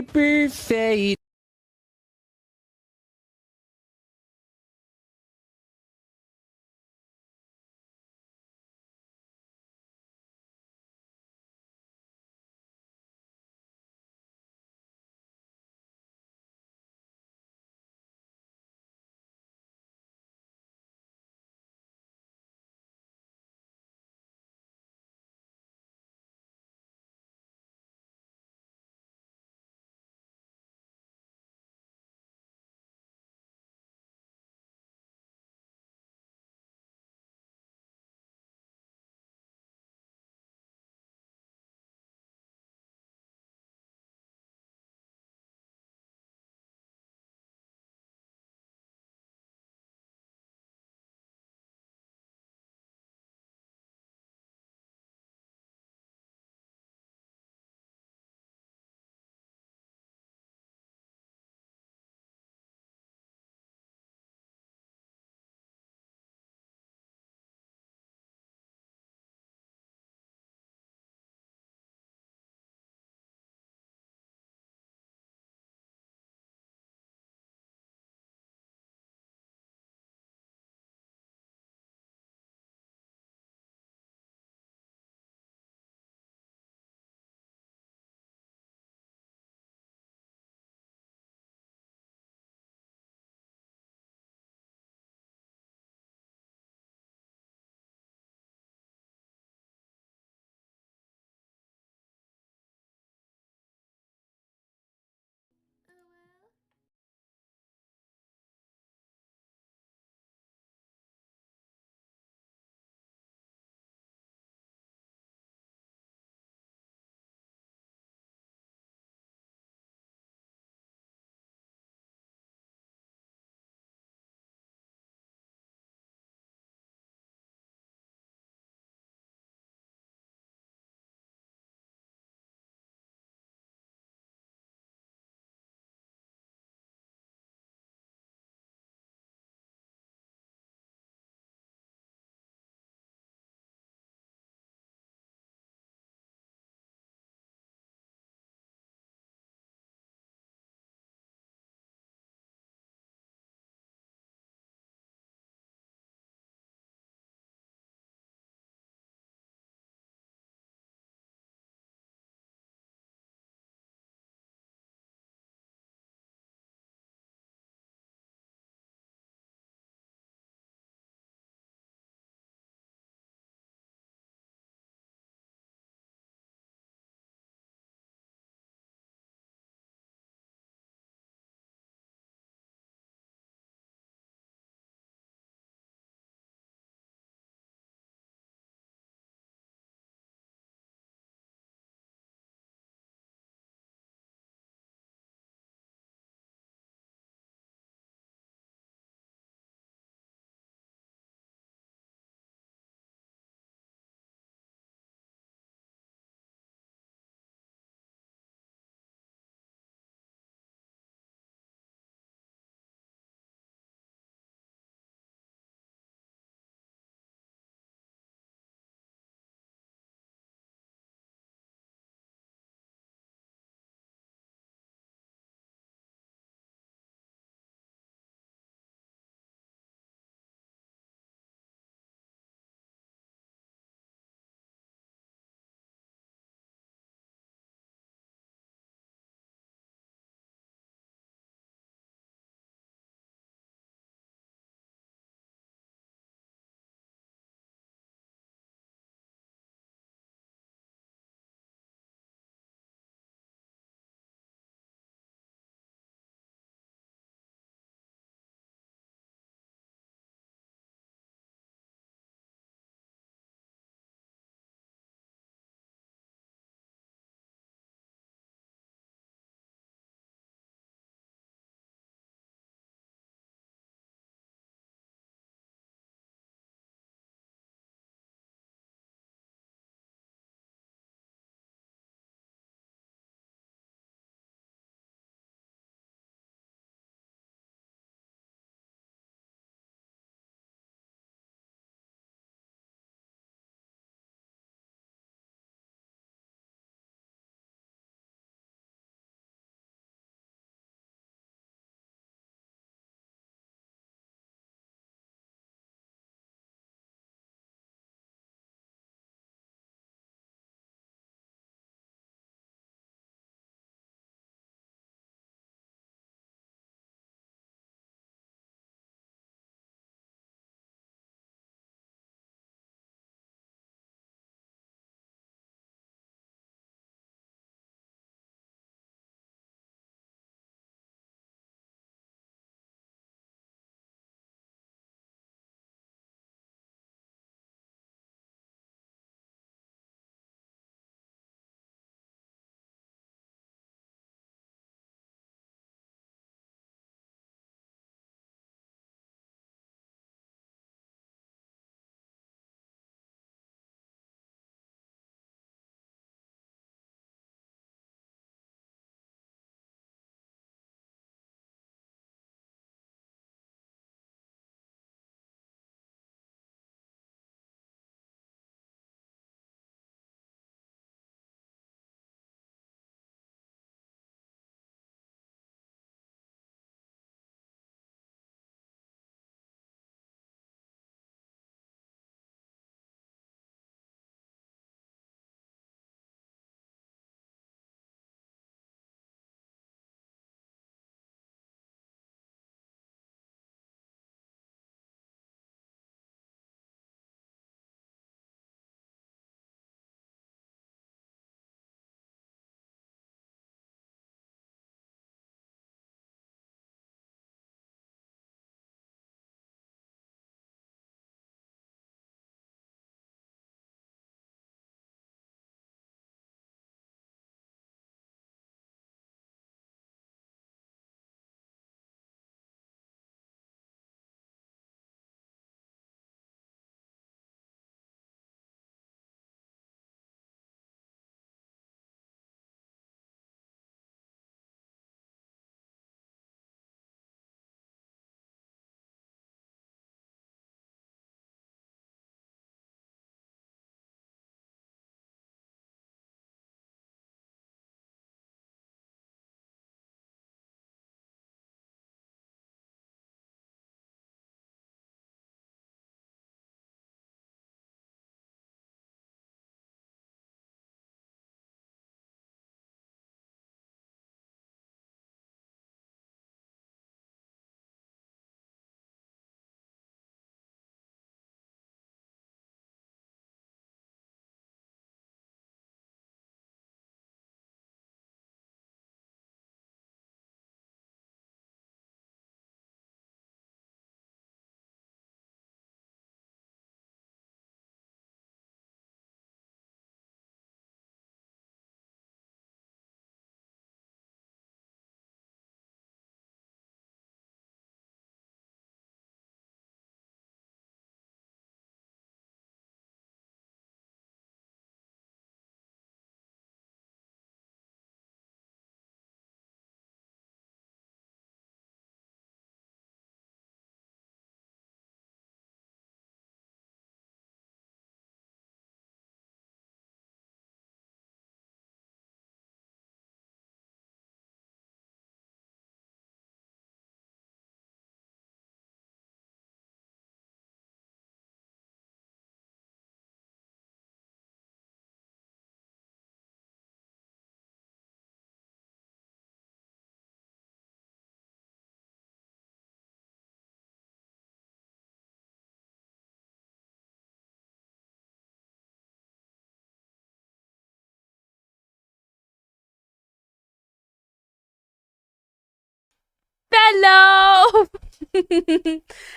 perfect.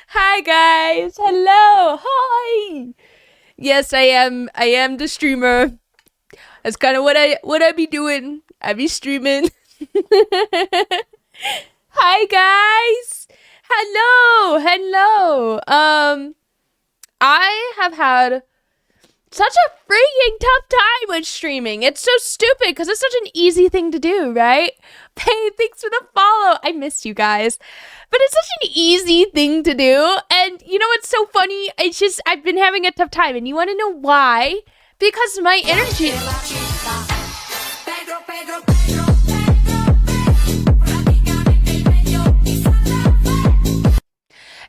Hi guys. Hello. Hi. Yes, I am. I am the streamer. That's kind of what I be doing. I be streaming. Hi guys. Hello. Hello. I have had such a freaking tough time with streaming. It's so stupid because it's such an easy thing to do, right? Hey, thanks for the follow. I missed you guys. But it's such an easy thing to do. And you know what's so funny? It's just I've been having a tough time. And you want to know why? Because my energy...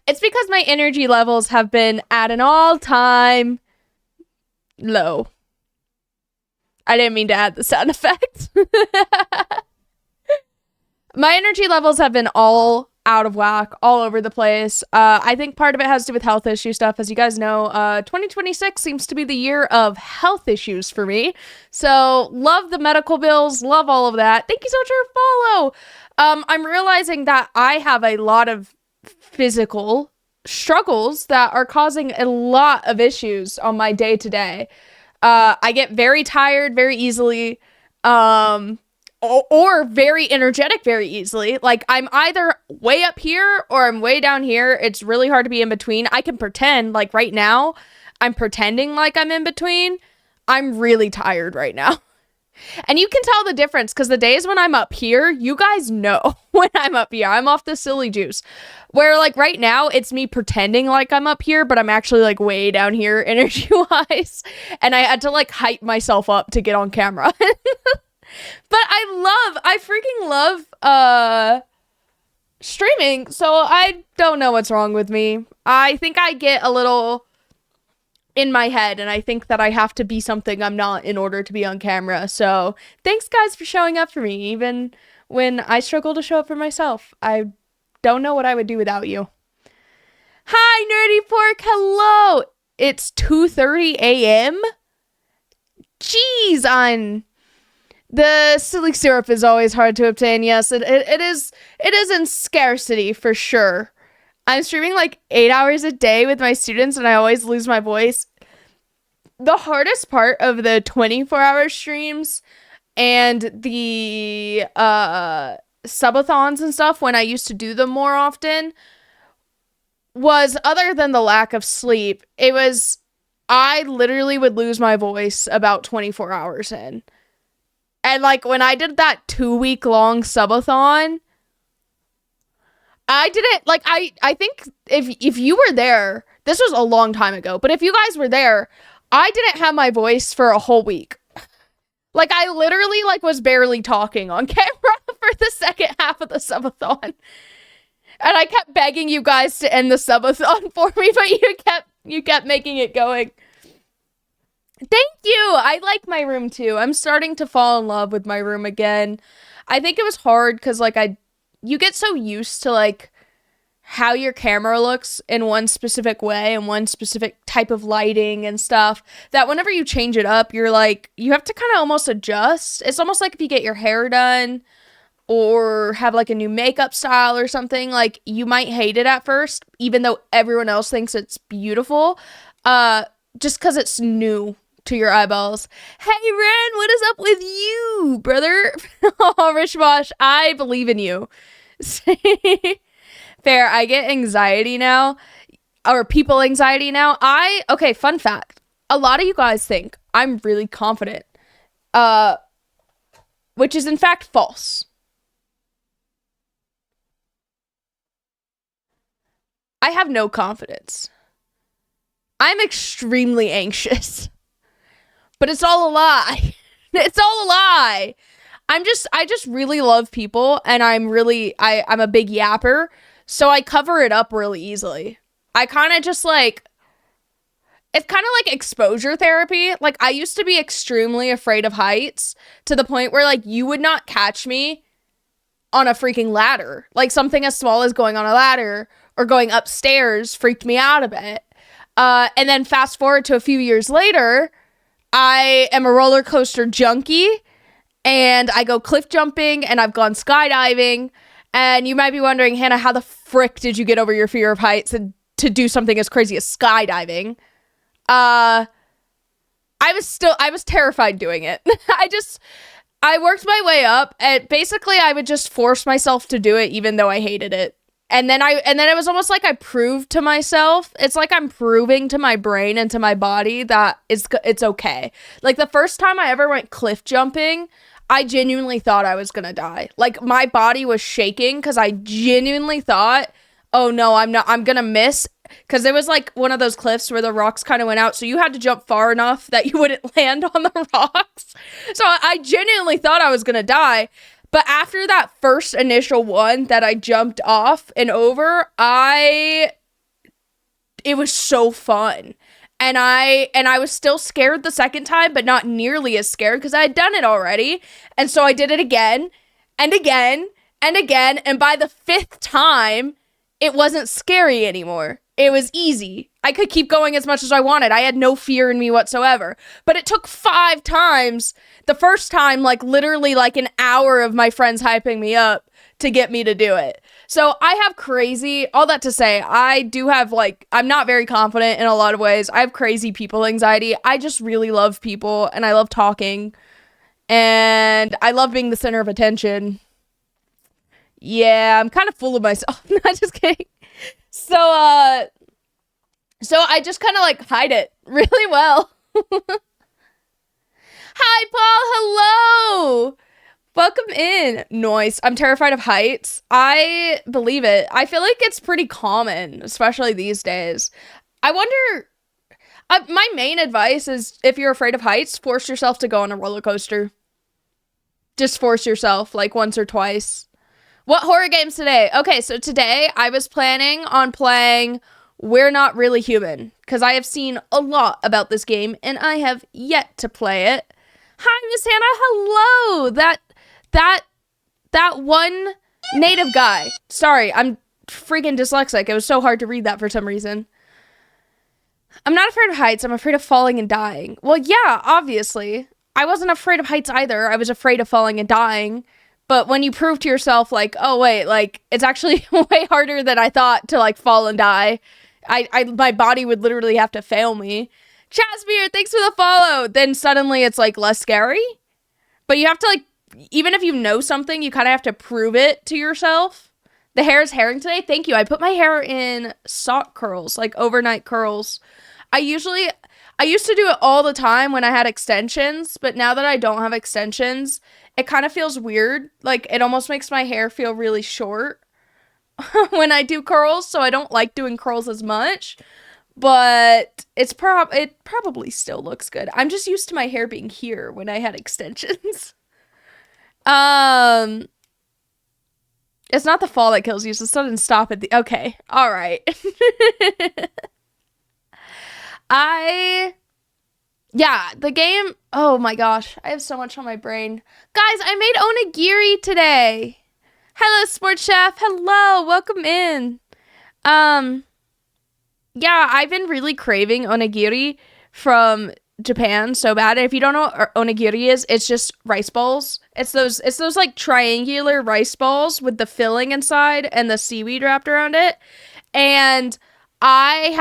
It's because my energy levels have been at an all-time low. I didn't mean to add the sound effect. My energy levels have been all out of whack, all over the place. I think part of it has to do with health issue stuff. As you guys know, 2026 seems to be the year of health issues for me. So love the medical bills, love all of that. Thank you so much for your follow. I'm realizing that I have a lot of physical struggles that are causing a lot of issues on my day-to-day. I get very tired very easily, or very energetic very easily. Like, I'm either way up here or I'm way down here. It's really hard to be in between. I can pretend, like right now, I'm pretending like I'm in between. I'm really tired right now. And you can tell the difference because the days when I'm up here, you guys know when I'm up here, I'm off the silly juice. Where like right now, it's me pretending like I'm up here, but I'm actually like way down here energy wise. And I had to like hype myself up to get on camera. But I freaking love streaming. So I don't know what's wrong with me. I think I get a little in my head, and I think that I have to be something I'm not in order to be on camera. So thanks guys for showing up for me, even when I struggle to show up for myself. I don't know what I would do without you. Hi, Nerdy Pork. Hello. It's 2:30 a.m. Jeez, on the silly syrup is always hard to obtain. Yes, it is in scarcity for sure. I'm streaming like 8 hours a day with my students and I always lose my voice. The hardest part of the 24-hour streams and the subathons and stuff when I used to do them more often was, other than the lack of sleep, it was I literally would lose my voice about 24 hours in. And like when I did that 2-week-long subathon, I didn't, like, I think if you were there, this was a long time ago, but if you guys were there, I didn't have my voice for a whole week. Like, I literally, like, was barely talking on camera for the second half of the subathon. And I kept begging you guys to end the subathon for me, but you kept making it going. Thank you! I like my room, too. I'm starting to fall in love with my room again. I think it was hard, because, like, you get so used to like how your camera looks in one specific way and one specific type of lighting and stuff that whenever you change it up, you're like, you have to kind of almost adjust. It's almost like if you get your hair done or have like a new makeup style or something, like you might hate it at first, even though everyone else thinks it's beautiful, just because it's new to your eyeballs. Hey Ren, what is up with you, brother? Oh, Rich Mosh, I believe in you. Fair, I get anxiety now, or people anxiety now. Okay, fun fact. A lot of you guys think I'm really confident, which is in fact false. I have no confidence. I'm extremely anxious. But it's all a lie. It's all a lie. I just really love people, and I'm a big yapper, so I cover it up really easily. I kind of just like, it's kind of like exposure therapy. Like, I used to be extremely afraid of heights to the point where like you would not catch me on a freaking ladder. Like something as small as going on a ladder or going upstairs freaked me out a bit. And then fast forward to a few years later, I am a roller coaster junkie, and I go cliff jumping, and I've gone skydiving, And you might be wondering, Hannah, how the frick did you get over your fear of heights and to do something as crazy as skydiving? I was terrified doing it. I worked my way up, and basically I would just force myself to do it even though I hated it. And then it was almost like I proved to myself. It's like I'm proving to my brain and to my body that it's okay. Like the first time I ever went cliff jumping, I genuinely thought I was gonna die. Like my body was shaking because I genuinely thought, oh no, I'm gonna miss. Because it was like one of those cliffs where the rocks kind of went out, so you had to jump far enough that you wouldn't land on the rocks. So I genuinely thought I was gonna die. But after that first initial one that I jumped off and over, it was so fun. And I was still scared the second time, but not nearly as scared because I had done it already. And so I did it again and again and again. And by the fifth time, it wasn't scary anymore. It was easy. I could keep going as much as I wanted. I had no fear in me whatsoever. But it took 5 times. The first time, like literally like an hour of my friends hyping me up to get me to do it. So I have all that to say, I do have I'm not very confident in a lot of ways. I have crazy people anxiety. I just really love people and I love talking. And I love being the center of attention. Yeah, I'm kind of full of myself. Not just kidding. So I just kind of hide it really well. Hi, Paul. Hello. Welcome in. Noise. I'm terrified of heights. I believe it. I feel like it's pretty common, especially these days. I wonder, my main advice is if you're afraid of heights, force yourself to go on a roller coaster. Just force yourself once or twice. What horror games today? Okay, so today I was planning on playing We're Not Really Human, because I have seen a lot about this game, and I have yet to play it. Hi, Miss Hannah. Hello. That one native guy. Sorry, I'm freaking dyslexic. It was so hard to read that for some reason. I'm not afraid of heights. I'm afraid of falling and dying. Well, yeah, obviously. I wasn't afraid of heights either. I was afraid of falling and dying. But when you prove to yourself, oh, wait, it's actually way harder than I thought to, fall and die. My body would literally have to fail me. Chasbeer, thanks for the follow. Then suddenly it's, less scary. But you have to, even if you know something, you kind of have to prove it to yourself. The hair is hairing today. Thank you. I put my hair in sock curls, overnight curls. I used to do it all the time when I had extensions. But now that I don't have extensions, it kind of feels weird. It almost makes my hair feel really short when I do curls, so I don't like doing curls as much. But it probably still looks good. I'm just used to my hair being here when I had extensions. It's not the fall that kills you, so sudden stop at the... Okay, all right. Yeah, the game, oh my gosh, I have so much on my brain. Guys, I made onigiri today. Hello, Sports Chef. Hello, welcome in. Yeah, I've been really craving onigiri from Japan so bad. And if you don't know what onigiri is, it's just rice balls. It's those triangular rice balls with the filling inside and the seaweed wrapped around it. And I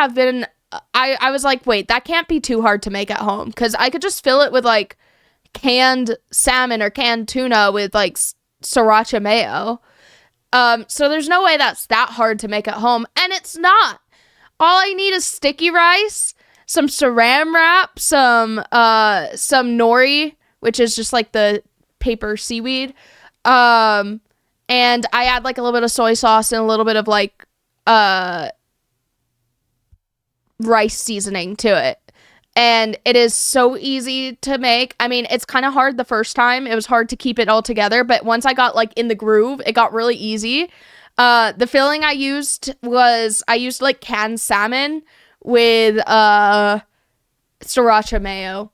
was like, wait, that can't be too hard to make at home, because I could just fill it with canned salmon or canned tuna with sriracha mayo. So there's no way that's that hard to make at home, and it's not. All I need is sticky rice, some saran wrap, some nori, which is just the paper seaweed, and I add a little bit of soy sauce and a little bit of rice seasoning to it, and it is so easy to make. I mean, it's kind of hard the first time. It was hard to keep it all together, but once I got in the groove, it got really easy. The filling I used canned salmon with sriracha mayo,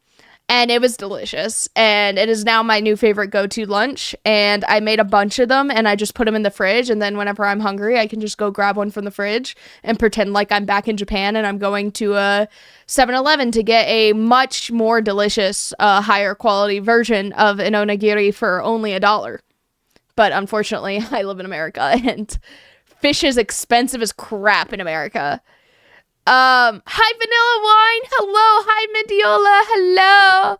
and it was delicious, and it is now my new favorite go-to lunch. And I made a bunch of them, and I just put them in the fridge, and then whenever I'm hungry, I can just go grab one from the fridge and pretend like I'm back in Japan and I'm going to a 7-Eleven to get a much more delicious, higher quality version of an onigiri for only $1. But unfortunately, I live in America and fish is expensive as crap in America. Hi Vanilla Wine. Hello. Hi Mendiola. Hello.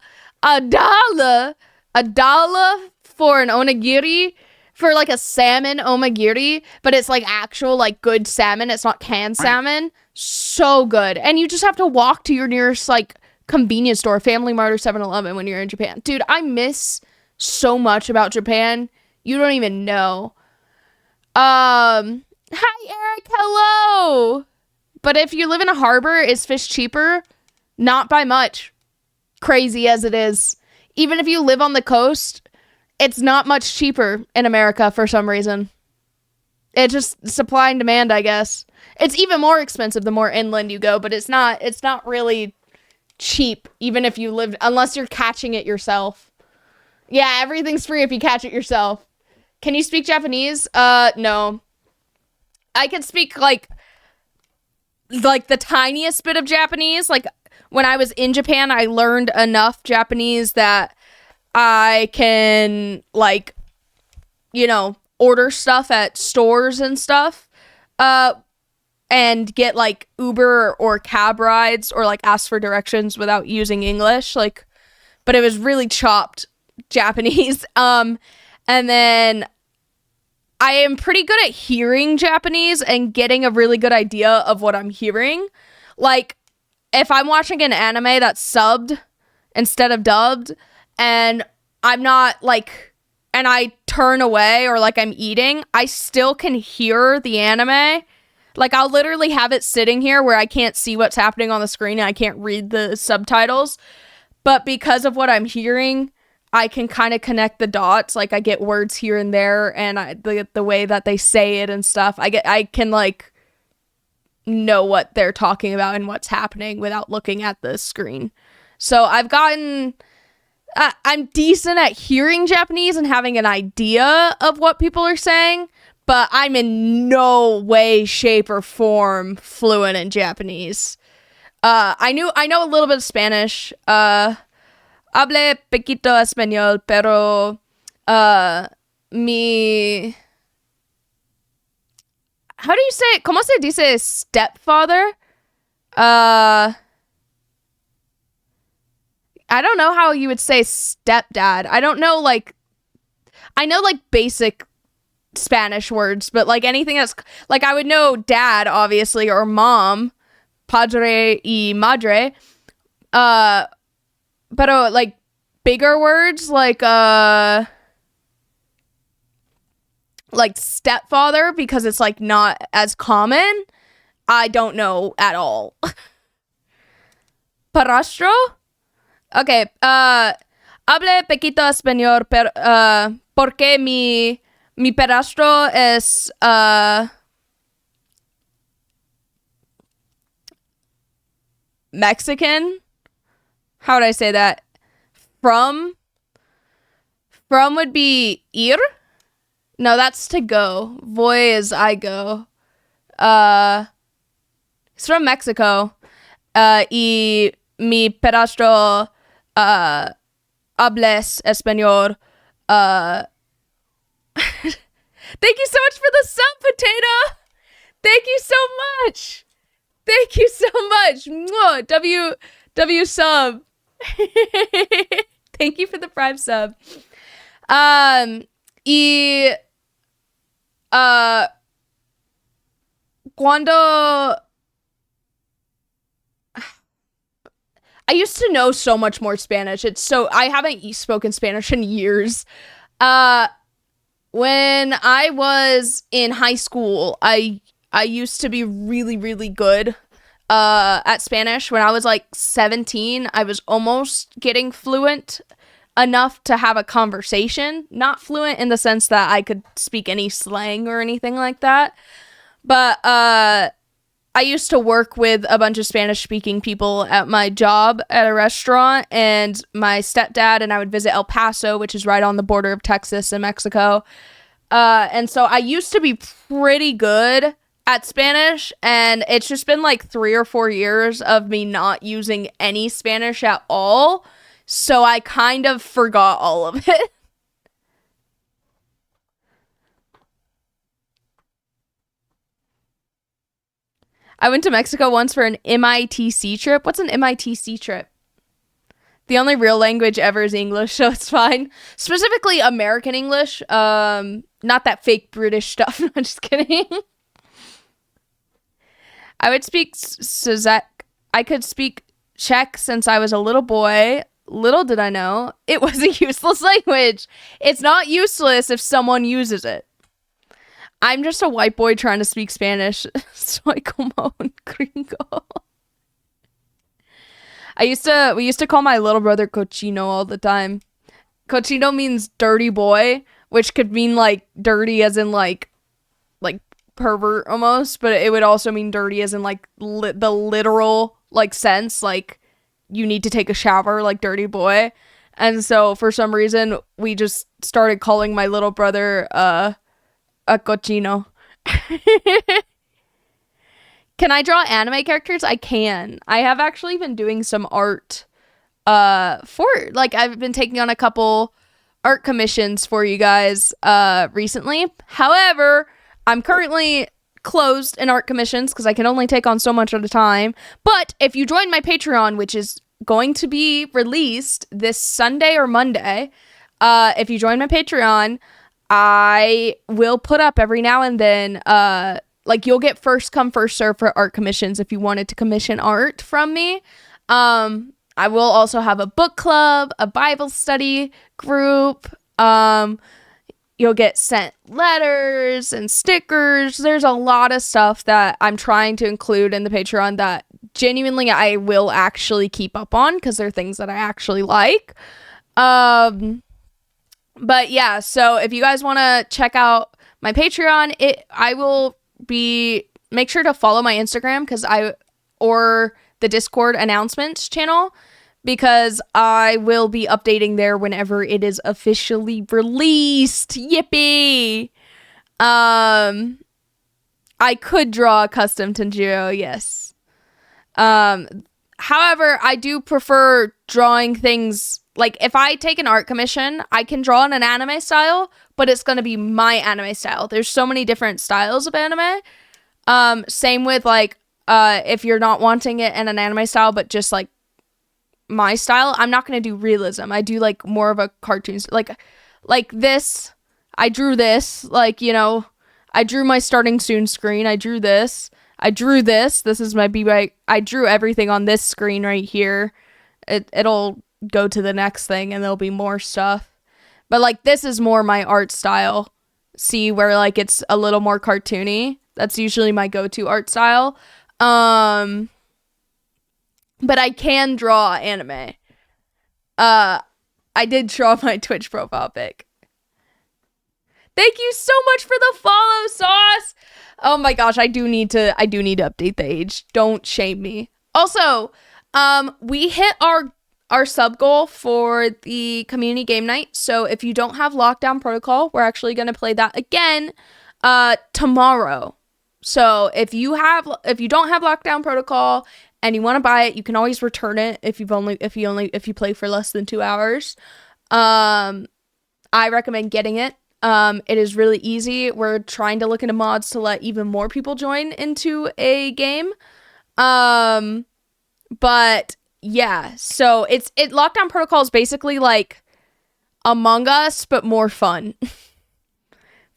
$1 for an onigiri, for like a salmon omagiri, but it's like actual like good salmon. It's not canned salmon. So good. And you just have to walk to your nearest like convenience store, Family Mart or 7-Eleven when you're in Japan. Dude, I miss so much about Japan. You don't even know. Hi Eric, hello. But if you live in a harbor, is fish cheaper? Not by much. Crazy as it is. Even if you live on the coast, it's not much cheaper in America for some reason. It's just supply and demand, I guess. It's even more expensive the more inland you go, but it's not really cheap, even if you live, unless you're catching it yourself. Yeah, everything's free if you catch it yourself. Can you speak Japanese? No. I can speak like the tiniest bit of Japanese. Like when I was in Japan, I learned enough Japanese that I can, like, you know, order stuff at stores and stuff, and get, like, Uber or cab rides or, like, ask for directions without using English, like, but it was really chopped Japanese. And then I am pretty good at hearing Japanese and getting a really good idea of what I'm hearing. Like, if I'm watching an anime that's subbed instead of dubbed, and I'm not, like, and I turn away or, like, I'm eating, I still can hear the anime. Like, I'll literally have it sitting here where I can't see what's happening on the screen and I can't read the subtitles. But because of what I'm hearing, I can kind of connect the dots. Like, I get words here and there, and the way that they say it and stuff, I can, like, know what they're talking about and what's happening without looking at the screen. So I've gotten... I'm decent at hearing Japanese and having an idea of what people are saying, but I'm in no way, shape, or form fluent in Japanese. I know a little bit of Spanish. Hable poquito español, pero how do you say it? ¿Cómo se dice stepfather? I don't know how you would say stepdad. I don't know, like, I know, like, basic Spanish words, but, like, anything that's, like, I would know dad, obviously, or mom, padre y madre, but, like, bigger words, like stepfather, because it's, like, not as common, I don't know at all. Parastro? Okay, hable poquito español, porque mi padrastro es Mexican. How would I say that? From would be ir. No, that's to go. Voy is I go. He's from Mexico. Y mi padrastro hables español. Thank you so much for the sub, Potato. Thank you so much. Thank you so much. Mwah. W sub. Thank you for the Prime sub. Y cuando I used to know so much more Spanish. I haven't spoken Spanish in years. When I was in high school, I used to be really, really good at Spanish. When I was like 17, I was almost getting fluent enough to have a conversation. Not fluent in the sense that I could speak any slang or anything like that. But I used to work with a bunch of Spanish-speaking people at my job at a restaurant, and my stepdad and I would visit El Paso, which is right on the border of Texas and Mexico. And so I used to be pretty good at Spanish, and it's just been like 3 or 4 years of me not using any Spanish at all, so I kind of forgot all of it. I went to Mexico once for an MITC trip. What's an MITC trip? The only real language ever is English, so it's fine. Specifically American English. Not that fake British stuff. No, I'm just kidding. I would speak I could speak Czech since I was a little boy. Little did I know, it was a useless language. It's not useless if someone uses it. I'm just a white boy trying to speak Spanish. Soy como un gringo. We used to call my little brother cochino all the time. Cochino means dirty boy, which could mean like dirty as in like pervert almost, but it would also mean dirty as in like the literal like sense, like you need to take a shower, like dirty boy. And so for some reason we just started calling my little brother a cochino. Can I draw anime characters? I can. I have actually been doing some art for, like, I've been taking on a couple art commissions for you guys recently. However, I'm currently closed in art commissions because I can only take on so much at a time. But if you join my Patreon, which is going to be released this Sunday or Monday, if you join my Patreon, I will put up every now and then, like, you'll get first come, first serve for art commissions if you wanted to commission art from me. I will also have a book club, a Bible study group. You'll get sent letters and stickers. There's a lot of stuff that I'm trying to include in the Patreon that genuinely I will actually keep up on because they're things that I actually like. But yeah, so if you guys want to check out my Patreon, I will make sure to follow my Instagram or the Discord announcements channel, because I will be updating there whenever it is officially released. Yippee! I could draw a custom Tanjiro, yes. However, I do prefer drawing things, like, if I take an art commission, I can draw in an anime style, but it's going to be my anime style. There's so many different styles of anime. Same with, like, if you're not wanting it in an anime style, but just, like, my style, I'm not going to do realism. I do, like, more of a cartoon, like this. I drew this, like, you know, I drew my starting soon screen. I drew this. This is my I drew everything on this screen right here. It'll go to the next thing and there'll be more stuff. But, like, this is more my art style. See where, like, it's a little more cartoony. That's usually my go-to art style. But I can draw anime. I did draw my Twitch profile pic. Thank you so much for the follow, Sauce. Oh my gosh, I do need to update the age. Don't shame me. Also, we hit our sub goal for the community game night. So if you don't have Lockdown Protocol, we're actually going to play that again tomorrow. So if you don't have Lockdown Protocol and you want to buy it, you can always return it if you play for less than 2 hours. I recommend getting it. It is really easy. We're trying to look into mods to let even more people join into a game. But yeah, so Lockdown Protocol is basically like Among Us, but more fun,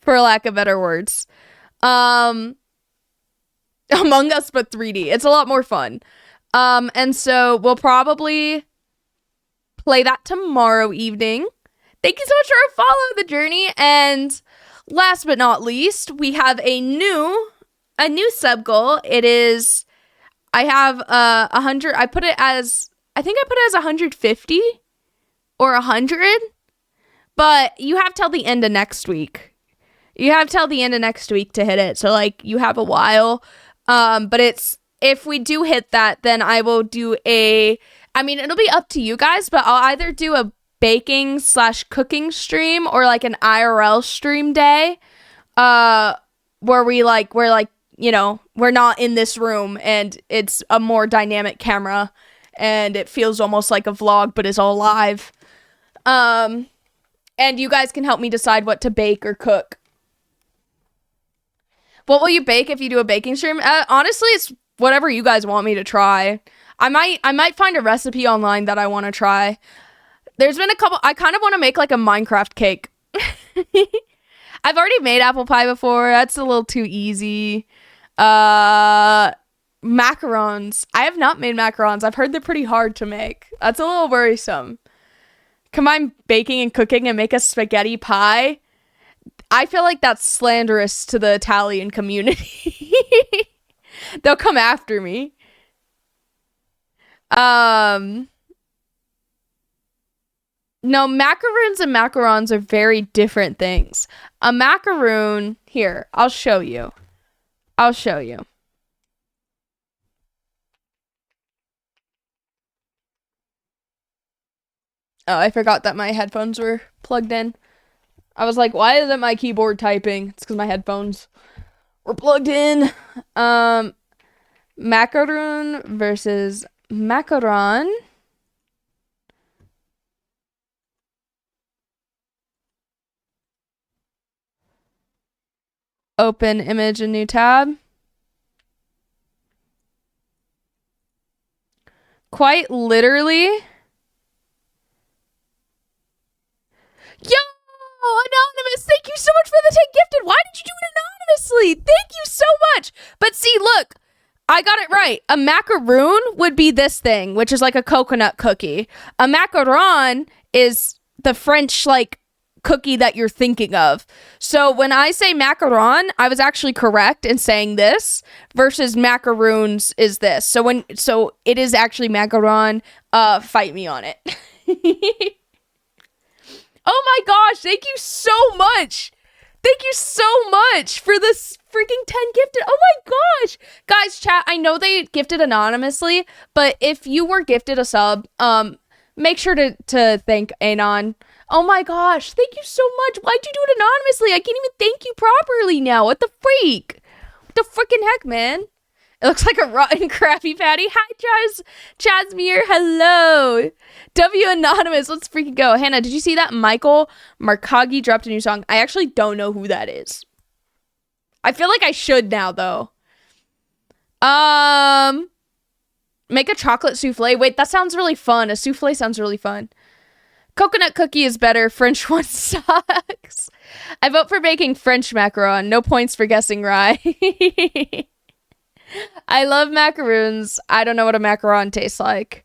for lack of better words. Among Us, but 3D. It's a lot more fun. And so we'll probably play that tomorrow evening. Thank you so much for following the journey. And last but not least, we have a new sub goal. It is, I have 100. I think I put it as 150 or 100, but you have till the end of next week. You have till the end of next week to hit it. So, like, you have a while. But if we do hit that, then I will do it'll be up to you guys, but I'll either do a baking/cooking stream or like an IRL stream day, where we're not in this room and it's a more dynamic camera and it feels almost like a vlog, but it's all live. And you guys can help me decide what to bake or cook. What will you bake if you do a baking stream? Honestly, it's whatever you guys want me to try. I might find a recipe online that I want to try. There's been a couple. I kind of want to make like a Minecraft cake. I've already made apple pie before. That's a little too easy. Macarons. I have not made macarons. I've heard they're pretty hard to make. That's a little worrisome. Combine baking and cooking and make a spaghetti pie. I feel like that's slanderous to the Italian community. They'll come after me. No, macaroons and macarons are very different things. A macaroon, here, I'll show you. I'll show you. Oh, I forgot that my headphones were plugged in. I was like, why isn't my keyboard typing? It's because my headphones were plugged in. Macaroon versus macaron. Open image, a new tab. Quite literally. Yo, Anonymous, thank you so much for the 10 gifted. Why did you do it anonymously? Thank you so much. But see, look, I got it right. A macaroon would be this thing, which is like a coconut cookie. A macaron is the French, like, cookie that you're thinking of. So when I say macaron, I was actually correct in saying this versus macaroons is this. So it is actually macaron. Fight me on it. Oh my gosh, thank you so much. Thank you so much for this freaking 10 gifted. Oh my gosh. Guys, chat, I know they gifted anonymously, but if you were gifted a sub, make sure to thank Anon. Oh my gosh, thank you so much. Why'd you do it anonymously? I can't even thank you properly now. What the freak? What the freaking heck, man? It looks like a rotten Krabby Patty. Hi, Chasmere. Hello. W Anonymous. Let's freaking go. Hannah, did you see that Michael Markagi dropped a new song? I actually don't know who that is. I feel like I should now, though. Make a chocolate souffle. Wait, that sounds really fun. A souffle sounds really fun. Coconut cookie is better. French one sucks. I vote for baking French macaron. No points for guessing rye. I love macaroons. I don't know what a macaron tastes like.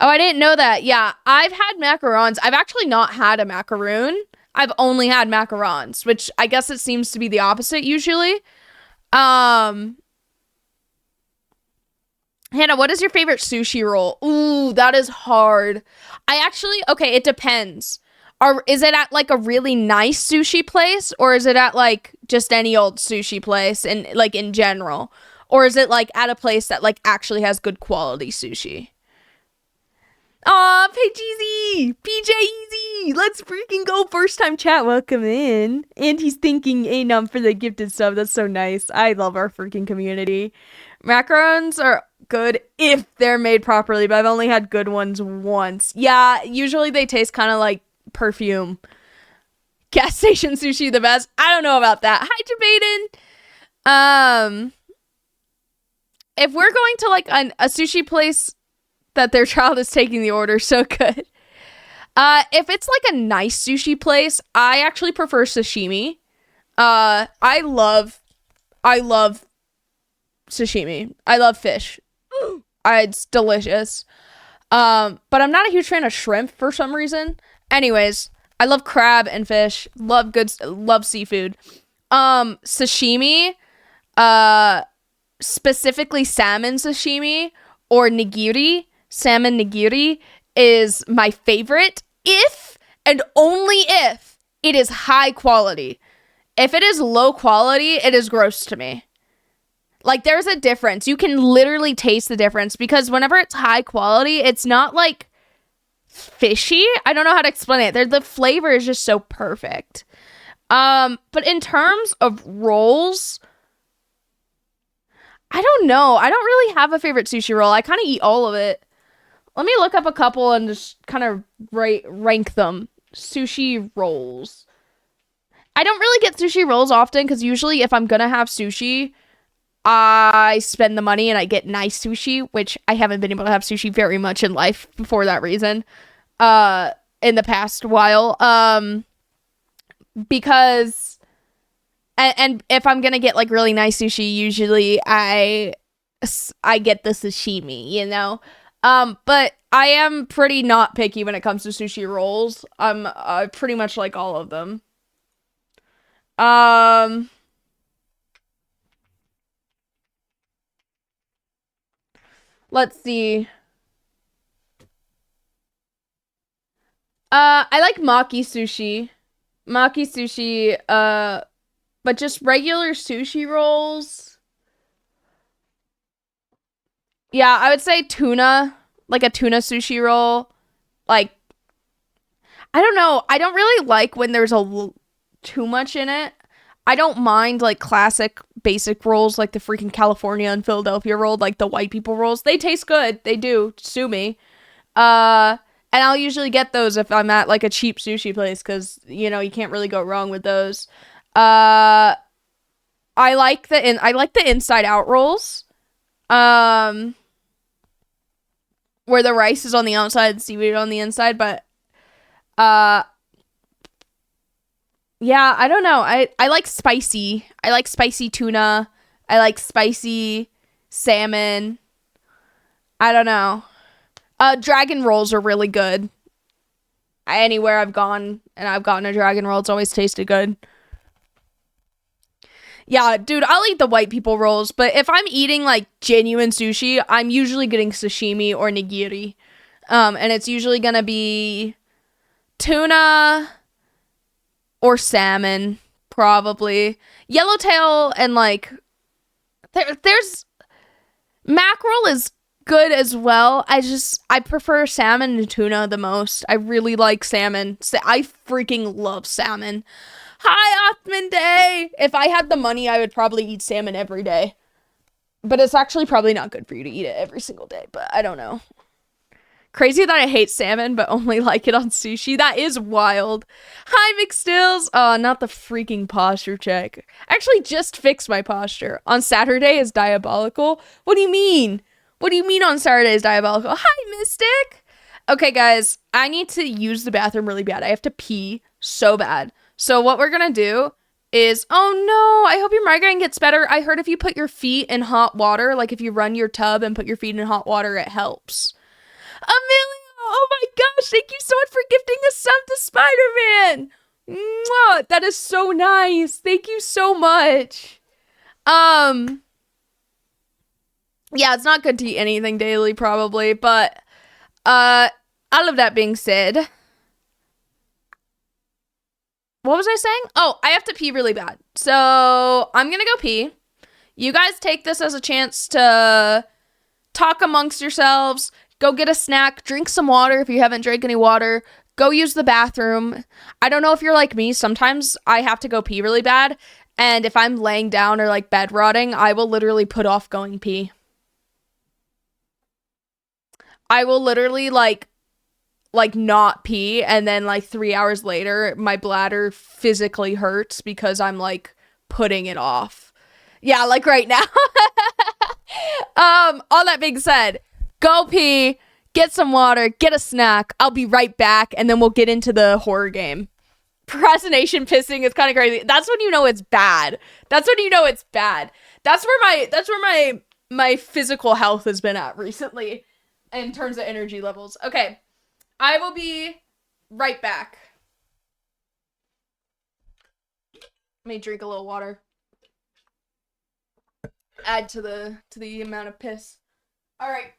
Oh, I didn't know that. Yeah, I've had macarons. I've actually not had a macaroon. I've only had macarons, which I guess it seems to be the opposite usually. Hannah, what is your favorite sushi roll? Ooh, that is hard. Okay, it depends. Is it at like a really nice sushi place, or is it at like just any old sushi place and like in general? Or is it like at a place that like actually has good quality sushi? Aw, PGZ, PJ Easy, let's freaking go. First time chat, welcome in. And he's thanking Anum for the gifted sub. That's so nice. I love our freaking community. Macarons are good if they're made properly, but I've only had good ones once. Yeah, usually they taste kind of like perfume. Gas station sushi, the best. I don't know about that. Hi, Jabaden. If we're going to like a sushi place that their child is taking the order, so good. If it's like a nice sushi place, I actually prefer sashimi. I love sashimi. I love fish. It's delicious. But I'm not a huge fan of shrimp for some reason. Anyways, I love crab and fish. Love seafood. Sashimi, specifically salmon sashimi or nigiri, salmon nigiri is my favorite if and only if it is high quality. If it is low quality, it is gross to me. Like, there's a difference. You can literally taste the difference because whenever it's high quality, it's not like fishy. I don't know how to explain it. The flavor is just so perfect. But in terms of rolls, I don't know. I don't really have a favorite sushi roll. I kind of eat all of it. Let me look up a couple and just kind of rank them. Sushi rolls. I don't really get sushi rolls often because usually if I'm going to have sushi, I spend the money and I get nice sushi, which I haven't been able to have sushi very much in life for that reason. In the past while. Because and if I'm gonna get like really nice sushi, usually I get the sashimi, you know. But I am pretty not picky when it comes to sushi rolls. I pretty much like all of them. Um, let's see. I like maki sushi. Maki sushi, but just regular sushi rolls. Yeah, I would say tuna, like a tuna sushi roll. Like, I don't know. I don't really like when there's too much in it. I don't mind like classic basic rolls like the freaking California and Philadelphia roll, like the white people rolls. They taste good. They do. Sue me. Uh, and I'll usually get those if I'm at like a cheap sushi place because you know you can't really go wrong with those. Uh, I like the inside out rolls. Um, where the rice is on the outside and seaweed on the inside, but uh yeah, I don't know. I like spicy. I like spicy tuna. I like spicy salmon. I don't know. Dragon rolls are really good. Anywhere I've gone and I've gotten a dragon roll, it's always tasted good. Yeah, dude, I'll eat the white people rolls, but if I'm eating like genuine sushi, I'm usually getting sashimi or nigiri. And it's usually gonna be tuna or salmon, probably. Yellowtail and like there's mackerel is good as well. I prefer salmon to tuna the most. I really like salmon. I freaking love salmon. Hi, Othman Day. If I had the money, I would probably eat salmon every day. But it's actually probably not good for you to eat it every single day. But I don't know. Crazy that I hate salmon, but only like it on sushi. That is wild. Hi, McStills. Oh, not the freaking posture check. I actually just fixed my posture. On Saturday is diabolical. What do you mean? What do you mean on Saturday is diabolical? Hi, Mystic. Okay, guys. I need to use the bathroom really bad. I have to pee so bad. So what we're going to do is, oh no, I hope your migraine gets better. I heard if you put your feet in hot water, like if you run your tub and put your feet in hot water, it helps. Amelia, oh my gosh, thank you so much for gifting a sub to Spider-Man. Mwah, that is so nice. Thank you so much. Um, yeah, it's not good to eat anything daily, probably, but all of that being said, what was I saying? Oh, I have to pee really bad. So I'm gonna go pee. You guys take this as a chance to talk amongst yourselves. Go get a snack, drink some water if you haven't drank any water. Go use the bathroom. I don't know if you're like me. Sometimes I have to go pee really bad. And if I'm laying down or like bed rotting, I will literally put off going pee. I will literally like not pee and then like 3 hours later my bladder physically hurts because I'm like putting it off. Yeah, like right now. All that being said, go pee, get some water, get a snack. I'll be right back and then we'll get into the horror game. Procrastination pissing is kind of crazy. That's when you know it's bad. That's when you know it's bad. That's where my physical health has been at recently in terms of energy levels. Okay. I will be right back. Let me drink a little water. Add to the amount of piss. All right.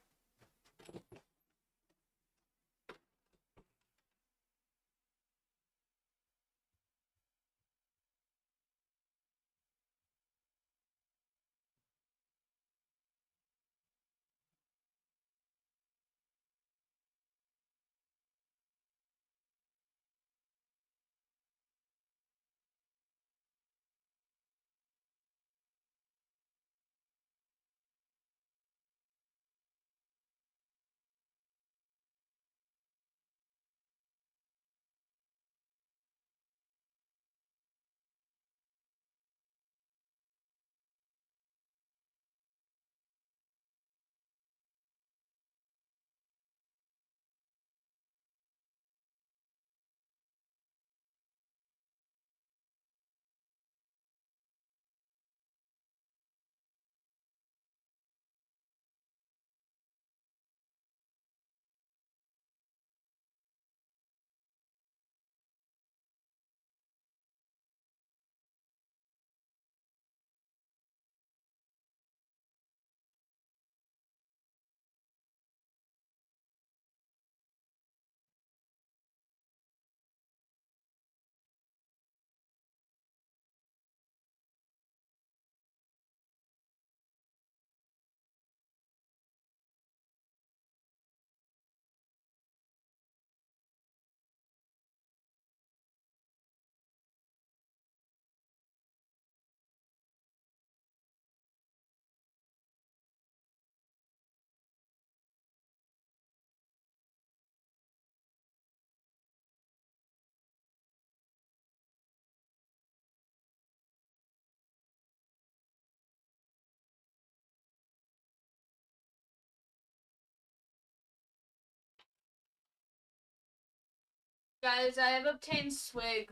Guys, I have obtained swig.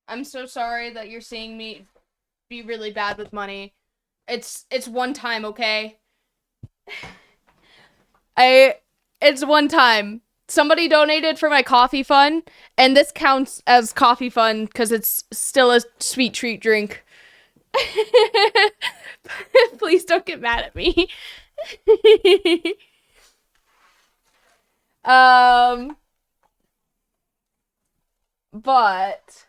I'm so sorry that you're seeing me be really bad with money. It's one time, okay? It's one time. Somebody donated for my coffee fund, and this counts as coffee fund because it's still a sweet treat drink. Please don't get mad at me. But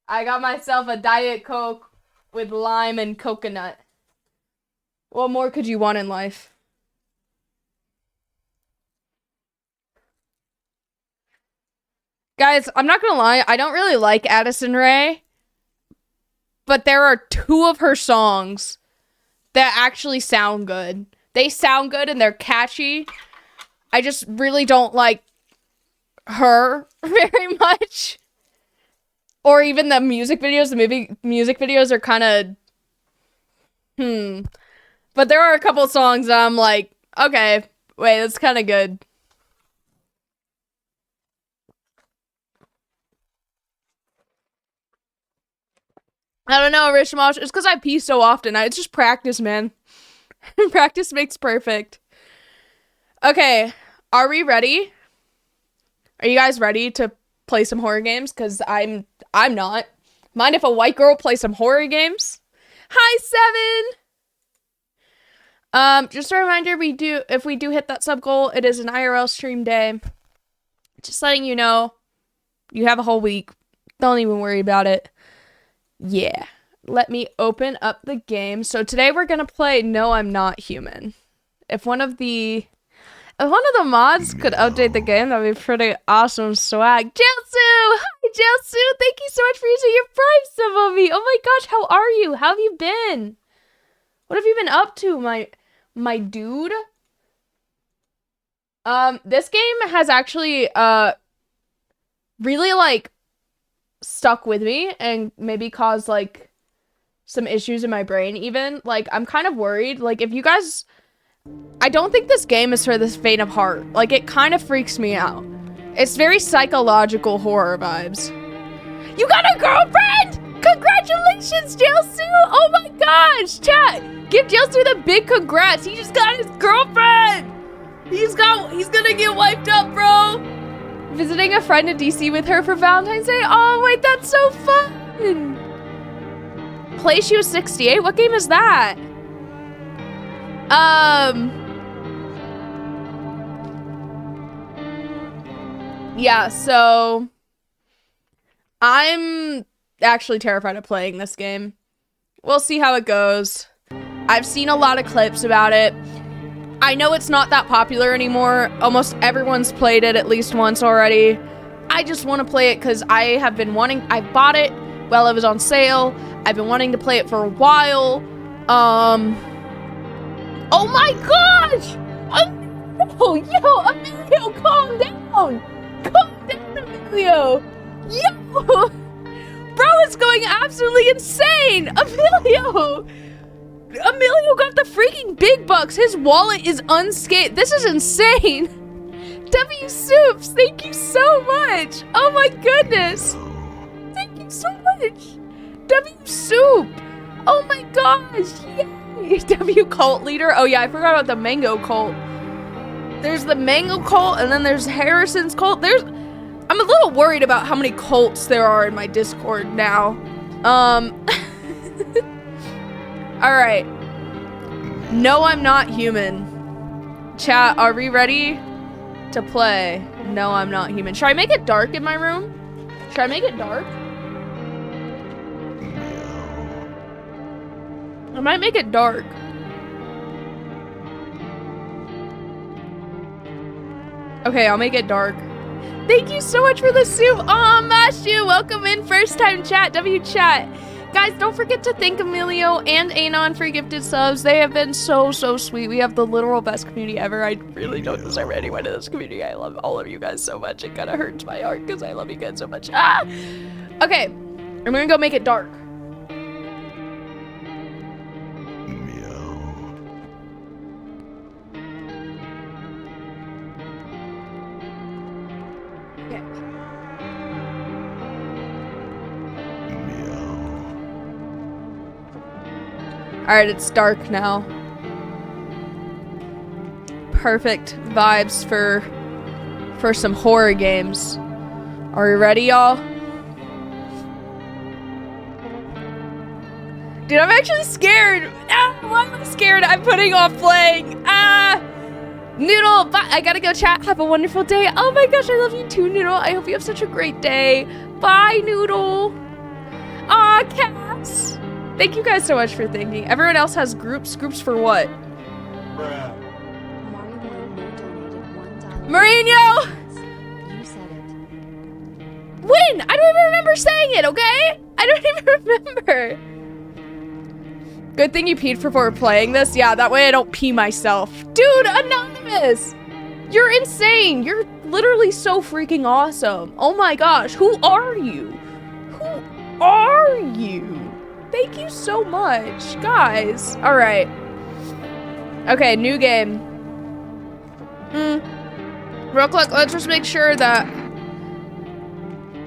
I got myself a Diet Coke with lime and coconut. What more could you want in life? Guys, I'm not gonna lie, I don't really like Addison Rae, but there are 2 of her songs that actually sound good. They sound good and they're catchy. I just really don't like her very much. Or even the music videos. The music videos are kind of... But there are a couple songs that I'm like, okay, wait, that's kind of good. I don't know, Rishmosh. It's because I pee so often. It's just practice, man. Practice makes perfect. Okay, are we ready? Are you guys ready to play some horror games? Because I'm not. Mind if a white girl plays some horror games? Hi, 7! Just a reminder, if we do hit that sub goal, it is an IRL stream day. Just letting you know, you have a whole week. Don't even worry about it. Yeah. Let me open up the game. So today we're gonna play No, I'm Not Human. If one of the mods could update the game, that'd be pretty awesome swag. Jelsu! Hi, Jelsu! Thank you so much for using your Prime sub on me. Oh my gosh, how are you? How have you been? What have you been up to, my dude? This game has actually, really, like, stuck with me and maybe caused, like, some issues in my brain, even. Like, I'm kind of worried. Like, if you guys... I don't think this game is for the faint of heart. Like, it kind of freaks me out. It's very psychological horror vibes. You got a girlfriend? Congratulations, Jelsu! Oh my gosh, chat! Give Jelsu the big congrats. He just got his girlfriend! He's gonna get wiped up, bro! Visiting a friend in DC with her for Valentine's Day? Oh, wait, that's so fun! Play She Was 68? What game is that? Yeah, so I'm actually terrified of playing this game. We'll see how it goes. I've seen a lot of clips about it. I know it's not that popular anymore. Almost everyone's played it at least once already. I just want to play it because I bought it while it was on sale. I've been wanting to play it for a while. Oh my gosh! Yo, Emilio, calm down! Calm down, Emilio! Yo! Bro is going absolutely insane! Emilio got the freaking big bucks! His wallet is unscathed! This is insane! W Soups, thank you so much! Oh my goodness! Thank you so much! W Soup! Oh my gosh! Yay! W cult leader? Oh yeah, I forgot about the mango cult. There's the mango cult, and then there's Harrison's cult. I'm a little worried about how many cults there are in my Discord now. Alright. No, I'm Not Human. Chat, are we ready to play No, I'm Not Human? Should I make it dark in my room? Should I make it dark? I might make it dark. Okay, I'll make it dark. Thank you so much for the soup. Oh, Mashu, welcome in. First time chat, W chat. Guys, don't forget to thank Emilio and Anon for gifted subs. They have been so, so sweet. We have the literal best community ever. I really don't deserve anyone in this community. I love all of you guys so much. It kind of hurts my heart because I love you guys so much. Ah! Okay, I'm gonna go make it dark. Okay. Alright, it's dark now. Perfect vibes for some horror games. Are you ready, y'all? Dude, I'm actually scared. Ah, why am I scared? I'm putting off playing. Ah! Noodle, bye. I gotta go chat. Have a wonderful day. Oh my gosh, I love you too, Noodle. I hope you have such a great day. Bye, Noodle. Aw, Cass. Thank you guys so much for thinking. Everyone else has groups. Groups for what? Mourinho! You said it. When? I don't even remember saying it, okay? I don't even remember. Good thing you peed before playing this. Yeah, that way I don't pee myself. Dude, Anonymous! You're insane. You're literally so freaking awesome. Oh my gosh, who are you? Who are you? Thank you so much, guys. All right. Okay, new game. Real quick, let's just make sure that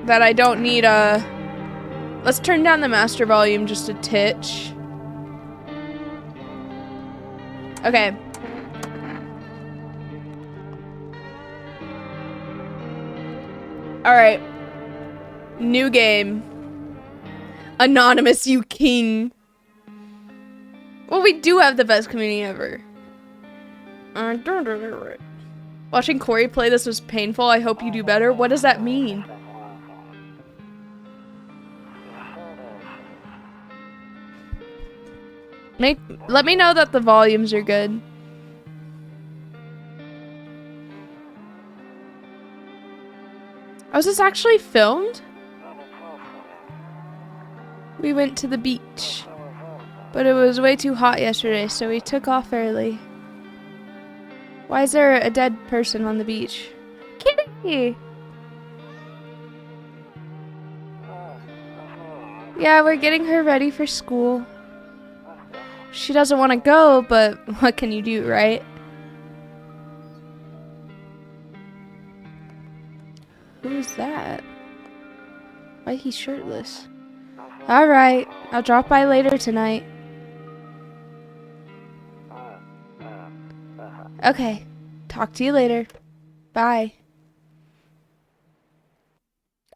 I don't need a... Let's turn down the master volume just a titch. Okay. All right. New game. Anonymous, you king. Well, we do have the best community ever. Watching Corey play this was painful. I hope you do better. What does that mean? Let me know that the volumes are good. Was this actually filmed? We went to the beach, but it was way too hot yesterday, so we took off early. Why is there a dead person on the beach? Kitty! Yeah, we're getting her ready for school. She doesn't want to go, but what can you do, right? Who's that? Why he's shirtless? Alright, I'll drop by later tonight. Okay, talk to you later. Bye.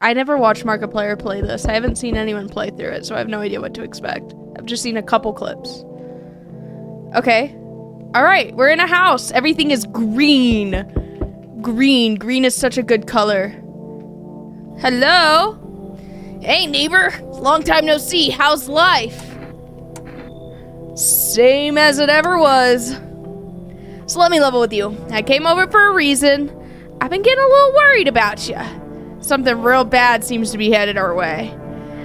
I never watched Markiplier play this. I haven't seen anyone play through it, so I have no idea what to expect. I've just seen a couple clips. Okay. Alright, we're in a house. Everything is green. Green. Green is such a good color. Hello? Hey, neighbor. Long time no see. How's life? Same as it ever was. So let me level with you. I came over for a reason. I've been getting a little worried about you. Something real bad seems to be headed our way.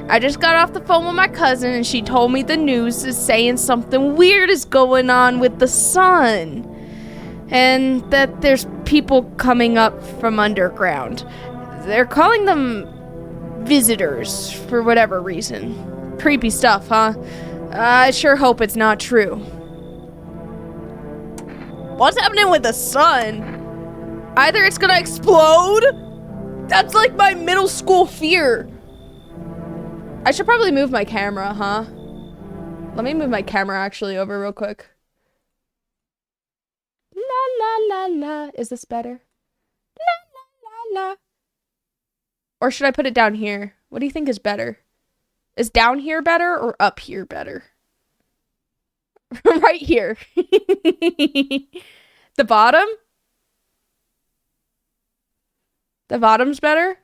I just got off the phone with my cousin and she told me the news is saying something weird is going on with the sun. And that there's people coming up from underground. They're calling them visitors for whatever reason. Creepy stuff, huh? I sure hope it's not true. What's happening with the sun? Either it's gonna explode. That's like my middle school fear. I should probably move my camera, huh? Let me move my camera actually over real quick. La la la la. Is this better? La la la la. Or should I put it down here? What do you think is better? Is down here better or up here better? Right here. The bottom? The bottom's better?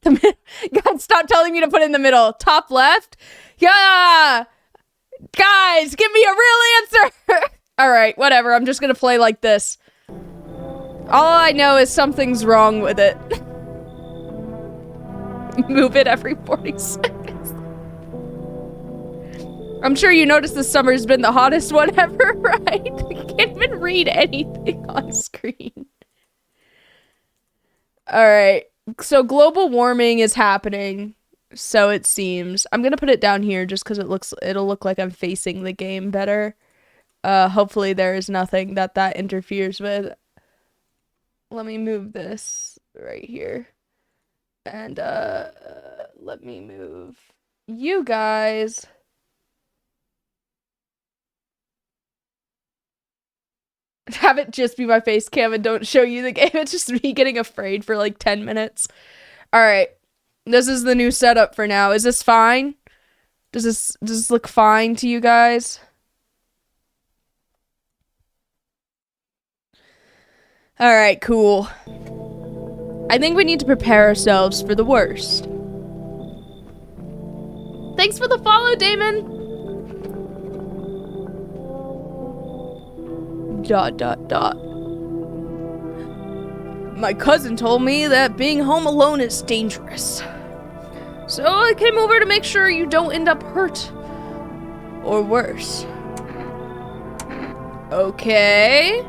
God, stop telling me to put it in the middle. Top left? Yeah! Guys, give me a real answer! Alright, whatever. I'm just gonna play like this. All I know is something's wrong with it. Move it every 40 seconds. I'm sure you noticed this summer's been the hottest one ever, right? You can't even read anything on screen. Alright. So global warming is happening, so it seems. I'm gonna put it down here just because it'll look like I'm facing the game better. Hopefully there is nothing that interferes with. Let me move this right here. And let me move you guys. Have it just be my face cam and don't show you the game. It's just me getting afraid for like 10 minutes. All right. This is the new setup for now. Is this fine? Does this look fine to you guys? All right, cool. I think we need to prepare ourselves for the worst. Thanks for the follow, Damon. ... My cousin told me that being home alone is dangerous. So I came over to make sure you don't end up hurt. Or worse. Okay.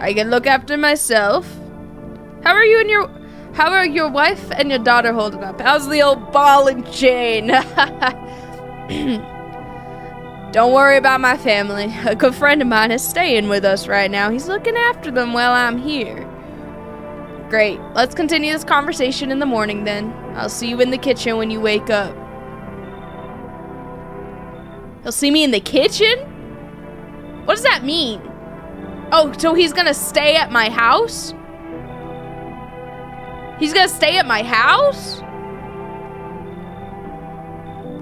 I can look after myself. How are your wife and your daughter holding up? How's the old ball and chain? Don't worry about my family. A good friend of mine is staying with us right now. He's looking after them while I'm here. Great. Let's continue this conversation in the morning then. I'll see you in the kitchen when you wake up. He'll see me in the kitchen? What does that mean? Oh, so he's gonna stay at my house? He's gonna stay at my house?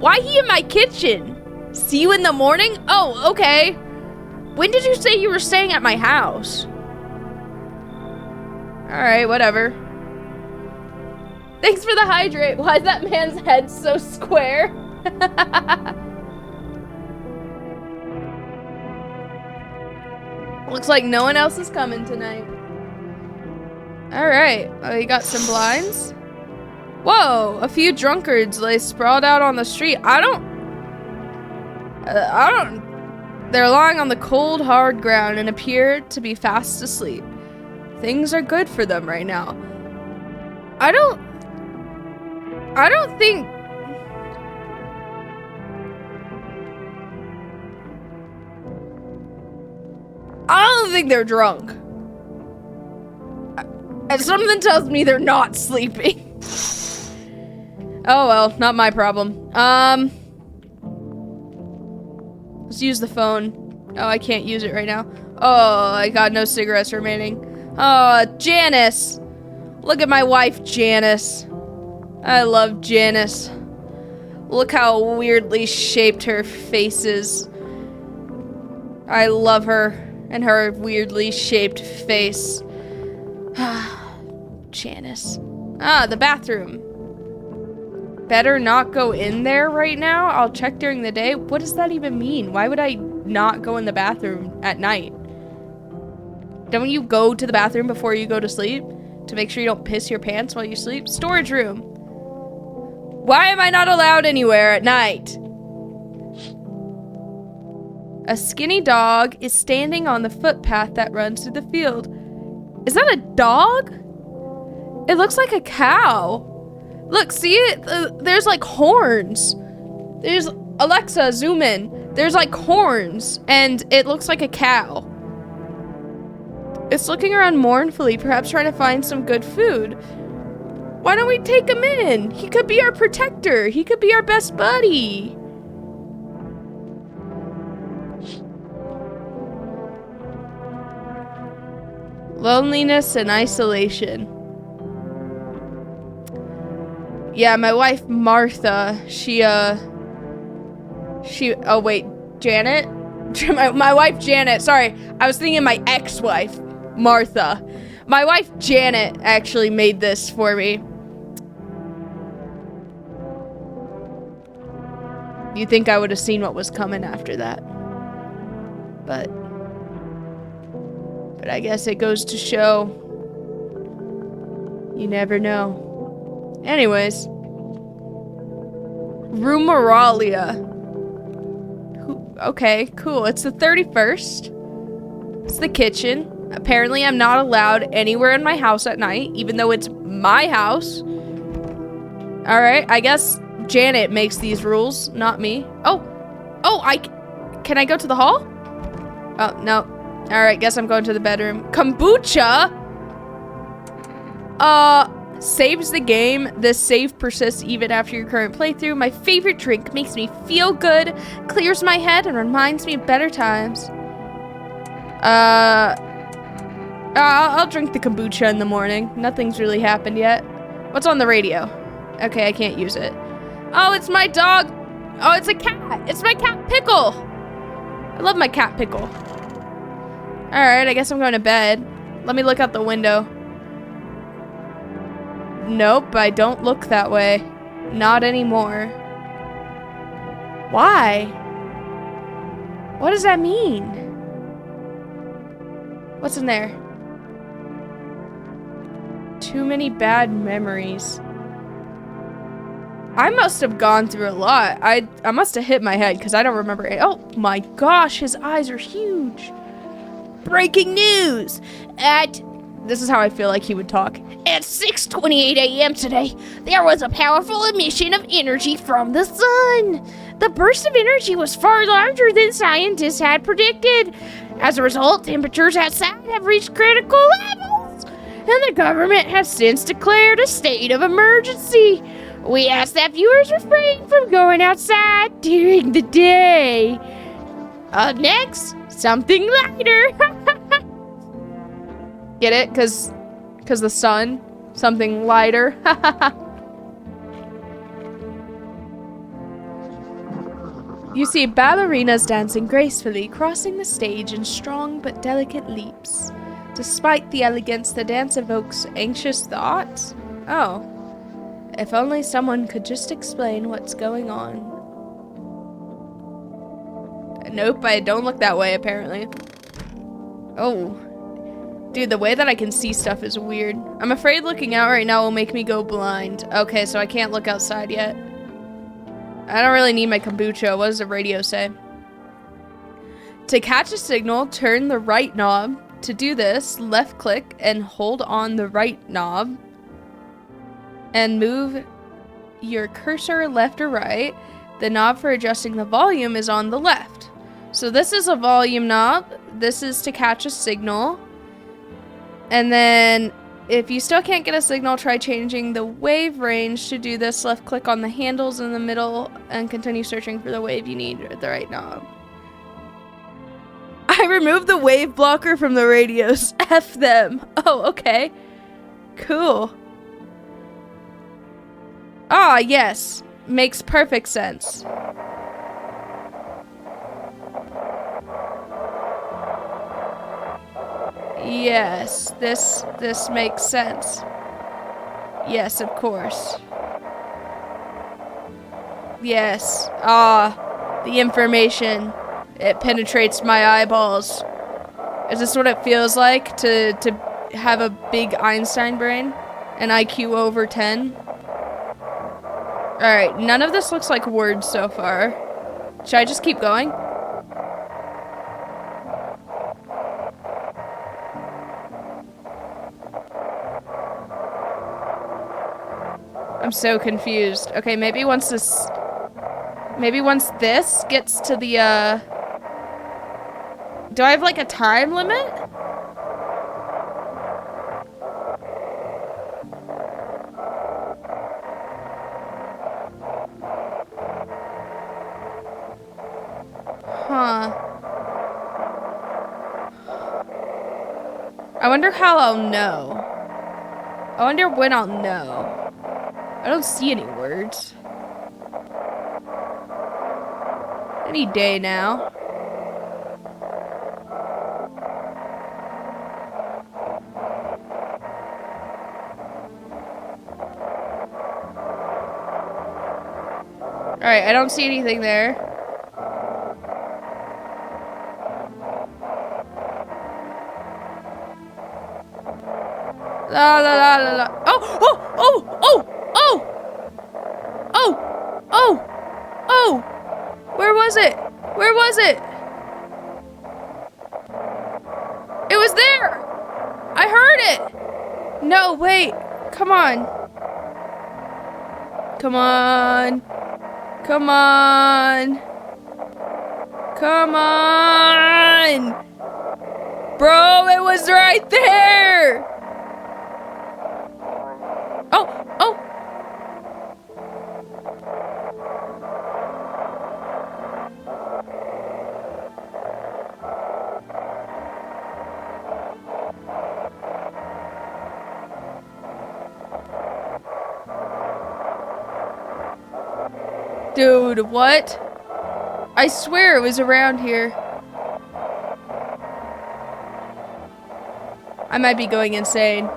Why he in my kitchen? See you in the morning? Oh, okay. When did you say you were staying at my house? Alright, whatever. Thanks for the hydrate. Why is that man's head so square? Looks like no one else is coming tonight. Alright, we got some blinds. Whoa, a few drunkards lay sprawled out on the street. They're lying on the cold, hard ground and appear to be fast asleep. Things are good for them right now. I don't think they're drunk. And something tells me they're not sleeping. Oh well, not my problem. Let's use the phone. Oh, I can't use it right now. Oh, I got no cigarettes remaining. Oh, Janice. Look at my wife, Janice. I love Janice. Look how weirdly shaped her face is. I love her and her weirdly shaped face. Janice. Ah, the bathroom. Better not go in there right now. I'll check during the day. What does that even mean? Why would I not go in the bathroom at night? Don't you go to the bathroom before you go to sleep? To make sure you don't piss your pants while you sleep? Storage room. Why am I not allowed anywhere at night? A skinny dog is standing on the footpath that runs through the field. Is that a dog? It looks like a cow. Look, see it? There's like horns. There's, Alexa, zoom in. There's like horns and it looks like a cow. It's looking around mournfully, perhaps trying to find some good food. Why don't we take him in? He could be our protector. He could be our best buddy. Loneliness and isolation. Yeah, my wife Martha, oh wait, Janet? my wife Janet, sorry. I was thinking my ex-wife, Martha. My wife Janet actually made this for me. You'd think I would have seen what was coming after that. But I guess it goes to show you never know. Anyways, Rumeralia. Okay, cool. It's the 31st. It's the kitchen. Apparently, I'm not allowed anywhere in my house at night, even though it's my house. All right, I guess Janet makes these rules, not me. Oh, can I go to the hall? Oh, no. All right, guess I'm going to the bedroom. Kombucha? Saves the game. This save persists even after your current playthrough. My favorite drink makes me feel good, clears my head, and reminds me of better times. I'll drink the kombucha in the morning. Nothing's really happened yet. What's on the radio? Okay, I can't use it. Oh, it's my dog. Oh, it's a cat. It's my cat Pickle. I love my cat Pickle. All right, I guess I'm going to bed. Let me look out the window. Nope, I don't look that way. Not anymore. Why? What does that mean? What's in there? Too many bad memories. I must have gone through a lot. I must have hit my head because I don't remember it. Oh my gosh, his eyes are huge. Breaking news! This is how I feel like he would talk. At 6:28 a.m. today, there was a powerful emission of energy from the sun. The burst of energy was far larger than scientists had predicted. As a result, temperatures outside have reached critical levels, and the government has since declared a state of emergency. We ask that viewers refrain from going outside during the day. Up next, something lighter. Get it? Cause the sun, something lighter. You see ballerinas dancing gracefully, crossing the stage in strong but delicate leaps. Despite the elegance, the dance evokes anxious thoughts. Oh. If only someone could just explain what's going on. Nope, I don't look that way, apparently. Oh. Dude, the way that I can see stuff is weird. I'm afraid looking out right now will make me go blind. Okay, so I can't look outside yet. I don't really need my kombucha. What does the radio say? To catch a signal, turn the right knob. To do this, left click and hold on the right knob. And move your cursor left or right. The knob for adjusting the volume is on the left. So this is a volume knob. This is to catch a signal. And then if you still can't get a signal, try changing the wave range. To do this, left click on the handles in the middle and continue searching for the wave you need at the right knob. I removed the wave blocker from the radios. F them. Oh, okay. Cool. Ah, yes. Makes perfect sense. Yes, this makes sense. Yes, of course. Yes. Ah, the information. It penetrates my eyeballs. Is this what it feels like to have a big Einstein brain? An IQ over 10? Alright, none of this looks like words so far. Should I just keep going? I'm so confused. Okay, maybe once this gets to the, do I have, like, a time limit? Huh. I wonder how I'll know. I wonder when I'll know. I don't see any words. Any day now. Alright, I don't see anything there. La la la la la. Oh! Oh! Oh! Oh! Oh! Oh! Oh! Oh! Where was it? Where was it? It was there! I heard it! No, wait. Come on. Come on. Come on. Come on! Bro, it was right there! Dude, what? I swear it was around here. I might be going insane.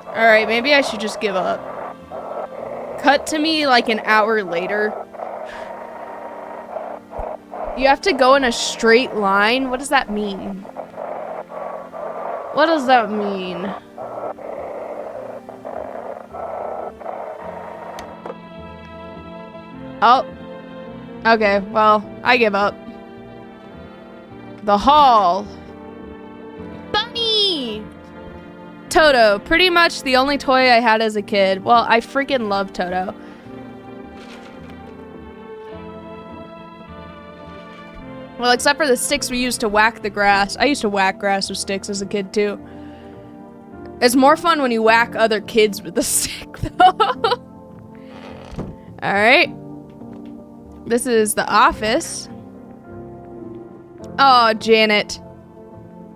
Alright, maybe I should just give up. Cut to me like an hour later. You have to go in a straight line? What does that mean? What does that mean? Oh. Okay, well, I give up. The hall. Bunny! Toto, pretty much the only toy I had as a kid. Well, I freaking love Toto. Well, except for the sticks we used to whack the grass. I used to whack grass with sticks as a kid, too. It's more fun when you whack other kids with the stick, though. Alright. This is the office. Oh, Janet.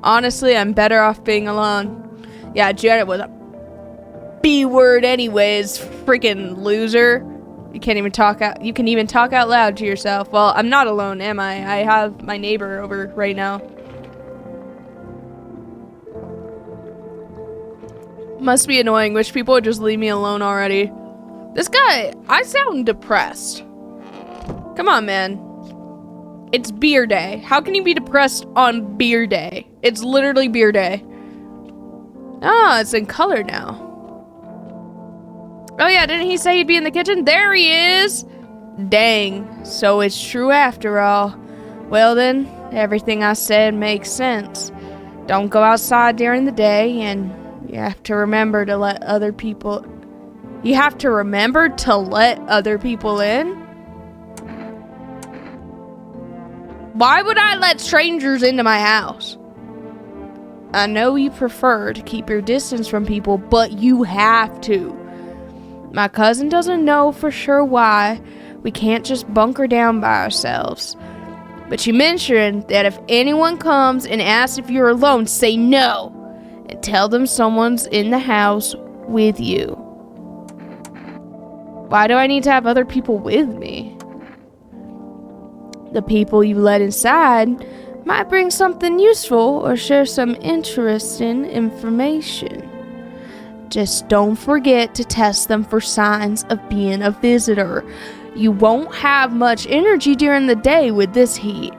Honestly, I'm better off being alone. Yeah, Janet was a B-word anyways, freaking loser. You can't even talk out. You can even talk out loud to yourself. Well, I'm not alone, am I? I have my neighbor over right now. Must be annoying. Wish people would just leave me alone already. This guy, I sound depressed. Come on, man. It's beer day. How can you be depressed on beer day? It's literally beer day. Ah, it's in color now. Oh yeah, didn't he say he'd be in the kitchen? There he is! Dang, so it's true after all. Well then, everything I said makes sense. Don't go outside during the day, and you have to remember to let other people... You have to remember to let other people in? Why would I let strangers into my house? I know you prefer to keep your distance from people, but you have to. My cousin doesn't know for sure why we can't just bunker down by ourselves. But she mentioned that if anyone comes and asks if you're alone, say no. And tell them someone's in the house with you. Why do I need to have other people with me? The people you let inside might bring something useful or share some interesting information. Just don't forget to test them for signs of being a visitor. You won't have much energy during the day with this heat,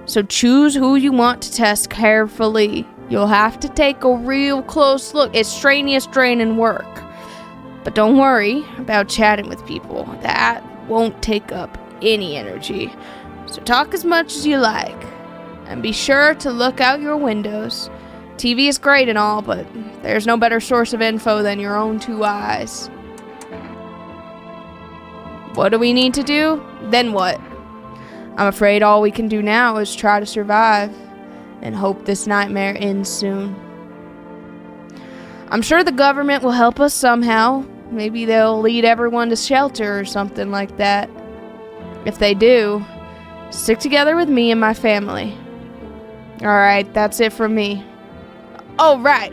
so choose who you want to test carefully. You'll have to take a real close look. It's strenuous, draining work. But don't worry about chatting with people. That won't take up any energy. So talk as much as you like. And be sure to look out your windows. TV is great and all, but there's no better source of info than your own two eyes. What do we need to do? Then what? I'm afraid all we can do now is try to survive and hope this nightmare ends soon. I'm sure the government will help us somehow. Maybe they'll lead everyone to shelter or something like that. If they do, stick together with me and my family. Alright, that's it from me. Oh, right.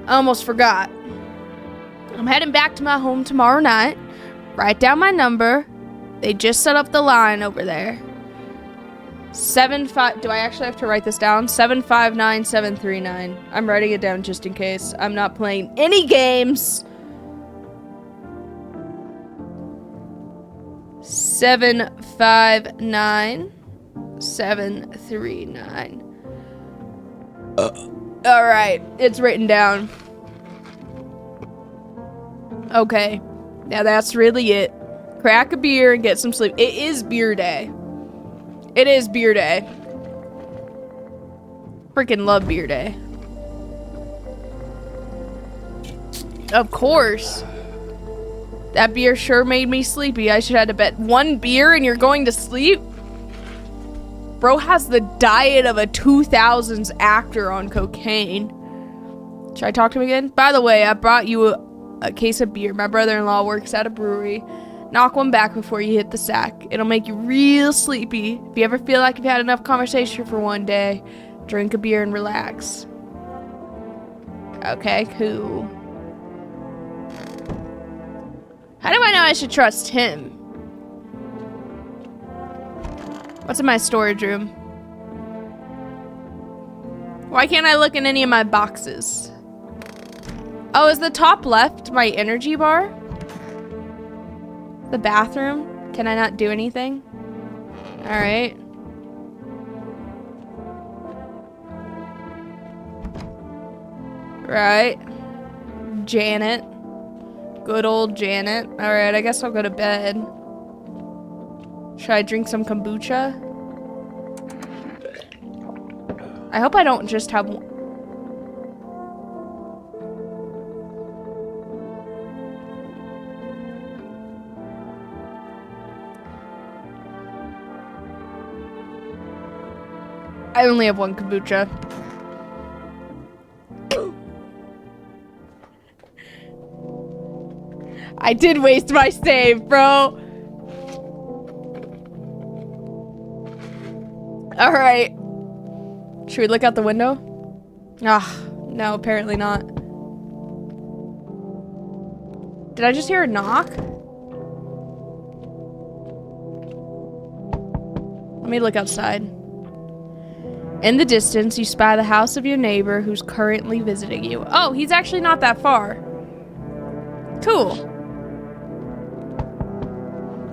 I almost forgot. I'm heading back to my home tomorrow night. Write down my number. They just set up the line over there. 75... Do I actually have to write this down? 759739. I'm writing it down just in case. I'm not playing any games. 759739. Alright, it's written down. Okay. Now that's really it. Crack a beer and get some sleep. It is beer day. It is beer day. Freaking love beer day. Of course. That beer sure made me sleepy. I should have to bet one beer and you're going to sleep? Bro has the diet of a 2000s actor on cocaine. Should I talk to him again? By the way, I brought you a case of beer. My brother-in-law works at a brewery Knock one back before you hit the sack. It'll make you real sleepy. If you ever feel like you've had enough conversation for one day, drink a beer and relax. Okay, cool. How do I know I should trust him? What's in my storage room? Why can't I look in any of my boxes? Oh, is the top left my energy bar? The bathroom? Can I not do anything? Alright. Right. Janet. Good old Janet. Alright, I guess I'll go to bed. Should I drink some kombucha? I hope I don't just have one. I only have one kombucha. I did waste my save, bro. All right. Should we look out the window? Ah, no, apparently not. Did I just hear a knock? Let me look outside. In the distance, you spy the house of your neighbor who's currently visiting you. Oh, he's actually not that far. Cool.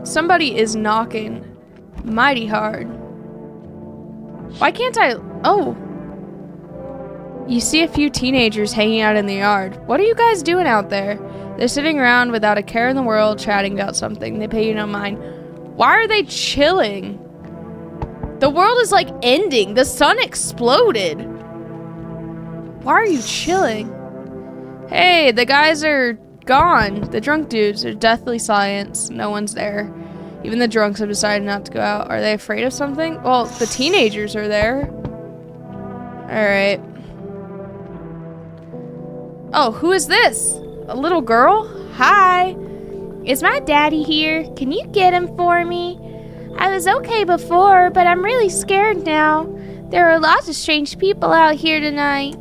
Somebody is knocking mighty hard. Why can't I? Oh. You see a few teenagers hanging out in the yard. What are you guys doing out there? They're sitting around without a care in the world, chatting about something. They pay you no mind. Why are they chilling? The world is like ending. The sun exploded. Why are you chilling? Hey, the guys are gone. The drunk dudes are deathly silence. No one's there. Even the drunks have decided not to go out. Are they afraid of something? Well, the teenagers are there. Alright. Oh, who is this? A little girl? Hi. Is my daddy here? Can you get him for me? I was okay before, but I'm really scared now. There are lots of strange people out here tonight.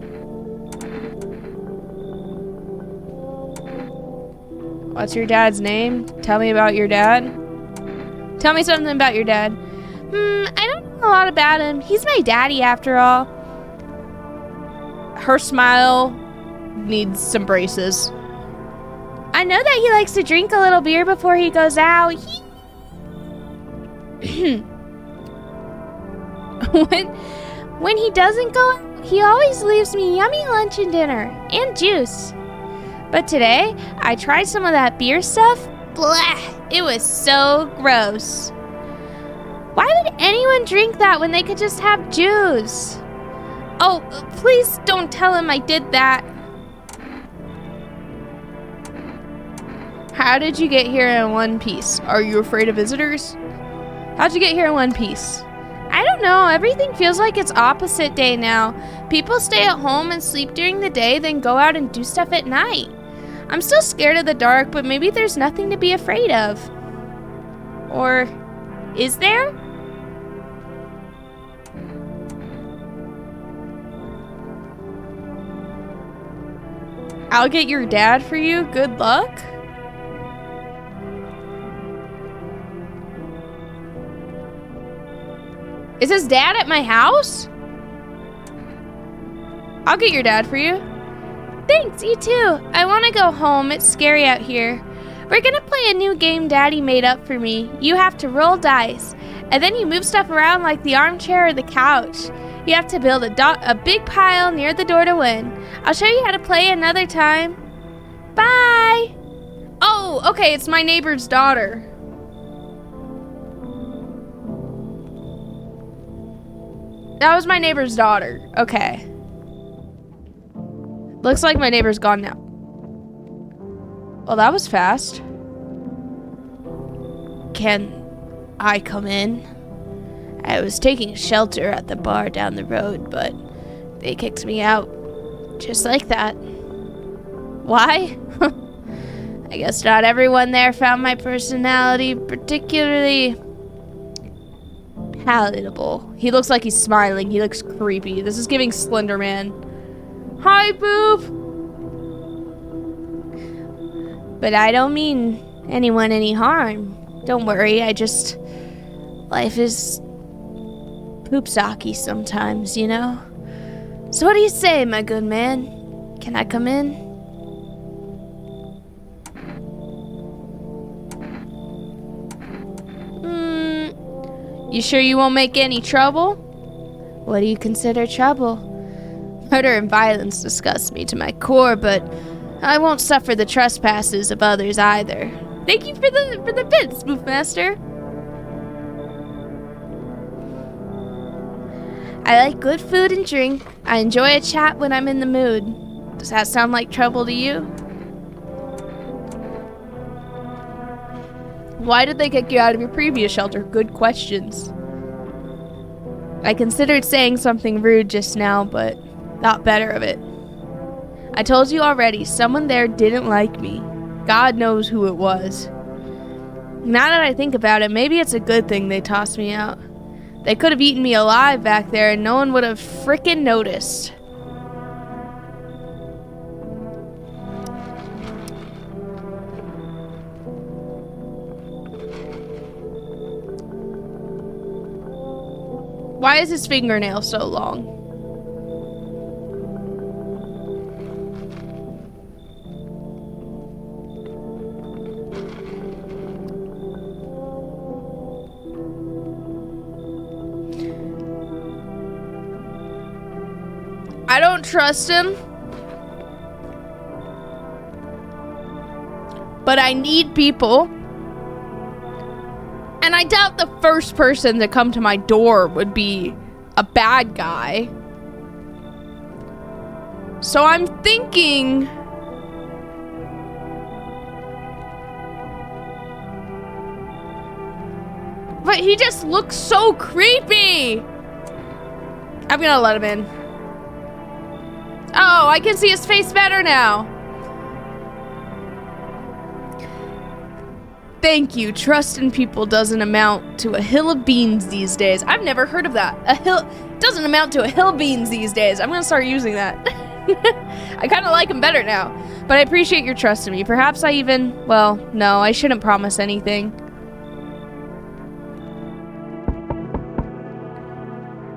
What's your dad's name? Tell me about your dad. Tell me something about your dad. I don't know a lot about him. He's my daddy after all. Her smile needs some braces. I know that he likes to drink a little beer before he goes out. When he doesn't go out, he always leaves me yummy lunch and dinner and juice. But today, I tried some of that beer stuff. Blah! It was so gross. Why would anyone drink that when they could just have juice? Oh, please don't tell him I did that. How did you get here in one piece? Are you afraid of visitors? How'd you get here in one piece? I don't know. Everything feels like it's opposite day now. People stay at home and sleep during the day, then go out and do stuff at night. I'm still scared of the dark, but maybe there's nothing to be afraid of. Or is there? I'll get your dad for you. Good luck. Is his dad at my house? I'll get your dad for you. Thanks, you too. I want to go home. It's scary out here. We're gonna play a new game Daddy made up for me. You have to roll dice, and then you move stuff around like the armchair or the couch. You have to build a big pile near the door to win. I'll show you how to play another time. Bye! Oh, okay, it's my neighbor's daughter. That was my neighbor's daughter. Okay. Looks like my neighbor's gone now. Well, that was fast. Can I come in? I was taking shelter at the bar down the road, but they kicked me out. Just like that. Why? I guess not everyone there found my personality particularly palatable. He looks like he's smiling. He looks creepy. This is giving Slender Man. Hi, boob! But I don't mean anyone any harm. Don't worry, life is poopsocky sometimes, you know? So what do you say, my good man? Can I come in? You sure you won't make any trouble? What do you consider trouble? Murder and violence disgust me to my core, but I won't suffer the trespasses of others either. Thank you for the bit, Spoofmaster. I like good food and drink. I enjoy a chat when I'm in the mood. Does that sound like trouble to you? Why did they kick you out of your previous shelter? Good questions. I considered saying something rude just now, but thought better of it. I told you already, someone there didn't like me. God knows who it was. Now that I think about it, maybe it's a good thing they tossed me out. They could have eaten me alive back there and no one would have frickin' noticed. Why is his fingernail so long? I don't trust him. But I need people. And I doubt the first person to come to my door would be a bad guy. So I'm thinking... But he just looks so creepy! I'm gonna let him in. Oh, I can see his face better now. Thank you. Trust in people doesn't amount to a hill of beans these days. I've never heard of that. A hill doesn't amount to a hill of beans these days. I'm gonna start using that. I kind of like him better now. But I appreciate your trust in me. Perhaps I even... Well, no, I shouldn't promise anything.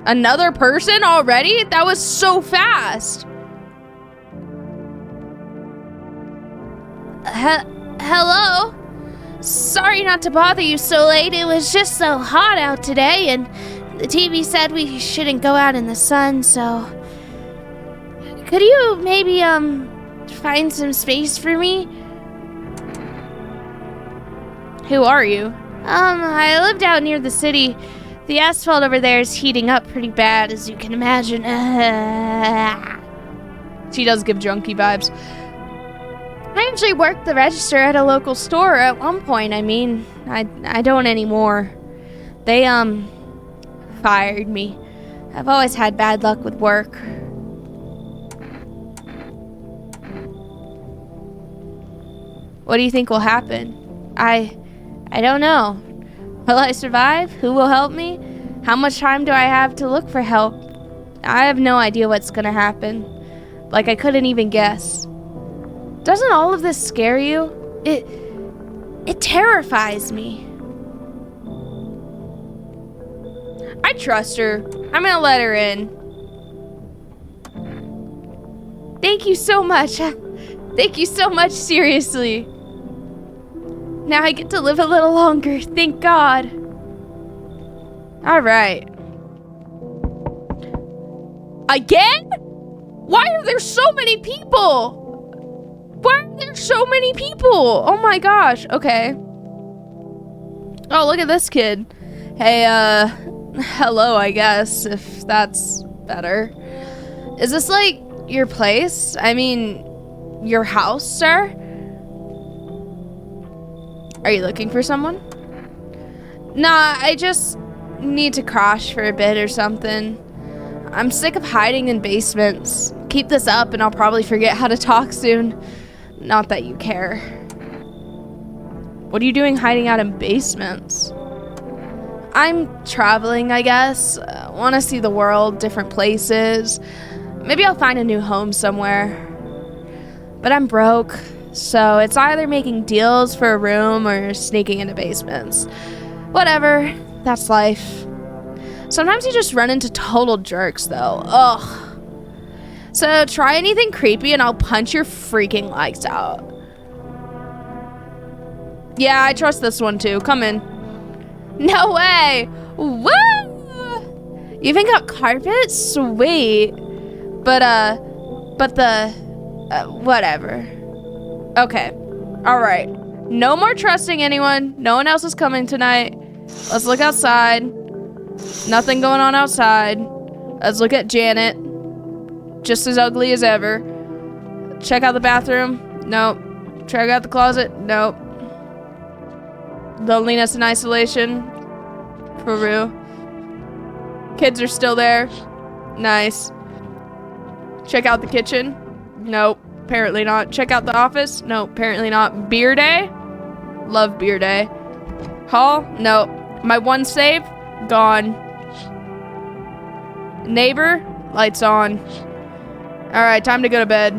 Another person already? That was so fast. Hello? Sorry not to bother you so late. It was just so hot out today, and the TV said we shouldn't go out in the sun, so... Could you maybe, find some space for me? Who are you? I lived out near the city. The asphalt over there is heating up pretty bad, as you can imagine. She does give junkie vibes. I actually worked the register at a local store at one point. I mean, I don't anymore. They, fired me. I've always had bad luck with work. What do you think will happen? I don't know. Will I survive? Who will help me? How much time do I have to look for help? I have no idea what's gonna happen. Like, I couldn't even guess. Doesn't all of this scare you? It terrifies me. I trust her. I'm gonna let her in. Thank you so much. Thank you so much, seriously. Now I get to live a little longer, thank God. Alright. Again? Why are there so many people? Why are there so many people? Oh my gosh, okay. Oh, look at this kid. Hey, hello, I guess, if that's better. Is this, like, your place? I mean, your house, sir? Are you looking for someone? Nah, I just need to crash for a bit or something. I'm sick of hiding in basements. Keep this up and I'll probably forget how to talk soon. Not that you care. What are you doing hiding out in basements? I'm traveling, I guess. Want to see the world, different places. Maybe I'll find a new home somewhere. But I'm broke, so it's either making deals for a room or sneaking into basements. Whatever, that's life. Sometimes you just run into total jerks, though. Ugh. So try anything creepy and I'll punch your freaking lights out. Yeah, I trust this one too. Come in. No way! Woo! You even got carpet? Sweet. But whatever. Okay. Alright. No more trusting anyone. No one else is coming tonight. Let's look outside. Nothing going on outside. Let's look at Janet. Just as ugly as ever. Check out the bathroom. Nope. Check out the closet. Nope. Loneliness and isolation. For real. Kids are still there. Nice. Check out the kitchen. Nope. Apparently not. Check out the office. Nope. Apparently not. Beer day. Love beer day. Hall. Nope. My one save. Gone. Neighbor. Lights on. Alright, time to go to bed.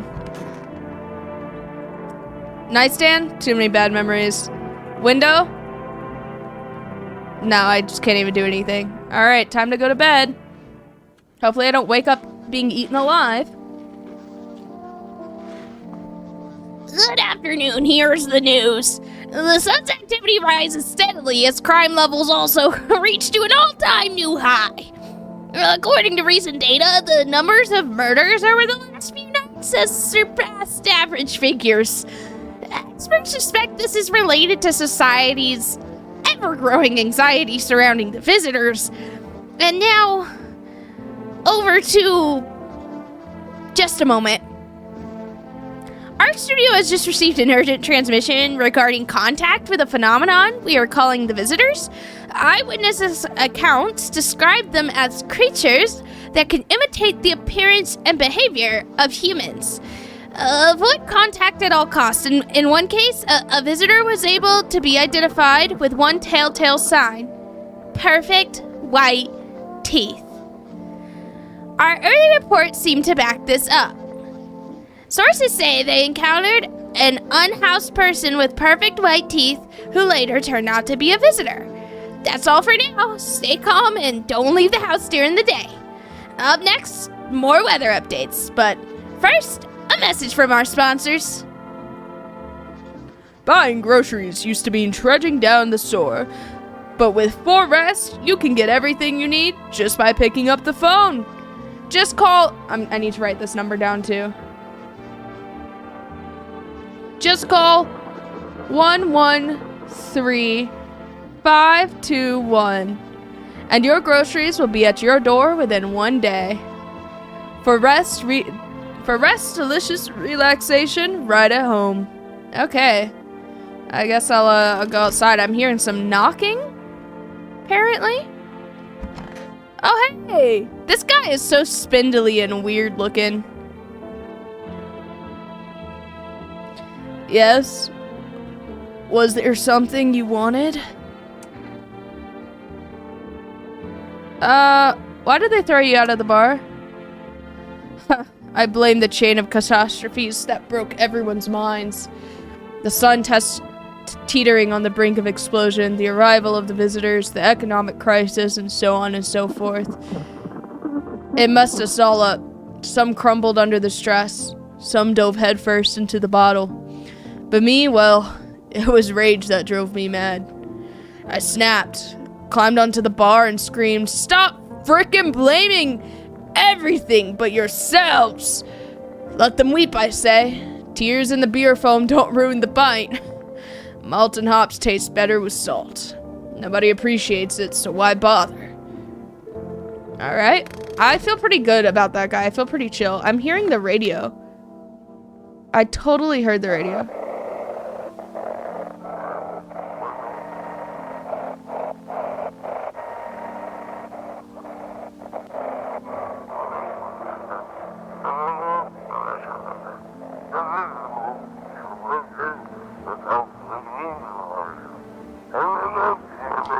Nightstand. Too many bad memories. Window. No, I just can't even do anything. Alright, time to go to bed. Hopefully I don't wake up being eaten alive. Good afternoon, here's the news. The sun's activity rises steadily as crime levels also reach to an all-time new high. According to recent data, the numbers of murders over the last few nights has surpassed average figures. Experts suspect this is related to society's ever-growing anxiety surrounding the visitors. And now, over to just a moment. Our studio has just received an urgent transmission regarding contact with a phenomenon we are calling the visitors. Eyewitnesses' accounts describe them as creatures that can imitate the appearance and behavior of humans. Avoid contact at all costs. In one case, a visitor was able to be identified with one telltale sign: perfect white teeth. Our early reports seem to back this up. Sources say they encountered an unhoused person with perfect white teeth who later turned out to be a visitor. That's all for now. Stay calm and don't leave the house during the day. Up next, more weather updates. But first, a message from our sponsors. Buying groceries used to mean trudging down the store. But with For Rest, you can get everything you need just by picking up the phone. Just call... I need to write this number down too. Just call 113-521 and your groceries will be at your door within one day. For rest, delicious relaxation right at home. Okay. I guess I'll go outside. I'm hearing some knocking, apparently. Oh, hey! This guy is so spindly and weird looking. Yes? Was there something you wanted? Why did they throw you out of the bar? I blame the chain of catastrophes that broke everyone's minds. The sun teetering on the brink of explosion, the arrival of the visitors, the economic crisis, and so on and so forth. It messed us all up. Some crumbled under the stress. Some dove headfirst into the bottle. But me, well, it was rage that drove me mad. I snapped, climbed onto the bar and screamed, "Stop frickin' blaming everything but yourselves! Let them weep, I say. Tears in the beer foam don't ruin the bite. Malt and hops taste better with salt. Nobody appreciates it, so why bother?" Alright. I feel pretty good about that guy. I feel pretty chill. I'm hearing the radio. I totally heard the radio.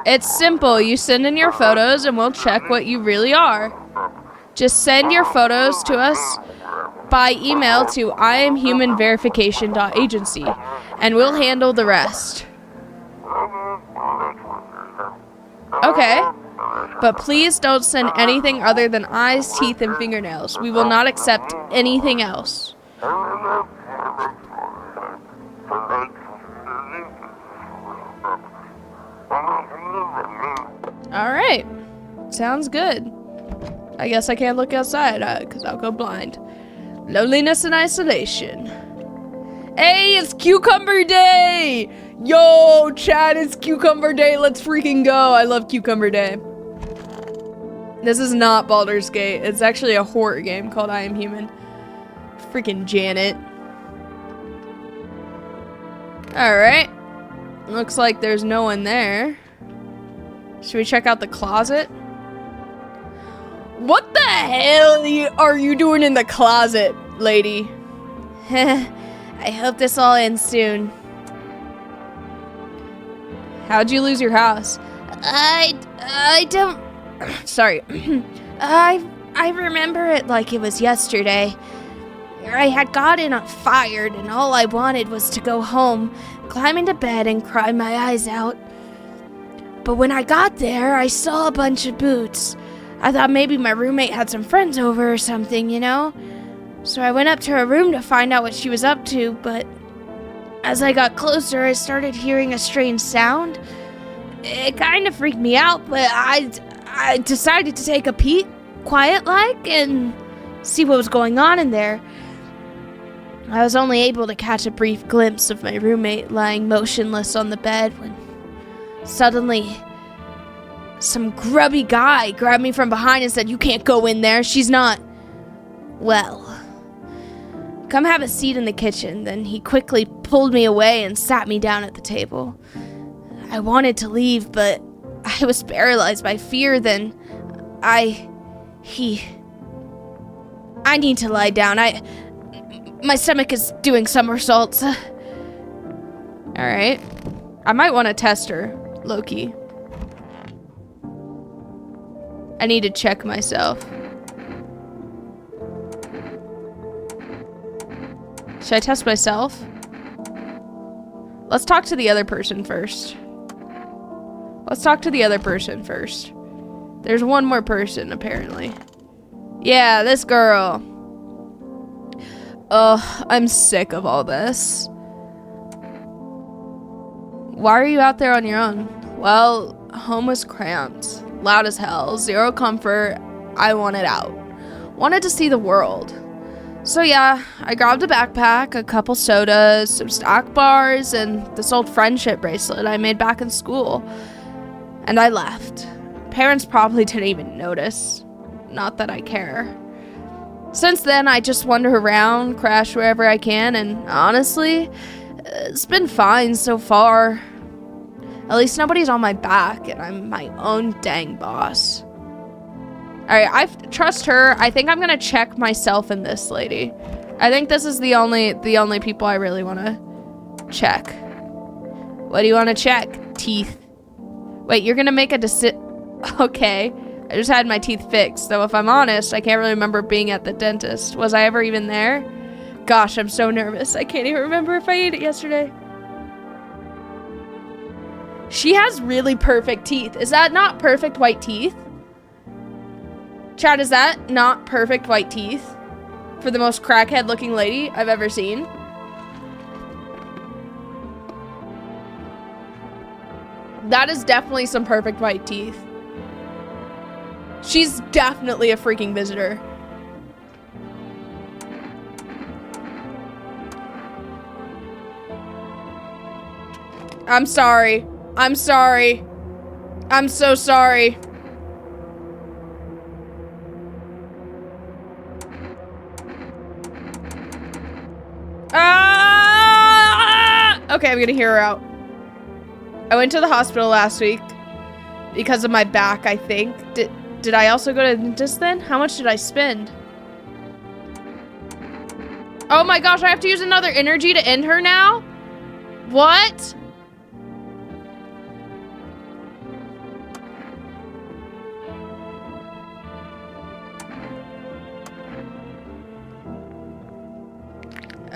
It's simple. You send in your photos and we'll check what you really are. Just send your photos to us by email to iamhumanverification.agency and we'll handle the rest. Okay. But please don't send anything other than eyes, teeth, and fingernails. We will not accept anything else. Alright. Sounds good. I guess I can't look outside, because I'll go blind. Loneliness and isolation. Hey, it's Cucumber Day! Yo, Chad, it's Cucumber Day. Let's freaking go. I love Cucumber Day. This is not Baldur's Gate. It's actually a horror game called I Am Human. Freaking Janet. Alright. Looks like there's no one there. Should we check out the closet? What the hell are you doing in the closet, lady? I hope this all ends soon. How'd you lose your house? I don't... Sorry. I remember it like it was yesterday. I had gotten fired and all I wanted was to go home, climb into bed and cry my eyes out. But when I got there, I saw a bunch of boots. I thought maybe my roommate had some friends over or something, you know? So I went up to her room to find out what she was up to, but as I got closer, I started hearing a strange sound. It kind of freaked me out, but I decided to take a peek, quiet-like, and see what was going on in there. I was only able to catch a brief glimpse of my roommate lying motionless on the bed when suddenly some grubby guy grabbed me from behind and said, "You can't go in there. She's not well. Come have a seat in the kitchen." Then he quickly pulled me away and sat me down at the table. I wanted to leave, but I was paralyzed by fear. Then I need to lie down. My stomach is doing somersaults. Alright. I might want to test her, low-key. I need to check myself. Should I test myself? Let's talk to the other person first. There's one more person, apparently. Yeah, this girl. Ugh, I'm sick of all this. Why are you out there on your own? Well, home was cramped, loud as hell, zero comfort. I wanted out. Wanted to see the world. So yeah, I grabbed a backpack, a couple sodas, some snack bars, and this old friendship bracelet I made back in school. And I left. Parents probably didn't even notice. Not that I care. Since then, I just wander around, crash wherever I can, and honestly, it's been fine so far. At least nobody's on my back, and I'm my own dang boss. Alright, I trust her. I think I'm gonna check myself and this lady. I think this is the only people I really want to check. What do you want to check? Teeth. Wait, you're gonna make a Okay. I just had my teeth fixed, though if I'm honest, I can't really remember being at the dentist. Was I ever even there? Gosh, I'm so nervous. I can't even remember if I ate it yesterday. She has really perfect teeth. Is that not perfect white teeth? Chad, is that not perfect white teeth? For the most crackhead looking lady I've ever seen? That is definitely some perfect white teeth. She's definitely a freaking visitor. I'm sorry. I'm sorry. I'm so sorry. Okay, I'm gonna hear her out. I went to the hospital last week because of my back, I think. Did I also go to the dentist then? How much did I spend? Oh my gosh, I have to use another energy to end her now? What?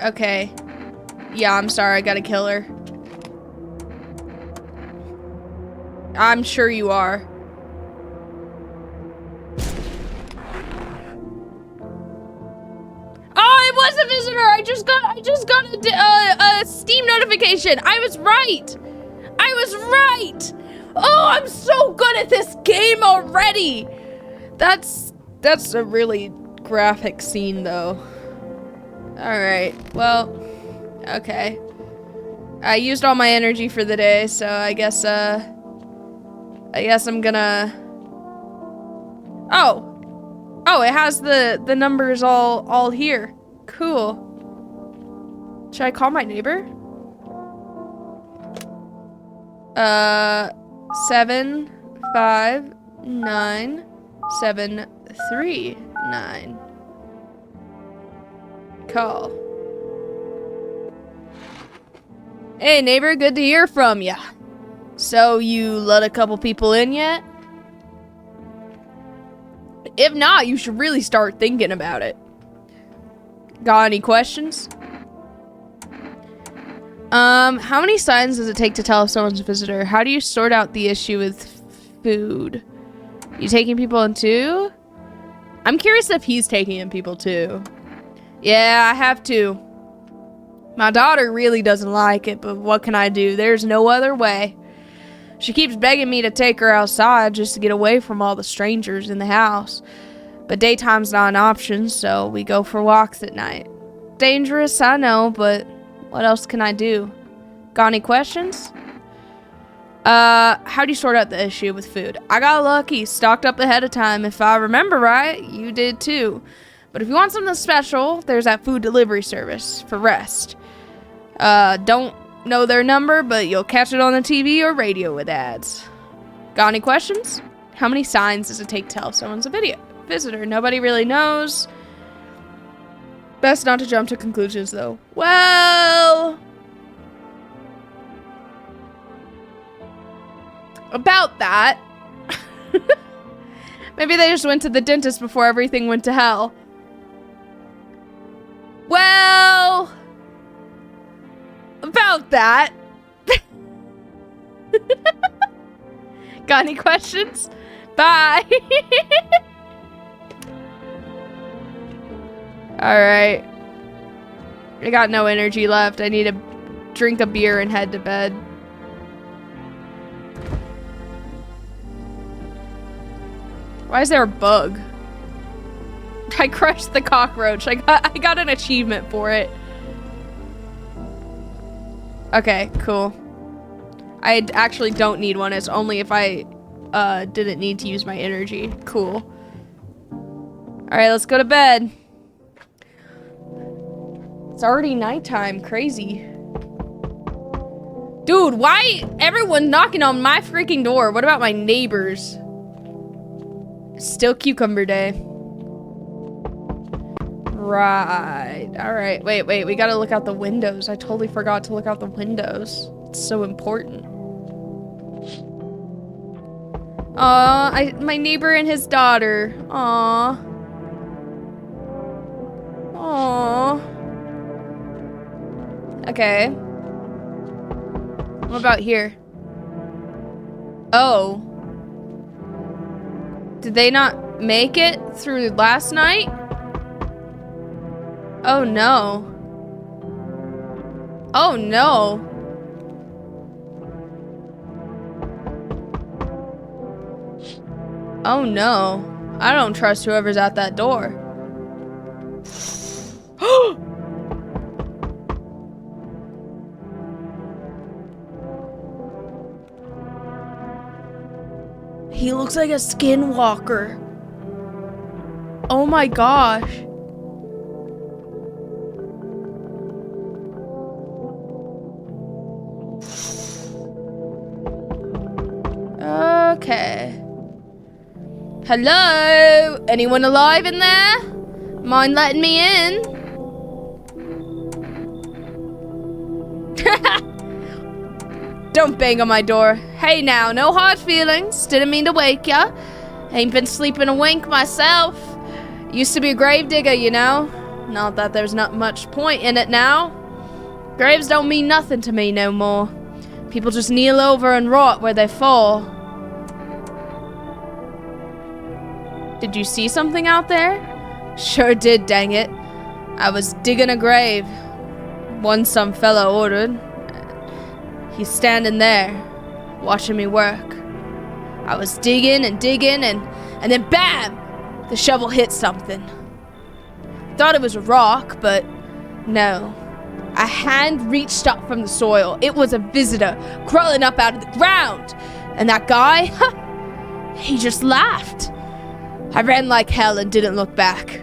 Okay. Yeah, I'm sorry. I gotta kill her. I'm sure you are. Oh, it was a visitor. I just got a Steam notification. I was right. I was right. Oh, I'm so good at this game already. That's a really graphic scene though. All right. Well, okay. I used all my energy for the day, so I guess I'm gonna... Oh! Oh, it has the numbers all here. Cool. Should I call my neighbor? 759-739. Call. Hey neighbor, good to hear from ya. So you let a couple people in yet? If not, you should really start thinking about it. Got any questions? How many signs does it take to tell if someone's a visitor? How do you sort out the issue with food? You taking people in too? I'm curious if he's taking in people too. Yeah, I have to. My daughter really doesn't like it, but what can I do? There's no other way. She keeps begging me to take her outside just to get away from all the strangers in the house. But daytime's not an option, so we go for walks at night. Dangerous, I know, but what else can I do? Got any questions? How do you sort out the issue with food? I got lucky, stocked up ahead of time. If I remember right, you did too. But if you want something special, there's that food delivery service for rest. Don't know their number, but you'll catch it on the TV or radio with ads. Got any questions? How many signs does it take to tell if someone's a visitor? Nobody really knows. Best not to jump to conclusions, though. Well... about that. Maybe they just went to the dentist before everything went to hell. Well... about that. Got any questions? Bye. Alright. I got no energy left. I need to drink a beer and head to bed. Why is there a bug? I crushed the cockroach. I got an achievement for it. Okay, cool. I actually don't need one. It's only if I didn't need to use my energy. Cool. Alright, let's go to bed. It's already nighttime. Crazy. Dude, why everyone knocking on my freaking door? What about my neighbors? Still cucumber day. Right. Alright. Wait. We gotta look out the windows. I totally forgot to look out the windows. It's so important. My neighbor and his daughter. Aw. Okay. What about here? Oh. Did they not make it through last night? Oh no. Oh no. Oh no. I don't trust whoever's at that door. He looks like a skinwalker. Oh my gosh. Okay. Hello? Anyone alive in there? Mind letting me in? Don't bang on my door. Hey now, no hard feelings. Didn't mean to wake ya. Ain't been sleeping a wink myself. Used to be a grave digger, you know. Not that there's not much point in it now. Graves don't mean nothing to me no more. People just kneel over and rot where they fall. Did you see something out there? Sure did, dang it. I was digging a grave. One some fella ordered. He's standing there, watching me work. I was digging and digging and then BAM! The shovel hit something. Thought it was a rock, but no. A hand reached up from the soil. It was a visitor crawling up out of the ground. And that guy, he just laughed. I ran like hell and didn't look back.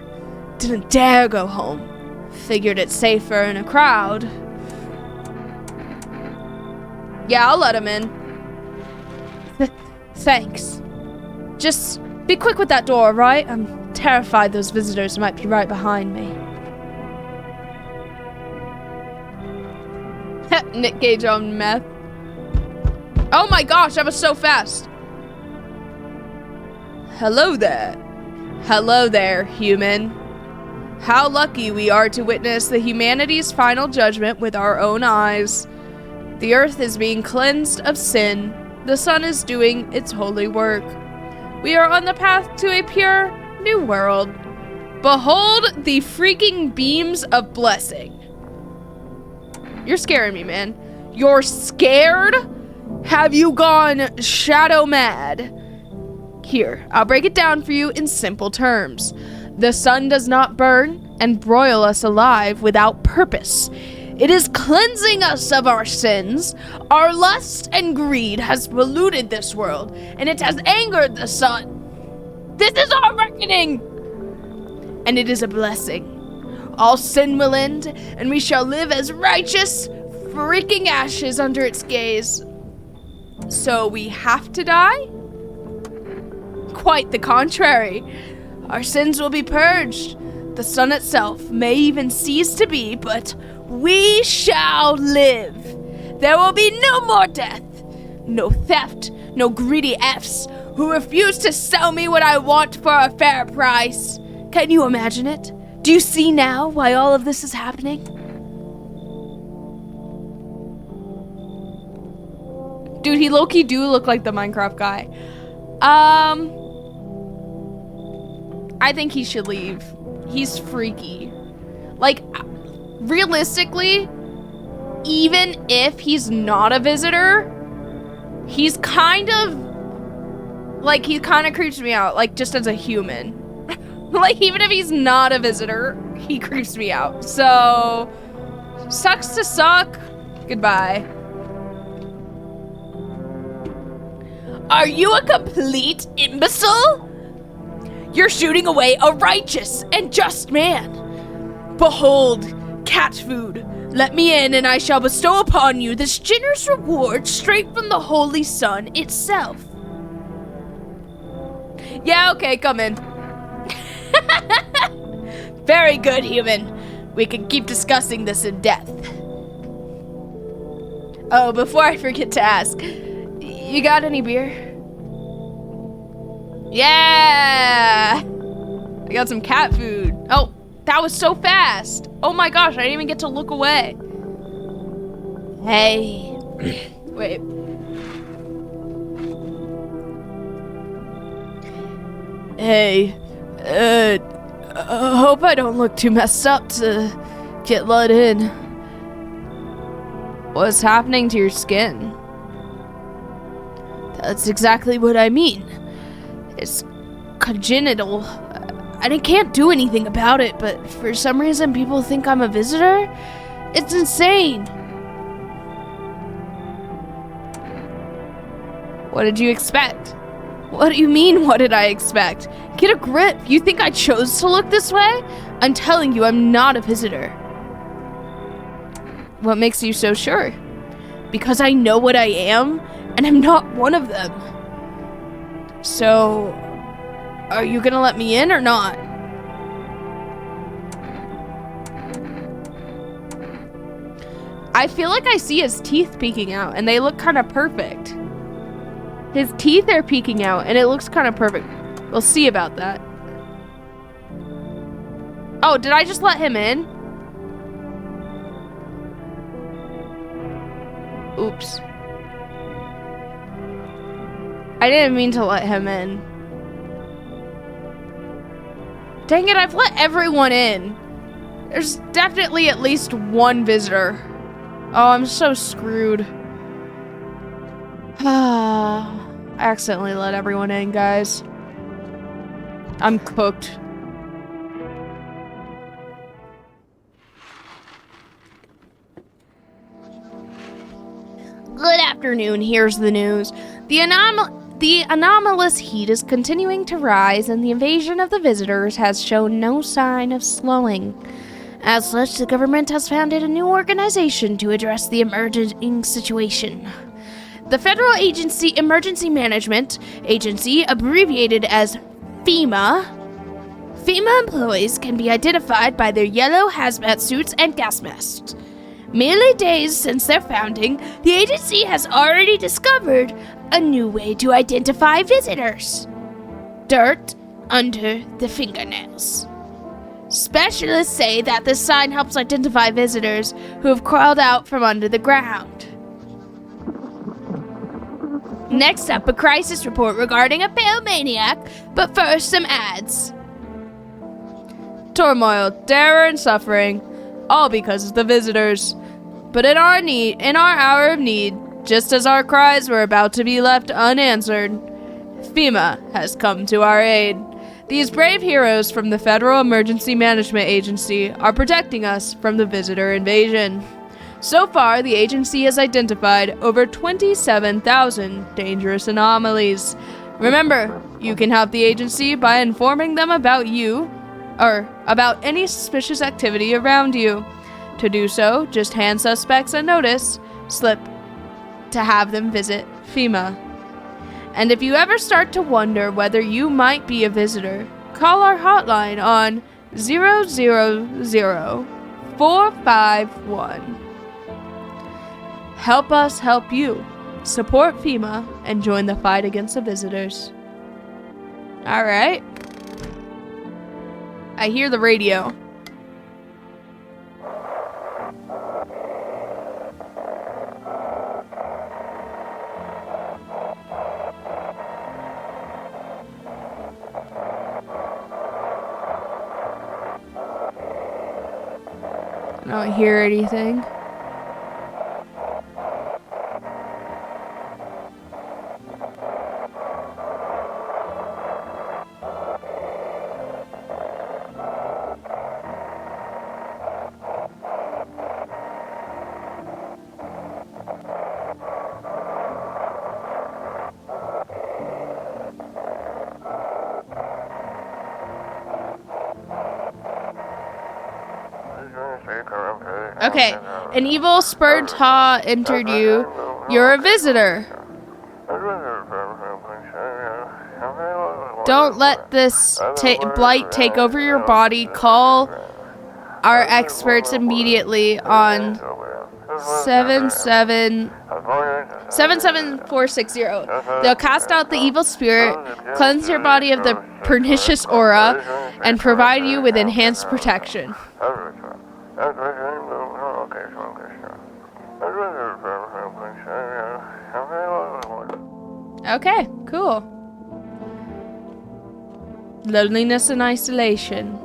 Didn't dare go home. Figured it's safer in a crowd. Yeah, I'll let him in. Thanks. Just be quick with that door, right? I'm terrified those visitors might be right behind me. Nick Cage on meth. Oh my gosh, that was so fast. Hello there. Hello there, human. How lucky we are to witness the humanity's final judgment with our own eyes. The earth is being cleansed of sin. The sun is doing its holy work. We are on the path to a pure new world. Behold the freaking beams of blessing. You're scaring me, man. You're scared? Have you gone shadow mad? Here, I'll break it down for you in simple terms. The sun does not burn and broil us alive without purpose. It is cleansing us of our sins. Our lust and greed has polluted this world, and it has angered the sun. This is our reckoning, and it is a blessing. All sin will end, and we shall live as righteous, freaking ashes under its gaze. So we have to die? Quite the contrary. Our sins will be purged. The sun itself may even cease to be, but we shall live. There will be no more death, no theft, no greedy Fs who refuse to sell me what I want for a fair price. Can you imagine it? Do you see now why all of this is happening? Dude, he low-key do look like the Minecraft guy. I think he should leave. He's freaky. Like, realistically, even if he's not a visitor, he's kind of, like, he kind of creeps me out, like, just as a human. Like, even if he's not a visitor, he creeps me out. So, sucks to suck. Goodbye. Are you a complete imbecile? You're shooting away a righteous and just man. Behold, cat food. Let me in, and I shall bestow upon you this generous reward straight from the holy sun itself. Yeah, okay, come in. Very good, human. We can keep discussing this in depth. Oh, before I forget to ask, you got any beer? Yeah! I got some cat food. Oh, that was so fast. Oh my gosh, I didn't even get to look away. Hey. Wait. Hey. Hope I don't look too messed up to get let in. What's happening to your skin? That's exactly what I mean. It's congenital. And I can't do anything about it, but for some reason people think I'm a visitor? It's insane. What did you expect? What do you mean, what did I expect? Get a grip. You think I chose to look this way? I'm telling you, I'm not a visitor. What makes you so sure? Because I know what I am, and I'm not one of them. So, are you gonna let me in or not? I feel like I see his teeth peeking out, and they look kind of perfect. His teeth are peeking out, and it looks kind of perfect. We'll see about that. Oh, did I just let him in? Oops. I didn't mean to let him in. Dang it, I've let everyone in. There's definitely at least one visitor. Oh, I'm so screwed. I accidentally let everyone in, guys. I'm cooked. Good afternoon, here's the news. The anomalous heat is continuing to rise, and the invasion of the visitors has shown no sign of slowing. As such, the government has founded a new organization to address the emerging situation. The Federal Emergency Management Agency, abbreviated as FEMA. FEMA employees can be identified by their yellow hazmat suits and gas masks. Merely days since their founding, the agency has already discovered a new way to identify visitors: dirt under the fingernails. Specialists say that this sign helps identify visitors who have crawled out from under the ground. Next up, a crisis report regarding a pale maniac, but first some ads. Turmoil, terror, and suffering, all because of the visitors. But in our hour of need, just as our cries were about to be left unanswered, FEMA has come to our aid. These brave heroes from the Federal Emergency Management Agency are protecting us from the visitor invasion. So far, the agency has identified over 27,000 dangerous anomalies. Remember, you can help the agency by informing them about about any suspicious activity around you. To do so, just hand suspects a notice slip to have them visit FEMA. And if you ever start to wonder whether you might be a visitor, call our hotline on 000-451. Help us help you. Support FEMA and join the fight against the visitors. Alright. I hear the radio. I don't hear anything. Okay, an evil Spurtaw entered you. You're a visitor. Don't let this blight take over your body. Call our experts immediately on 77460. They'll cast out the evil spirit, cleanse your body of the pernicious aura, and provide you with enhanced protection. Okay, cool. Loneliness and isolation.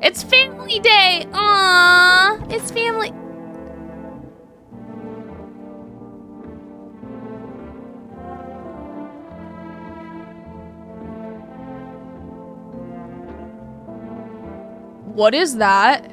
It's family day! Aww! It's family... What is that?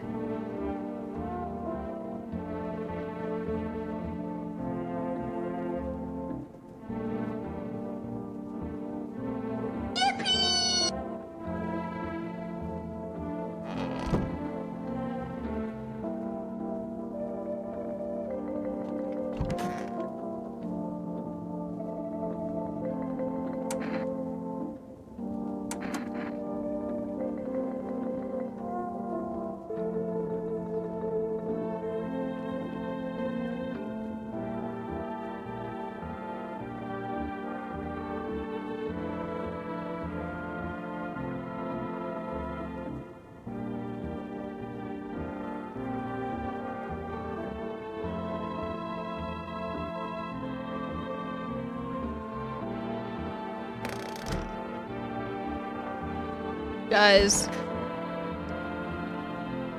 Guys.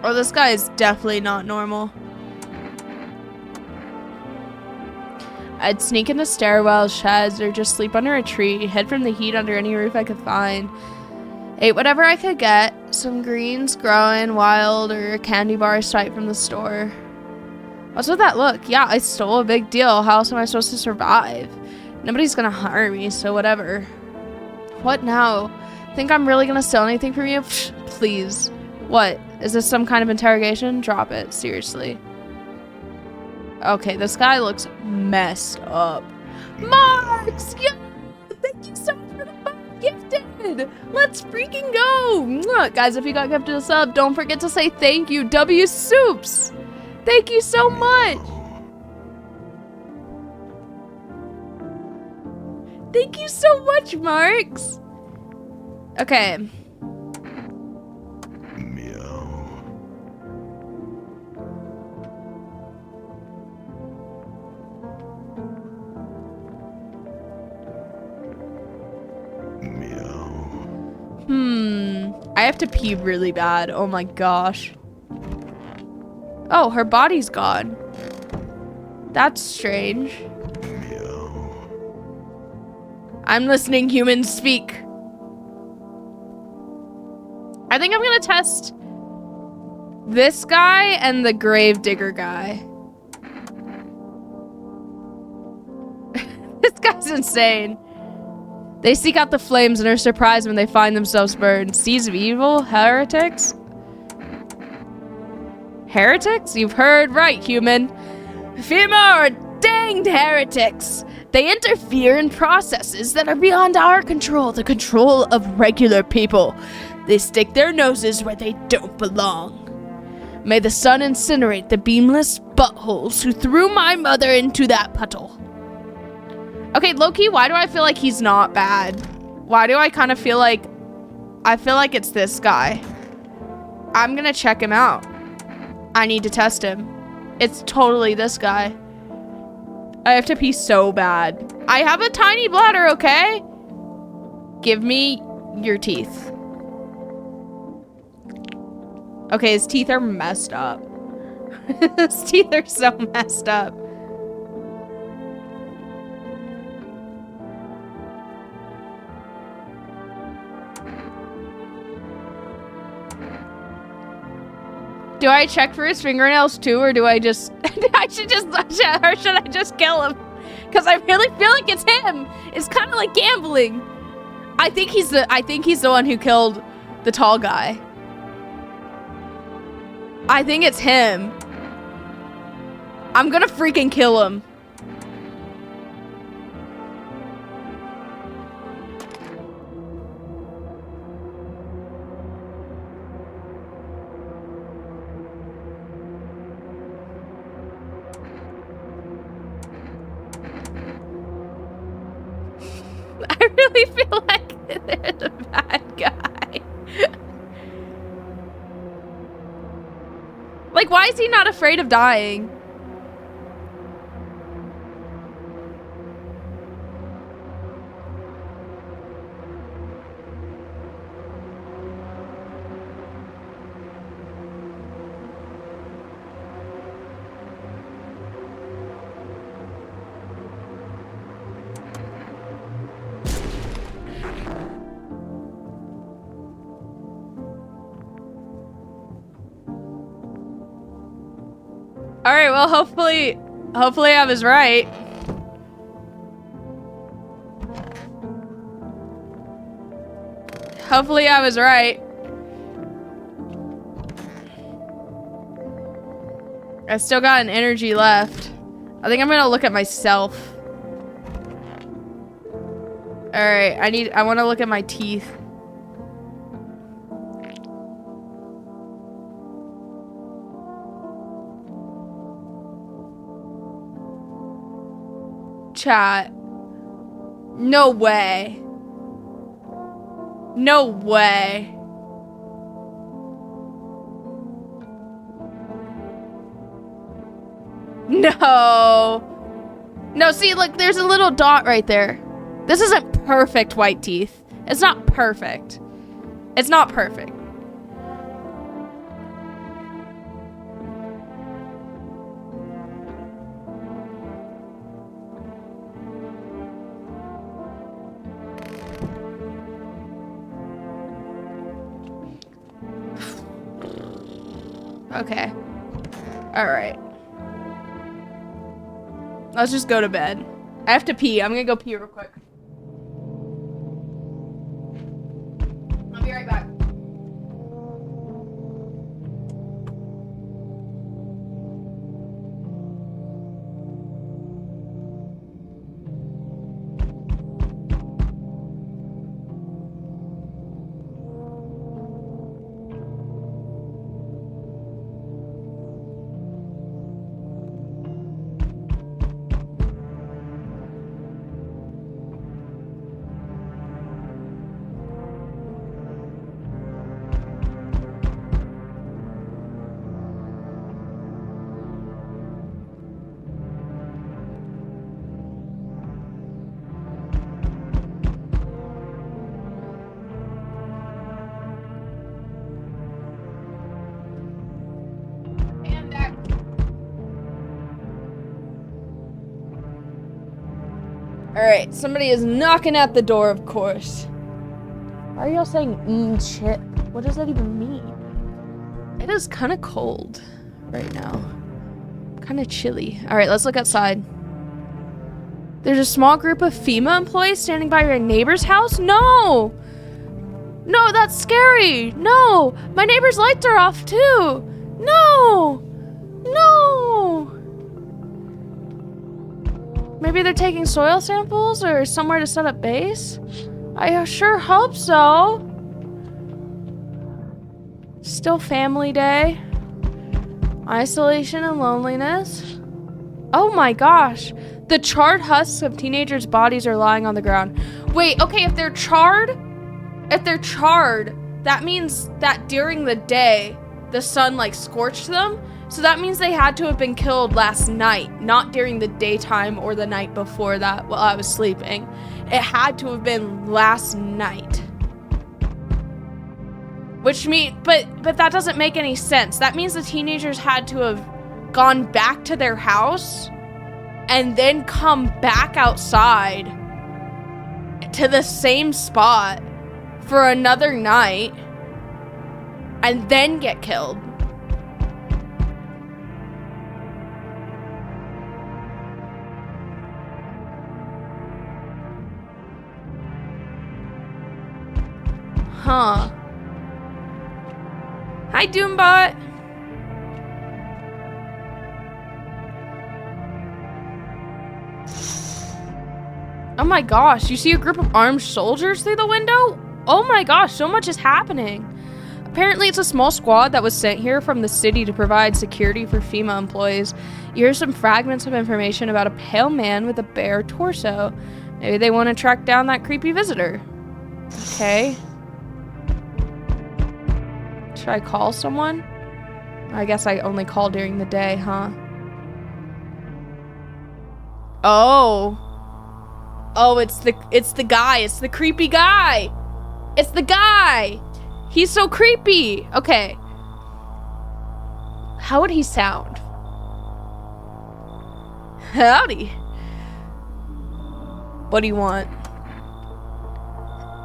Oh, this guy is definitely not normal. I'd sneak into stairwells, sheds, or just sleep under a tree. Hid from the heat under any roof I could find. Ate whatever I could get. Some greens growing wild or a candy bar straight from the store. What's with that look? Yeah, I stole a big deal. How else am I supposed to survive? Nobody's gonna harm me, so whatever. What now? Think I'm really gonna steal anything from you? Psh, please. What? Is this some kind of interrogation? Drop it. Seriously. Okay, this guy looks messed up. Marks! Yeah! Thank you so much for the gifted! Let's freaking go! Mwah. Guys, if you got gifted a sub, don't forget to say thank you. W Soups! Thank you so much! Thank you so much, Marks! Okay. I have to pee really bad. Oh my gosh. Oh, her body's gone. That's strange. I'm listening, humans speak. I think I'm gonna test this guy and the gravedigger guy. This guy's insane. They seek out the flames and are surprised when they find themselves burned. Seeds of evil? Heretics? Heretics? You've heard right, human. FEMA are danged heretics. They interfere in processes that are beyond our control, the control of regular people. They stick their noses where they don't belong. May the sun incinerate the beamless buttholes who threw my mother into that puddle. Okay, low-key, why do I feel like he's not bad? Why do I kind of feel like... I feel like it's this guy. I'm gonna check him out. I need to test him. It's totally this guy. I have to pee so bad. I have a tiny bladder, okay? Give me your teeth. Okay, his teeth are messed up. His teeth are so messed up. Do I check for his fingernails too, or do I just... or should I just kill him? Because I really feel like it's him. It's kind of like gambling. I think he's the one who killed the tall guy. I think it's him. I'm gonna freaking kill him. I really feel like they're the bad guy. Like, why is he not afraid of dying? All right, well, hopefully I was right. Hopefully I was right. I still got an energy left. I think I'm gonna look at myself. All right, I want to look at my teeth. Chat. No way. No way. No. No, see, look, there's a little dot right there. This isn't perfect white teeth. It's not perfect. It's not perfect. Okay. All right. Let's just go to bed. I have to pee. I'm gonna go pee real quick. I'll be right back. Alright, somebody is knocking at the door, of course. Why are y'all saying, chip? What does that even mean? It is kind of cold right now. Kind of chilly. Alright, let's look outside. There's a small group of FEMA employees standing by your neighbor's house? No! No, that's scary! No! My neighbor's lights are off, too! No! No! Maybe they're taking soil samples or somewhere to set up base? I sure hope so. Still family day. Isolation and loneliness. Oh my gosh. The charred husks of teenagers' bodies are lying on the ground. Wait, okay, if they're charred, that means that during the day, the sun like scorched them. So that means they had to have been killed last night, not during the daytime or the night before that while I was sleeping. It had to have been last night. Which means, but that doesn't make any sense. That means the teenagers had to have gone back to their house and then come back outside to the same spot for another night and then get killed. Huh. Hi, Doombot. Oh my gosh, you see a group of armed soldiers through the window? Oh my gosh, so much is happening. Apparently it's a small squad that was sent here from the city to provide security for FEMA employees. You hear some fragments of information about a pale man with a bare torso. Maybe they want to track down that creepy visitor. Okay. Should I call someone? I guess I only call during the day, huh? Oh. Oh, it's the guy. It's the creepy guy. It's the guy. He's so creepy. Okay. How would he sound? Howdy. What do you want?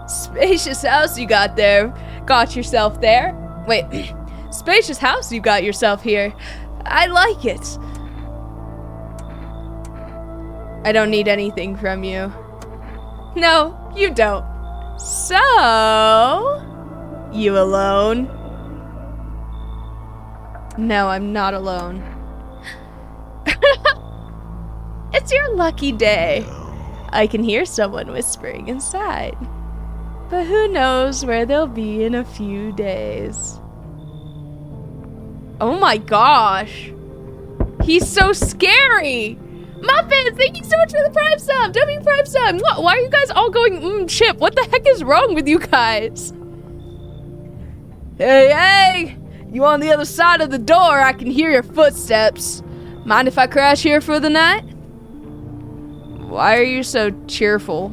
Spacious house you got there. Got yourself there. Wait. Spacious house you got yourself here. I like it. I don't need anything from you. No, you don't. So, you alone? No, I'm not alone. It's your lucky day. I can hear someone whispering inside. But who knows where they'll be in a few days. Oh my gosh. He's so scary. Muffins, thank you so much for the Prime sub. W Prime sub. Why are you guys all going, Chip? What the heck is wrong with you guys? Hey, hey. You on the other side of the door. I can hear your footsteps. Mind if I crash here for the night? Why are you so cheerful?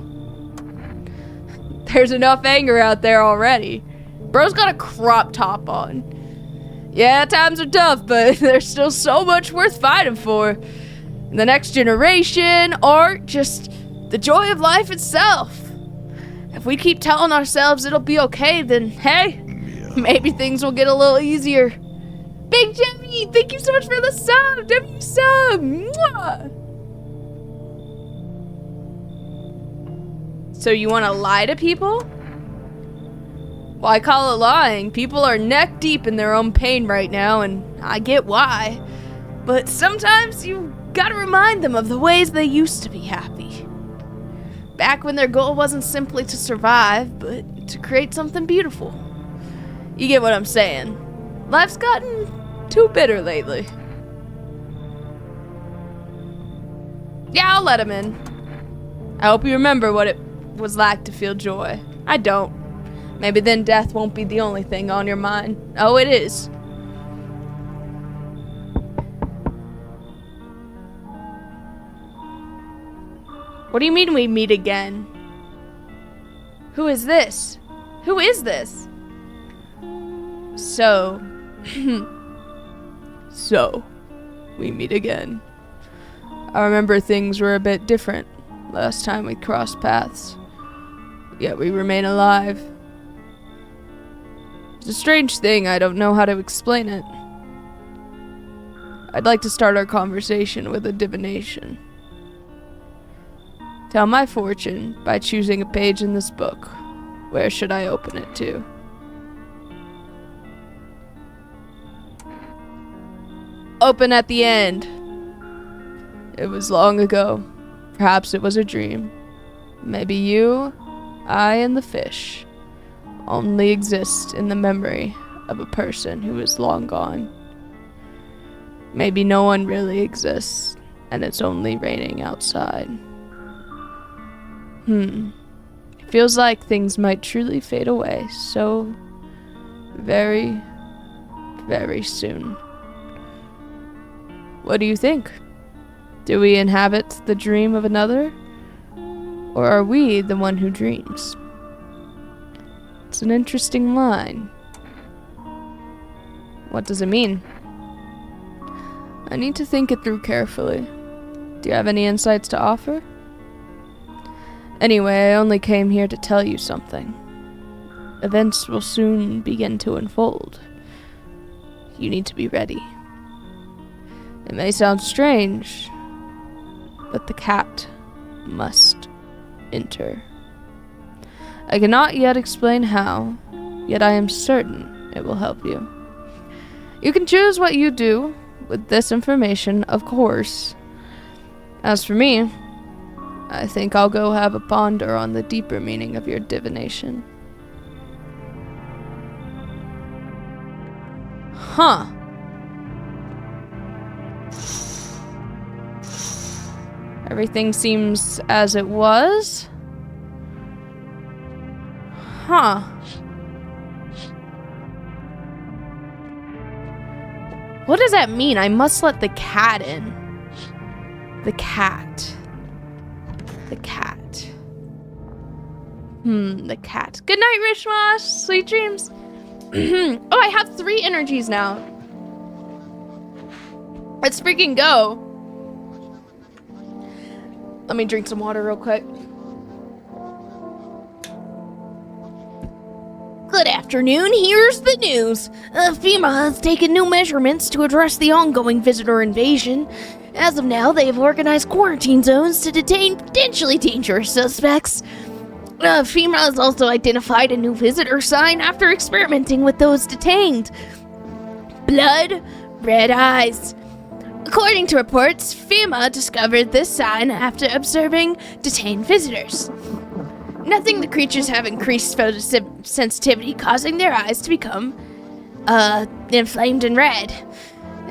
There's enough anger out there already. Bro's got a crop top on. Yeah, times are tough, but there's still so much worth fighting for. The next generation, art, just the joy of life itself. If we keep telling ourselves it'll be okay, then hey, maybe things will get a little easier. Big Jemmy, thank you so much for the sub. W sub. Mwah. So you want to lie to people? Well, I call it lying. People are neck deep in their own pain right now, and I get why. But sometimes you gotta remind them of the ways they used to be happy. Back when their goal wasn't simply to survive, but to create something beautiful. You get what I'm saying. Life's gotten too bitter lately. Yeah, I'll let him in. I hope you remember what it was like to feel joy. I don't. Maybe then death won't be the only thing on your mind. Oh, it is. What do you mean we meet again? Who is this? Who is this? So, we meet again. I remember things were a bit different last time we crossed paths, yet we remain alive. It's a strange thing, I don't know how to explain it. I'd like to start our conversation with a divination. Tell my fortune by choosing a page in this book. Where should I open it to? Open at the end. It was long ago. Perhaps it was a dream. Maybe you, I, and the fish only exist in the memory of a person who is long gone. Maybe no one really exists, and it's only raining outside. It feels like things might truly fade away so very, very soon. What do you think? Do we inhabit the dream of another? Or are we the one who dreams? It's an interesting line. What does it mean? I need to think it through carefully. Do you have any insights to offer? Anyway, I only came here to tell you something. Events will soon begin to unfold. You need to be ready. It may sound strange, but the cat must enter. I cannot yet explain how, yet I am certain it will help you. You can choose what you do with this information, of course. As for me, I think I'll go have a ponder on the deeper meaning of your divination. Huh. Everything seems as it was. Huh. What does that mean? I must let the cat in. The cat. The cat. The cat. Good night, Rishwash. Sweet dreams. Oh, I have 3 energies now. Let's freaking go. Let me drink some water real quick. Good afternoon, here's the news. FEMA has taken new measurements to address the ongoing visitor invasion. As of now, they have organized quarantine zones to detain potentially dangerous suspects. FEMA has also identified a new visitor sign after experimenting with those detained. Blood, red eyes. According to reports, FEMA discovered this sign after observing detained visitors. Nothing, the creatures have increased photosensitivity, causing their eyes to become, inflamed and red.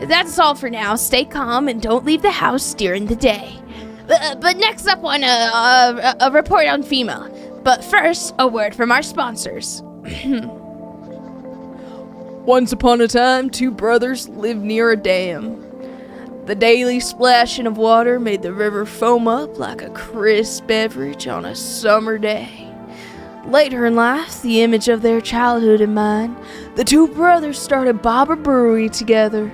That's all for now. Stay calm and don't leave the house during the day. But next up on a report on FEMA. But first, a word from our sponsors. Once upon a time, 2 brothers lived near a dam. The daily splashing of water made the river foam up like a crisp beverage on a summer day. Later in life, the image of their childhood in mind, the two brothers started Baba Brewery together.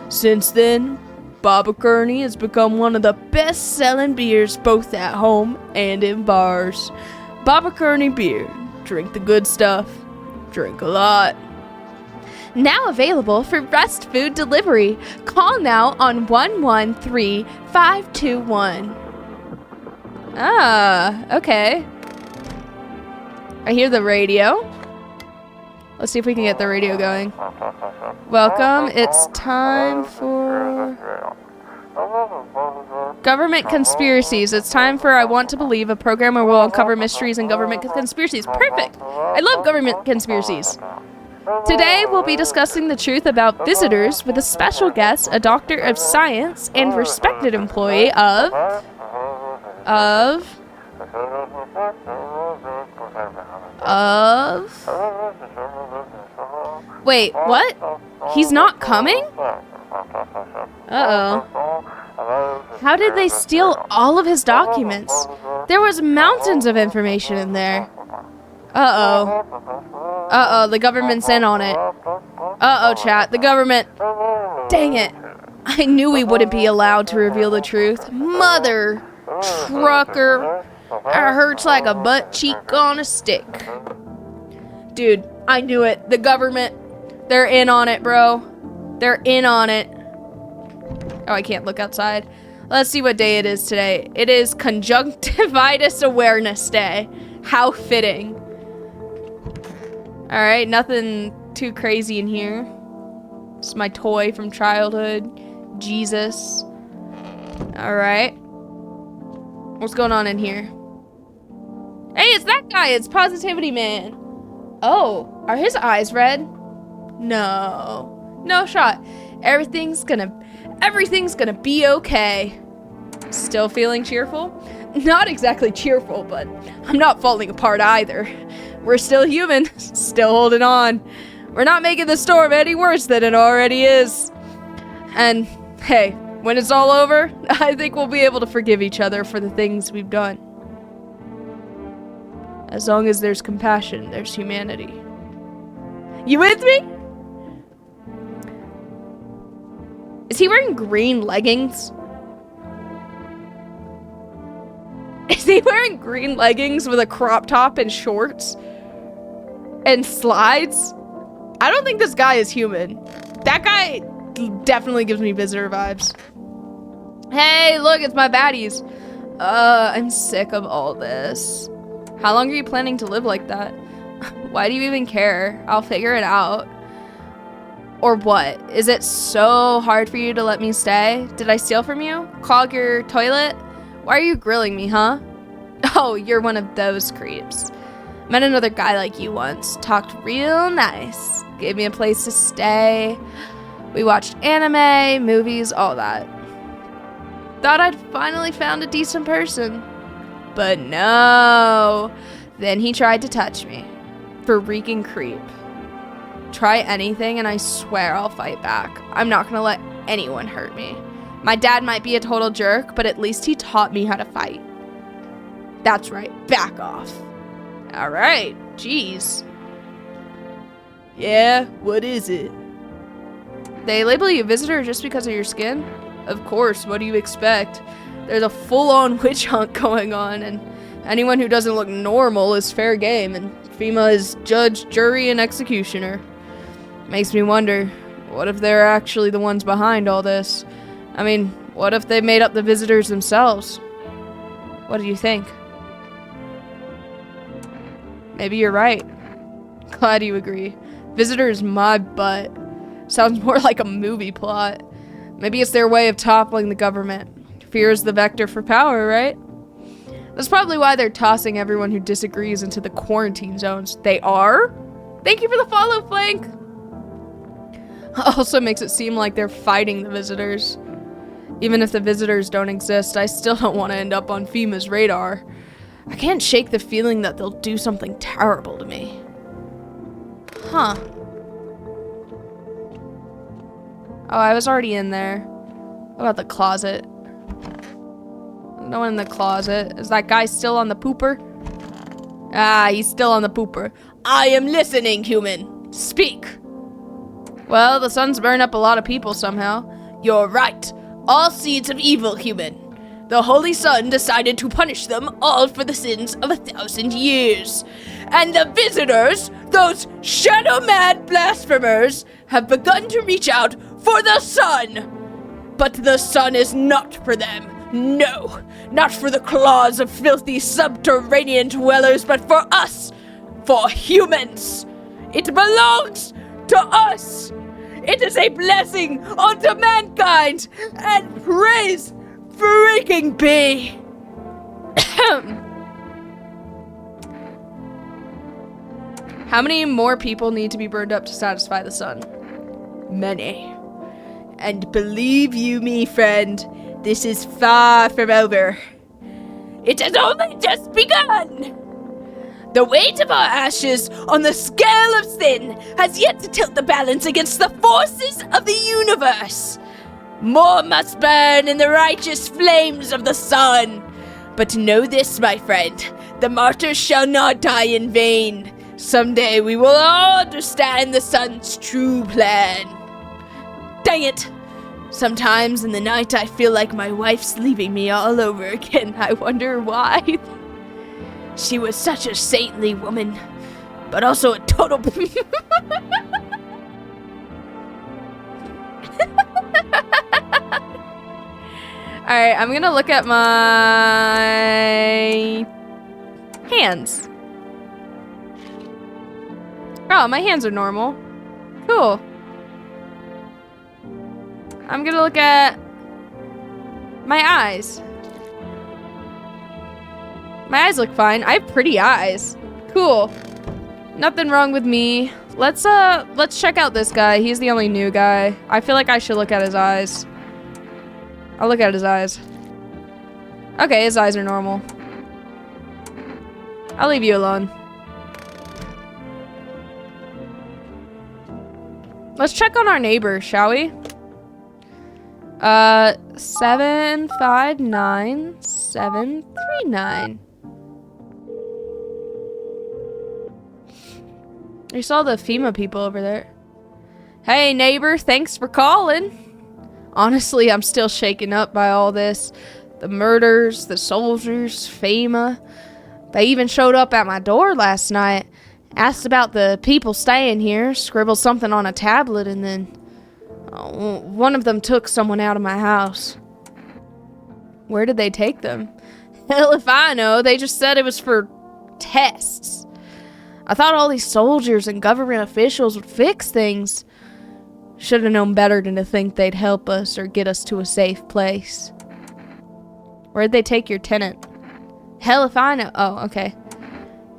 Since then, Baba Kearney has become one of the best-selling beers both at home and in bars. Baba Kearney beer. Drink the good stuff. Drink a lot. Now available for Rest Food delivery. Call now on 113521. Ah, okay. I hear the radio. Let's see if we can get the radio going. Welcome. It's time for government conspiracies. It's time for I Want to Believe, a program where we'll uncover mysteries and government conspiracies. Perfect. I love government conspiracies. Today, we'll be discussing the truth about visitors with a special guest, a doctor of science and respected employee of... Wait, what? He's not coming? Uh-oh. How did they steal all of his documents? There was mountains of information in there. Uh-oh. Uh-oh, the government's in on it. Uh-oh, chat, the government. Dang it. I knew we wouldn't be allowed to reveal the truth. Mother trucker. It hurts like a butt cheek on a stick. Dude, I knew it. The government, they're in on it, bro. They're in on it. Oh, I can't look outside. Let's see what day it is today. It is Conjunctivitis Awareness Day. How fitting. Alright, nothing too crazy in here. It's my toy from childhood. Jesus. Alright. What's going on in here? Hey, it's that guy. It's Positivity Man. Oh, are his eyes red? No. No shot. Everything's gonna be okay. Still feeling cheerful? Not exactly cheerful, but I'm not falling apart either. We're still human, still holding on. We're not making the storm any worse than it already is. And hey, when it's all over, I think we'll be able to forgive each other for the things we've done. As long as there's compassion, there's humanity. You with me? Is he wearing green leggings? Is he wearing green leggings with a crop top and shorts? And slides? I don't think this guy is human. That guy definitely gives me visitor vibes. Hey, look, it's my baddies. I'm sick of all this. How long are you planning to live like that? Why do you even care? I'll figure it out. Or what? Is it so hard for you to let me stay? Did I steal from you? Clog your toilet? Why are you grilling me, huh? Oh, you're one of those creeps. Met another guy like you once. Talked real nice. Gave me a place to stay. We watched anime, movies, all that. Thought I'd finally found a decent person. But no. Then he tried to touch me. Freaking creep. Try anything and I swear I'll fight back. I'm not gonna let anyone hurt me. My dad might be a total jerk, but at least he taught me how to fight. That's right, back off. Alright, jeez. Yeah, what is it? They label you visitor just because of your skin? Of course, what do you expect? There's a full-on witch hunt going on, and anyone who doesn't look normal is fair game, and FEMA is judge, jury, and executioner. Makes me wonder, what if they're actually the ones behind all this? I mean, what if they made up the visitors themselves? What do you think? Maybe you're right. Glad you agree. Visitor's my butt. Sounds more like a movie plot. Maybe it's their way of toppling the government. Fear is the vector for power, right? That's probably why they're tossing everyone who disagrees into the quarantine zones. They are? Thank you for the follow, Flank! Also makes it seem like they're fighting the visitors. Even if the visitors don't exist, I still don't want to end up on FEMA's radar. I can't shake the feeling that they'll do something terrible to me. Huh. Oh, I was already in there. What about the closet? No one in the closet. Is that guy still on the pooper? Ah, he's still on the pooper. I am listening, human. Speak. Well, the sun's burned up a lot of people somehow. You're right. All seeds of evil, human. The Holy Sun decided to punish them all for the sins of 1,000 years. And the visitors, those shadow-mad blasphemers, have begun to reach out for the sun. But the sun is not for them. No, not for the claws of filthy subterranean dwellers, but for us, for humans. It belongs to us. It is a blessing unto mankind, and praise freaking be. How many more people need to be burned up to satisfy the sun? Many. And believe you me, friend, this is far from over. It has only just begun. The weight of our ashes on the scale of sin has yet to tilt the balance against the forces of the universe. More must burn in the righteous flames of the sun. But know this, my friend, the martyrs shall not die in vain. Someday we will all understand the sun's true plan. Dang it! Sometimes in the night I feel like my wife's leaving me all over again. I wonder why. She was such a saintly woman, but also a total... Alright, I'm gonna look at my hands. Oh, my hands are normal. Cool. I'm gonna look at my eyes. My eyes look fine. I have pretty eyes. Cool. Nothing wrong with me. Let's check out this guy. He's the only new guy. I feel like I should look at his eyes. I'll look at his eyes. Okay, his eyes are normal. I'll leave you alone. Let's check on our neighbor, shall we? 759739. I saw the FEMA people over there. Hey neighbor, thanks for calling. Honestly, I'm still shaken up by all this. The murders, the soldiers, FEMA. They even showed up at my door last night. Asked about the people staying here, scribbled something on a tablet, and then one of them took someone out of my house. Where did they take them? Hell if I know, they just said it was for tests. I thought all these soldiers and government officials would fix things. Should have known better than to think they'd help us or get us to a safe place. Where'd they take your tenant? Hell if I know. Oh, okay.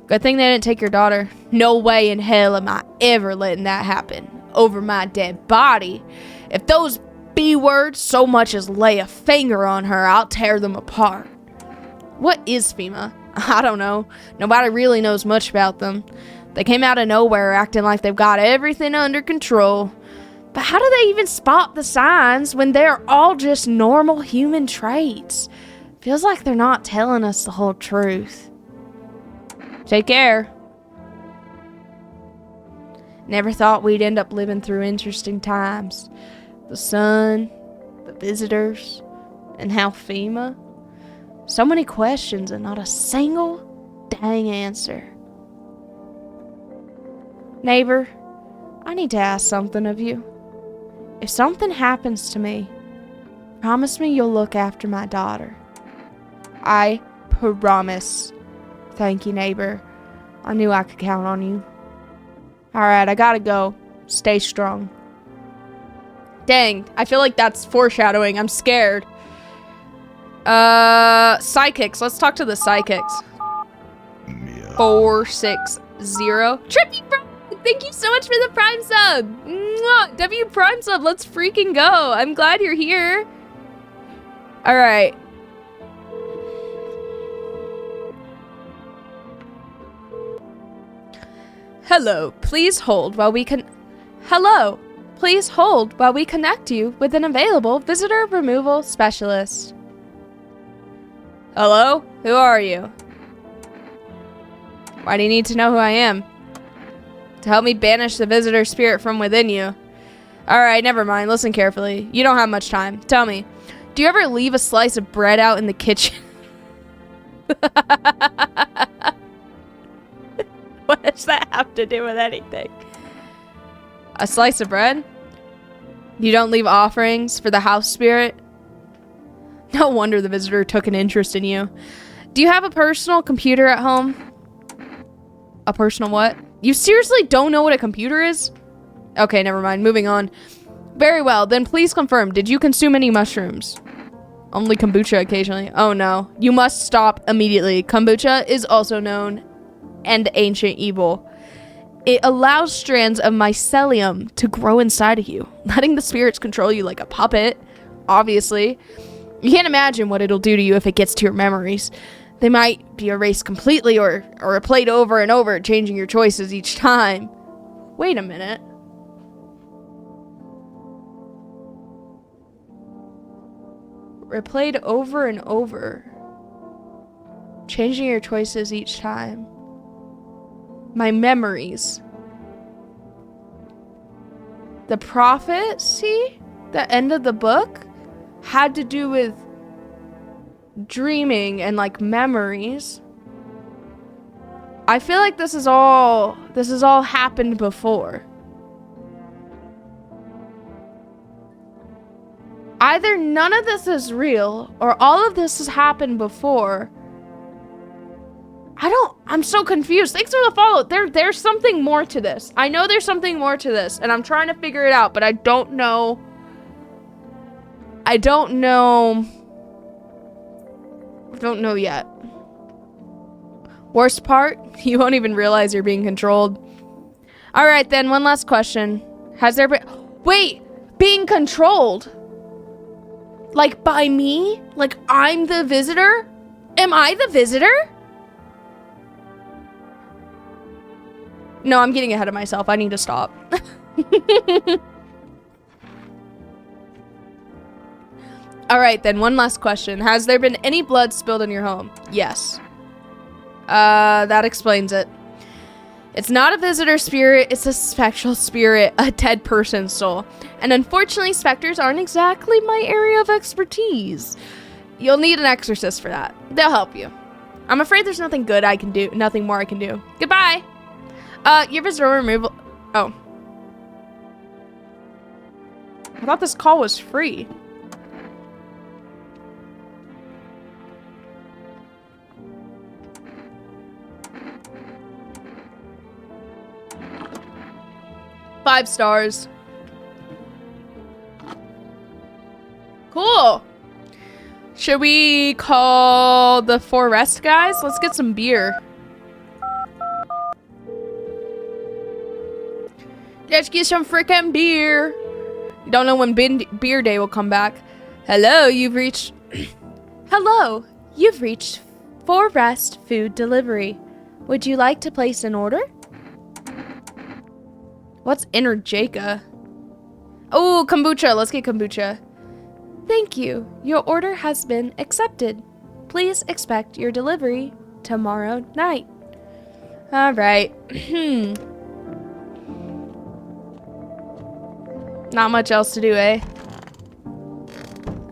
Good thing they didn't take your daughter. No way in hell am I ever letting that happen. Over my dead body. If those B-words so much as lay a finger on her, I'll tear them apart. What is FEMA? I don't know. Nobody really knows much about them. They came out of nowhere acting like they've got everything under control. But how do they even spot the signs when they're all just normal human traits? Feels like they're not telling us the whole truth. Take care. Never thought we'd end up living through interesting times. The sun, the visitors, and how FEMA. So many questions and not a single dang answer. Neighbor, I need to ask something of you. If something happens to me, promise me you'll look after my daughter. I promise. Thank you, neighbor. I knew I could count on you. Alright, I gotta go. Stay strong. Dang, I feel like that's foreshadowing. I'm scared. Psychics. Let's talk to the psychics. 460. Trippy Bro! Thank you so much for the Prime sub! Mwah! W Prime sub, let's freaking go! I'm glad you're here. Alright. Hello, please hold while we Hello, please hold while we connect you with an available visitor removal specialist. Hello? Who are you? Why do you need to know who I am? To help me banish the visitor spirit from within you. Alright, never mind. Listen carefully. You don't have much time. Tell me, do you ever leave a slice of bread out in the kitchen? What does that have to do with anything? A slice of bread? You don't leave offerings for the house spirit? No wonder the visitor took an interest in you. Do you have a personal computer at home? A personal what? You seriously don't know what a computer is? Okay, never mind. Moving on. Very well. Then please confirm. Did you consume any mushrooms? Only kombucha occasionally. Oh no. You must stop immediately. Kombucha is also known and ancient evil. It allows strands of mycelium to grow inside of you, letting the spirits control you like a puppet, obviously. You can't imagine what it'll do to you if it gets to your memories. They might be erased completely or replayed over and over, changing your choices each time. Wait a minute. Replayed over and over, changing your choices each time. My memories. The prophecy, the end of the book, had to do with dreaming and like memories. I feel like this is all happened before. Either none of this is real or all of this has happened before. I'm so confused. Thanks for the follow. There's something more to this. I know there's something more to this, and I'm trying to figure it out, but I don't know. I don't know yet. Worst part, you won't even realize you're being controlled. All right, then, one last question. Has there been... Wait, being controlled? Like, by me? Like, I'm the visitor? Am I the visitor? No, I'm getting ahead of myself. I need to stop. All right, then, one last question. Has there been any blood spilled in your home? Yes. That explains it. It's not a visitor spirit, it's a spectral spirit, a dead person's soul. And unfortunately, specters aren't exactly my area of expertise. You'll need an exorcist for that. They'll help you. I'm afraid there's nothing good I can do, nothing more I can do. Goodbye. Your visitor removal... Oh. I thought this call was free. Five stars. Cool. Should we call the 4 rest guys? Let's get some beer. Let's get some freaking beer. Don't know when beer day will come back. Hello, you've reached... Hello, you've reached 4 rest food delivery. Would you like to place an order? What's Energeca? Oh, kombucha. Let's get kombucha. Thank you. Your order has been accepted. Please expect your delivery tomorrow night. All right. Not much else to do, eh?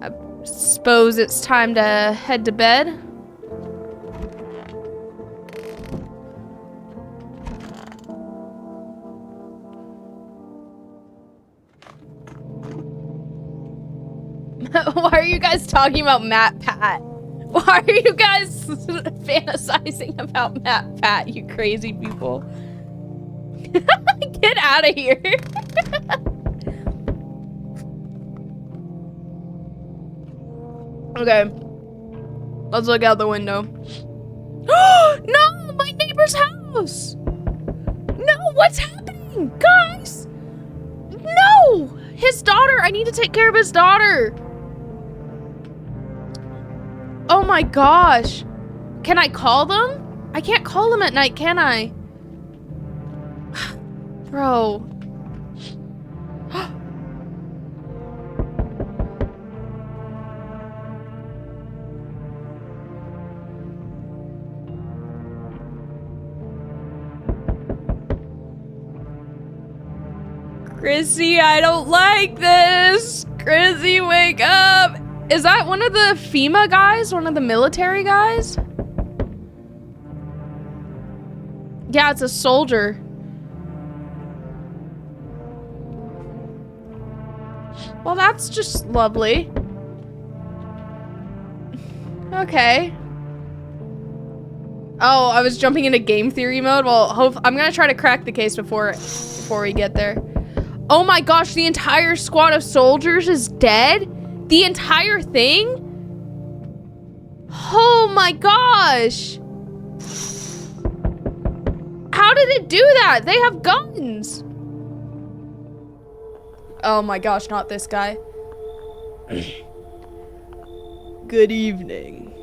I suppose it's time to head to bed. Why are you guys talking about Matt Pat? Why are you guys fantasizing about Matt Pat, you crazy people? Get out of here. Okay. Let's look out the window. No! My neighbor's house! No! What's happening? Guys! No! His daughter! I need to take care of his daughter! Oh my gosh. Can I call them? I can't call them at night, can I? Bro. Chrissy, I don't like this. Chrissy, wake up. Is that one of the FEMA guys? One of the military guys? Yeah, it's a soldier. Well, that's just lovely. Okay. Oh, I was jumping into game theory mode. Well, I'm gonna try to crack the case before we get there. Oh my gosh, the entire squad of soldiers is dead? The entire thing? Oh my gosh. How did it do that? They have guns. Oh my gosh, not this guy. Good evening.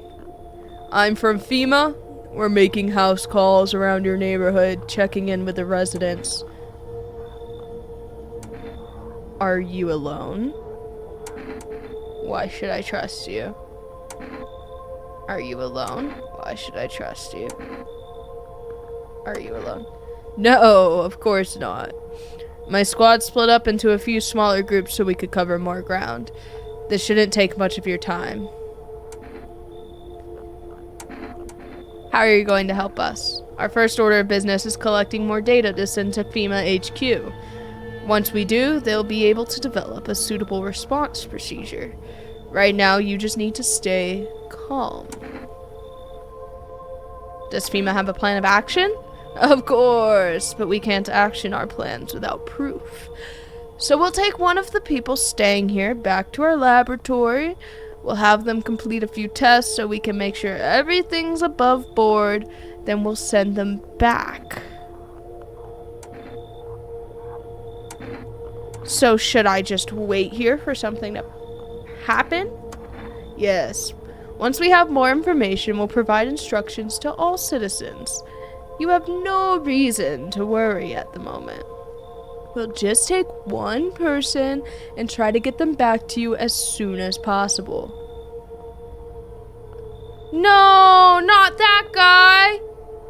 I'm from FEMA. We're making house calls around your neighborhood, checking in with the residents. Are you alone? Why should I trust you? Are you alone? Why should I trust you? Are you alone? No, of course not. My squad split up into a few smaller groups so we could cover more ground. This shouldn't take much of your time. How are you going to help us? Our first order of business is collecting more data to send to FEMA HQ. Once we do, they'll be able to develop a suitable response procedure. Right now, you just need to stay calm. Does FEMA have a plan of action? Of course, but we can't action our plans without proof. So we'll take one of the people staying here back to our laboratory. We'll have them complete a few tests so we can make sure everything's above board. Then we'll send them back. So should I just wait here for something to happen? Yes. Once we have more information, we'll provide instructions to all citizens. You have no reason to worry at the moment. We'll just take one person and try to get them back to you as soon as possible. No, not that guy.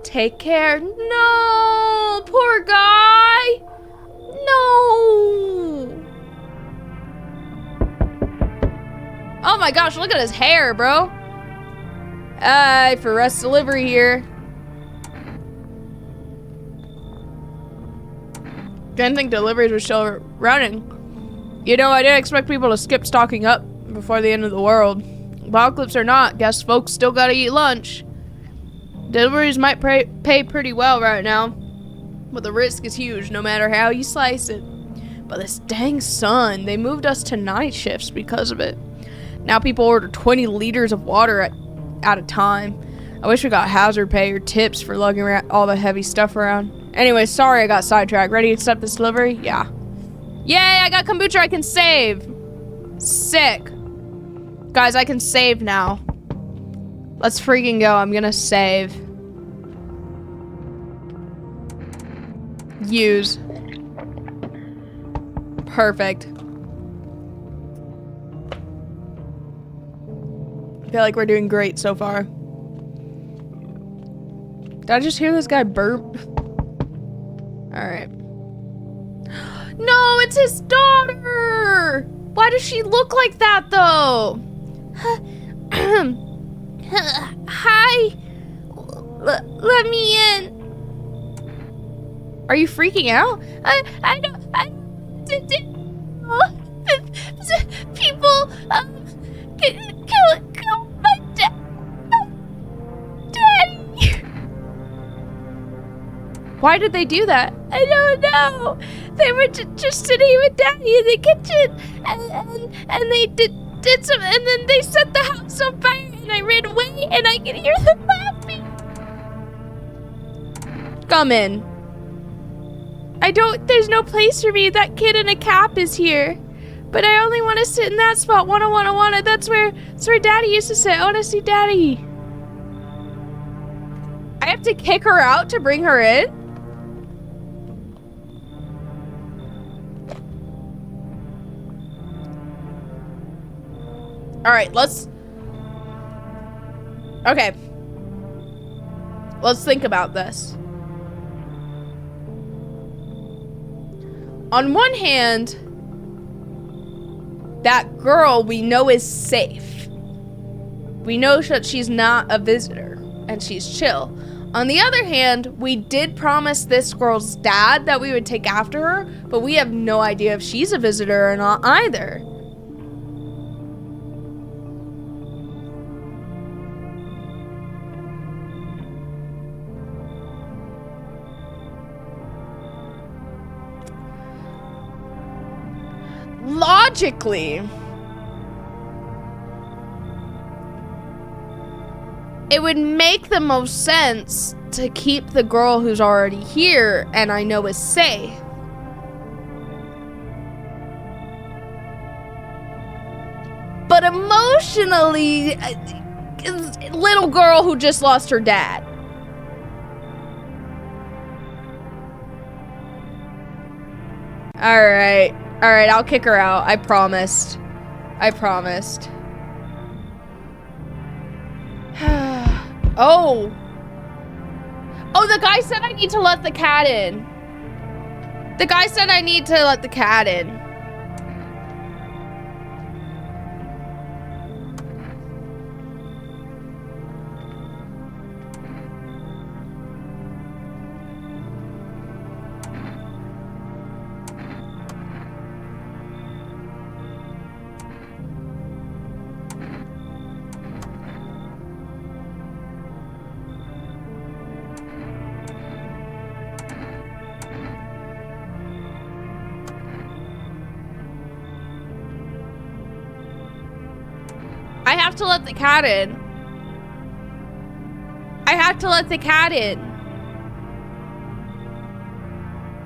Take care. No, poor guy. No. Oh my gosh, look at his hair, bro. For rest delivery here. Didn't think deliveries were still running. You know, I didn't expect people to skip stocking up before the end of the world. Apocalypse or not, guess folks still gotta eat lunch. Deliveries might pay pretty well right now, but the risk is huge no matter how you slice it. But this dang sun, they moved us to night shifts because of it. Now people order 20 liters of water at a time. I wish we got hazard pay or tips for lugging around all the heavy stuff around. Anyway, sorry I got sidetracked. Ready to accept this delivery? Yeah. Yay, I got kombucha I can save. Sick. Guys, I can save now. Let's freaking go. I'm gonna save. Use. Perfect. I feel like we're doing great so far. Did I just hear this guy burp? Alright. No, it's his daughter! Why does she look like that, though? Hi. Let me in. Are you freaking out? People, kill my daddy. Why did they do that? I don't know. They were just sitting with Daddy in the kitchen, and they did some, and then they set the house on fire, and I ran away, and I could hear them laughing. Come in. There's no place for me. That kid in a cap is here. But I only want to sit in that spot. Wanna. That's where Daddy used to sit. I want to see Daddy. I have to kick her out to bring her in? Alright, okay. Let's think about this. on one hand, that girl we know is safe. We know that she's not a visitor and she's chill. On the other hand, we did promise this girl's dad that we would take after her, but we have no idea if she's a visitor or not either. Logically, it would make the most sense to keep the girl who's already here and I know is safe. But emotionally, little girl who just lost her dad. Alright, I'll kick her out. I promised. Oh, the guy said I need to let the cat in. I have to let the cat in.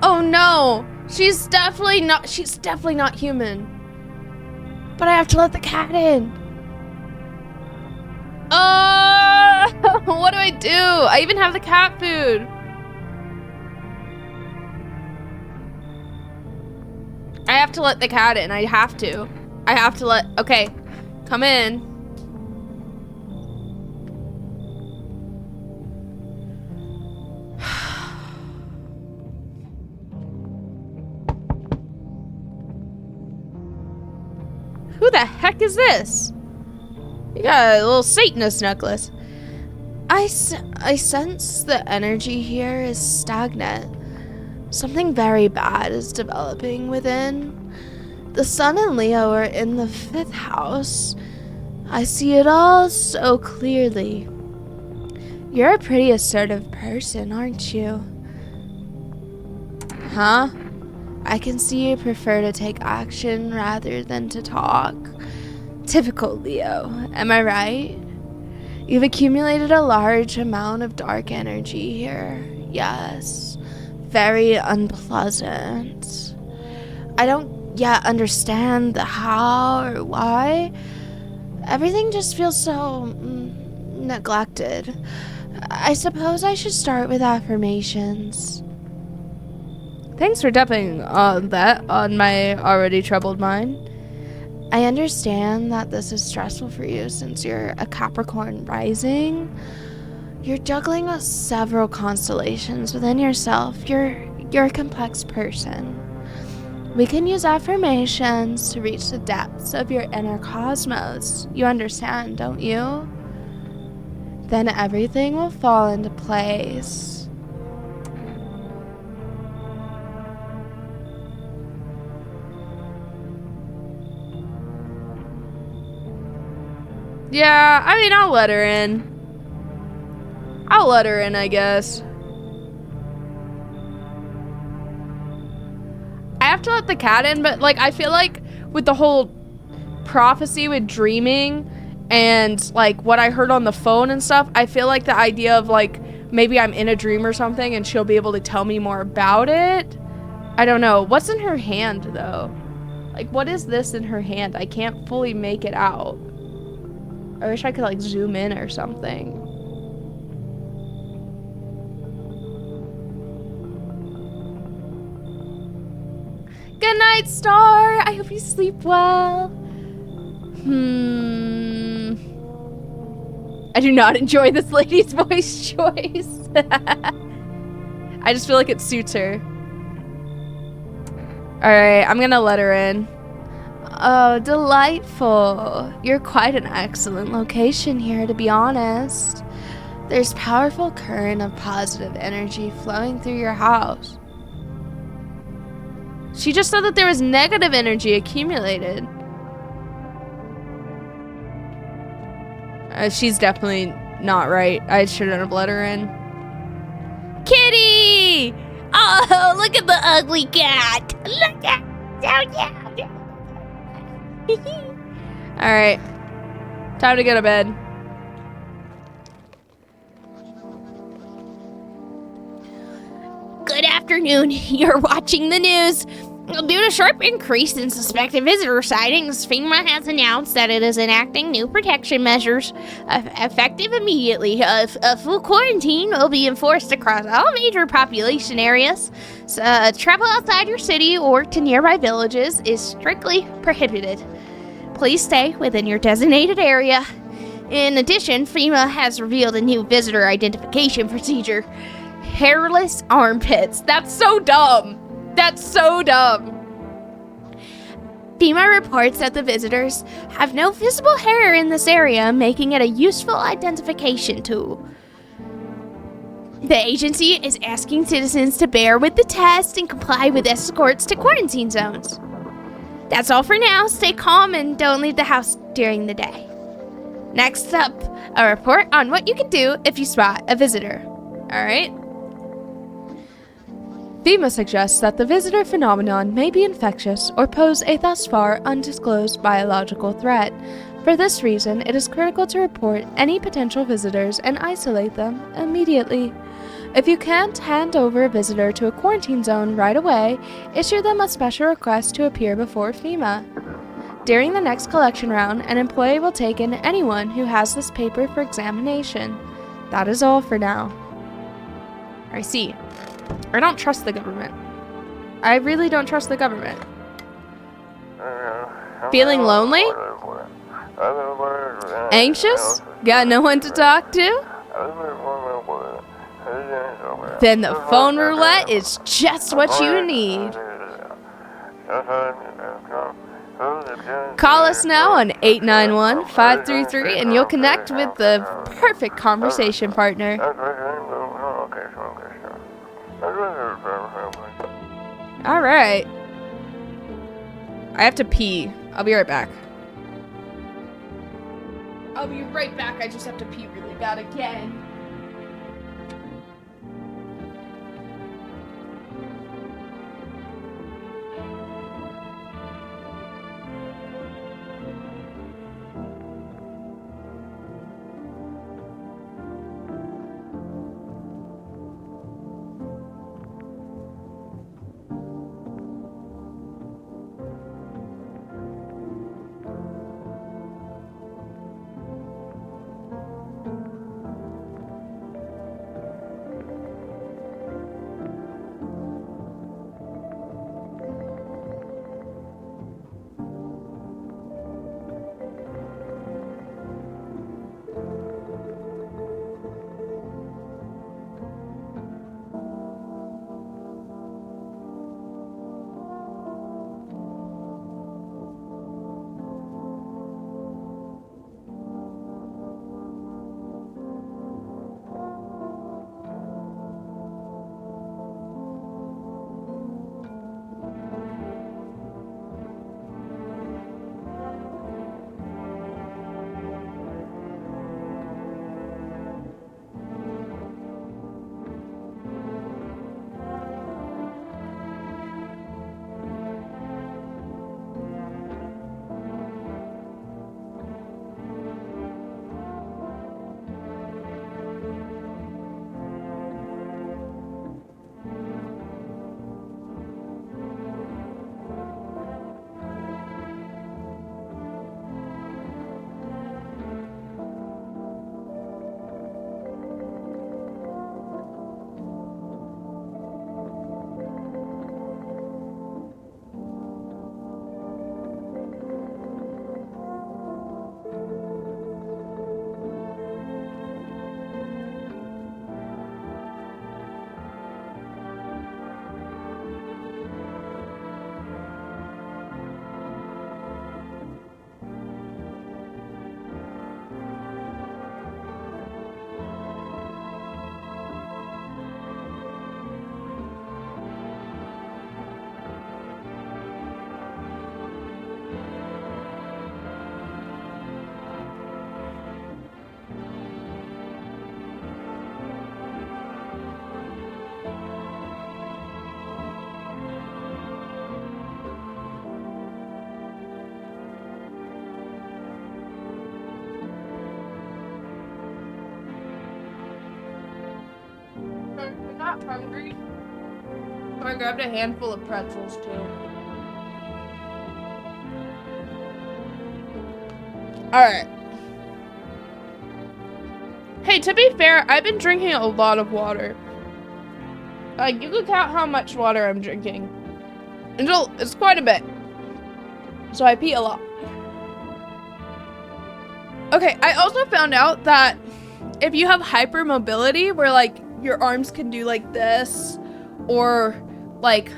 Oh no, she's definitely not human. But I have to let the cat in. What do I do? I even have the cat food. I have to let the cat in. Okay, come in. Who the heck is this? You got a little Satanist necklace. I sense the energy here is stagnant. Something very bad is developing within. The Sun and Leo are in the 5th house. I see it all so clearly. You're a pretty assertive person, aren't you? Huh? I can see you prefer to take action rather than to talk. Typical Leo, am I right? You've accumulated a large amount of dark energy here. Yes, very unpleasant. I don't yet understand the how or why. Everything just feels so neglected. I suppose I should start with affirmations. Thanks for dumping that on my already troubled mind. I understand that this is stressful for you since you're a Capricorn rising. You're juggling with several constellations within yourself. You're a complex person. We can use affirmations to reach the depths of your inner cosmos. You understand, don't you? Then everything will fall into place. Yeah, I mean, I'll let her in. I guess. I have to let the cat in, but, like, I feel like with the whole prophecy with dreaming and, like, what I heard on the phone and stuff, I feel like the idea of, like, maybe I'm in a dream or something and she'll be able to tell me more about it. I don't know. What's in her hand, though? Like, what is this in her hand? I can't fully make it out. I wish I could, like, zoom in or something. Good night, Star. I hope you sleep well. I do not enjoy this lady's voice choice. I just feel like it suits her. Alright, I'm gonna let her in. Oh, delightful. You're quite an excellent location here, to be honest. There's powerful current of positive energy flowing through your house. She just said that there was negative energy accumulated. She's definitely not right. I shouldn't have let her in. Kitty! Oh, look at the ugly cat. Look at Alright. Time to go to bed. Good afternoon. You're watching the news. Due to sharp increase in suspected visitor sightings, FEMA has announced that it is enacting new protection measures effective immediately. A full quarantine will be enforced across all major population areas. So, travel outside your city or to nearby villages is strictly prohibited. Please stay within your designated area. In addition, FEMA has revealed a new visitor identification procedure. Hairless armpits. That's so dumb. That's so dumb. FEMA reports that the visitors have no visible hair in this area, making it a useful identification tool. The agency is asking citizens to bear with the test and comply with escorts to quarantine zones. That's all for now. Stay calm and don't leave the house during the day. Next up, a report on what you can do if you spot a visitor. Alright. FEMA suggests that the visitor phenomenon may be infectious or pose a thus far undisclosed biological threat. For this reason, it is critical to report any potential visitors and isolate them immediately. If you can't hand over a visitor to a quarantine zone right away, issue them a special request to appear before FEMA. During the next collection round, an employee will take in anyone who has this paper for examination. That is all for now. I see. I don't trust the government. I really don't trust the government. Feeling lonely? Anxious? Got no one to talk to? Then the phone roulette is just what you need. Call us now on 891-533 and you'll connect with the perfect conversation partner. Alright. I have to pee. I'll be right back. I'll be right back. I just have to pee really bad again. that hungry. So I grabbed a handful of pretzels too. Alright. Hey, to be fair, I've been drinking a lot of water. Like, you can count how much water I'm drinking. It's quite a bit. So I pee a lot. Okay, I also found out that if you have hypermobility, where like your arms can do like this, or like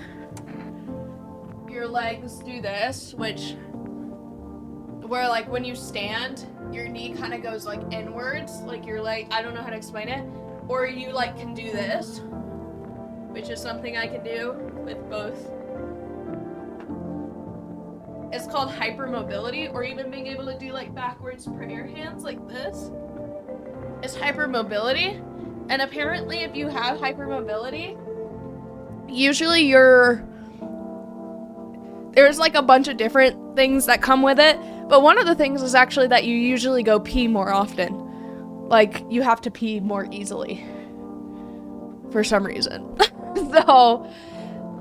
your legs do this, where like when you stand, your knee kind of goes like inwards, like your leg, I don't know how to explain it, or you like can do this, which is something I can do with both. It's called hypermobility, or even being able to do like backwards prayer hands like this. It's hypermobility, and apparently if you have hypermobility, usually there's like a bunch of different things that come with it, but one of the things is actually that you usually go pee more often. Like, you have to pee more easily for some reason. So,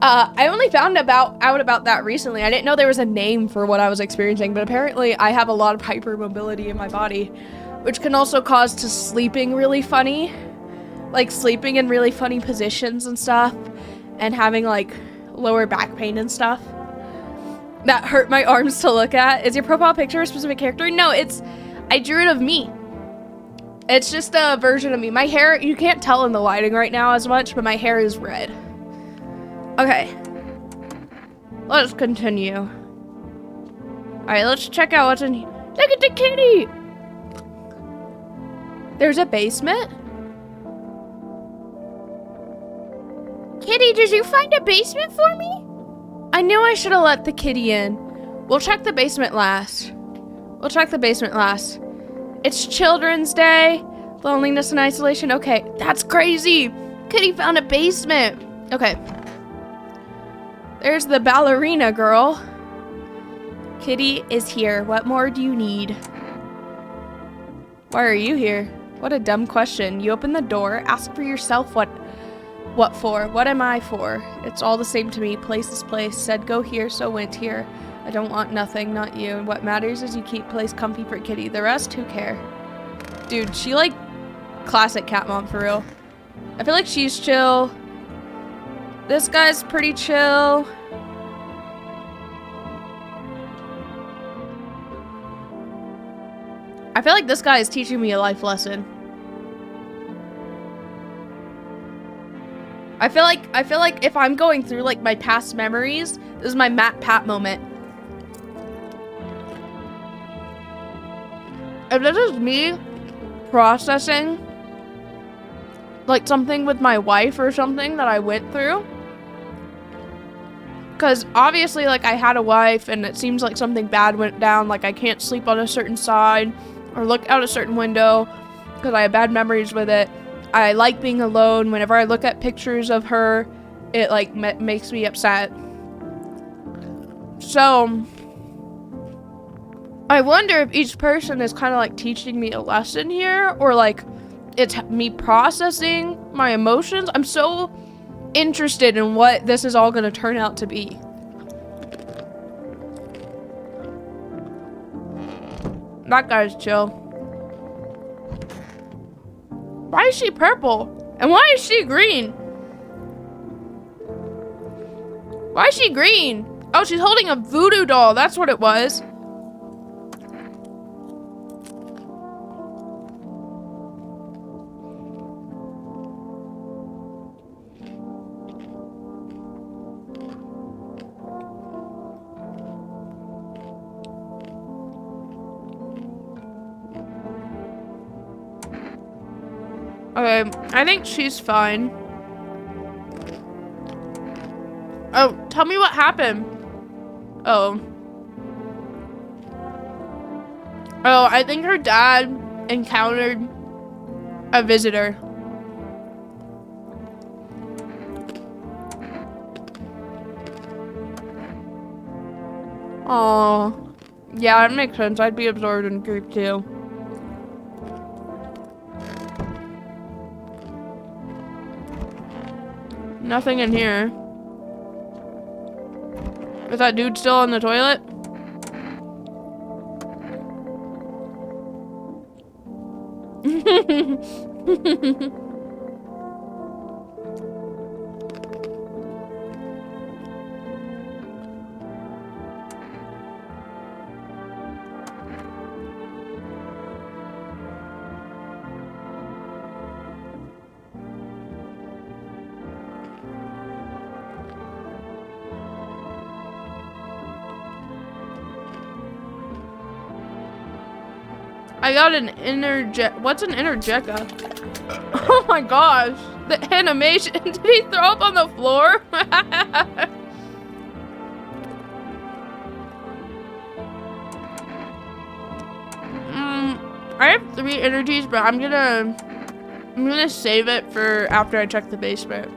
I only found out about that recently. I didn't know there was a name for what I was experiencing, but apparently I have a lot of hypermobility in my body, which can also cause to sleeping really funny, like sleeping in really funny positions and stuff, and having like lower back pain and stuff. That hurt my arms to look at. Is your profile picture a specific character? No, I drew it of me. It's just a version of me. My hair, you can't tell in the lighting right now as much, but my hair is red. Okay. Let's continue. Alright, let's check out what's in here. Look at the kitty! There's a basement? Kitty, did you find a basement for me? I knew I should have let the kitty in. We'll check the basement last. It's Children's Day. Loneliness and isolation. Okay, that's crazy. Kitty found a basement. Okay. There's the ballerina girl. Kitty is here. What more do you need? Why are you here? What a dumb question. You open the door, ask for yourself what for? What am I for? It's all the same to me. Place is place. Said go here, so went here. I don't want nothing, not you. What matters is you keep place comfy for Kitty. The rest, who care? Dude, she like classic cat mom for real. I feel like she's chill. This guy's pretty chill. I feel like this guy is teaching me a life lesson. I feel like if I'm going through like my past memories, this is my Matt Pat moment. If this is me processing like something with my wife or something that I went through, because obviously like I had a wife and it seems like something bad went down, like I can't sleep on a certain side or look out a certain window because I have bad memories with it. I like being alone. Whenever I look at pictures of her, it like makes me upset. So I wonder if each person is kind of like teaching me a lesson here, or like it's me processing my emotions. I'm so interested in what this is all going to turn out to be. That guy's chill. Why is she purple? And why is she green? Why is she green? Oh, she's holding a voodoo doll. That's what it was. Okay, I think she's fine. Oh, tell me what happened. Oh. Oh, I think her dad encountered a visitor. Oh. Yeah, that makes sense. I'd be absorbed in grief too. Nothing in here. Is that dude still on the toilet? I got an interject. What's an interjecta? Oh my gosh. The animation. Did he throw up on the floor? I have 3 energies, but I'm gonna save it for after I check the basement.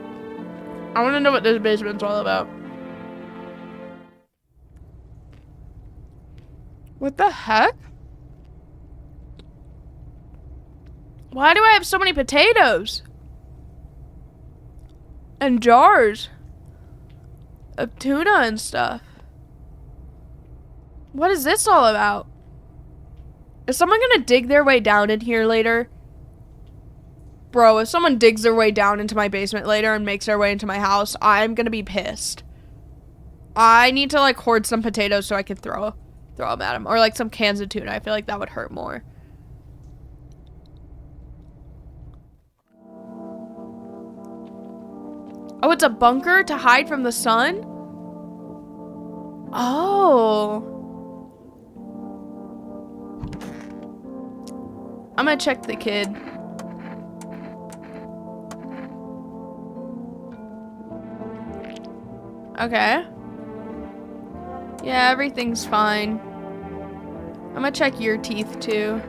I want to know what this basement's all about. What the heck? Why do I have so many potatoes? And jars of tuna and stuff. What is this all about? Is someone gonna dig their way down in here later? Bro, if someone digs their way down into my basement later and makes their way into my house, I'm gonna be pissed. I need to like hoard some potatoes so I can throw them at him. Or like some cans of tuna. I feel like that would hurt more. Oh, it's a bunker to hide from the sun? Oh. I'm gonna check the kid. Okay. Yeah, everything's fine. I'm gonna check your teeth too.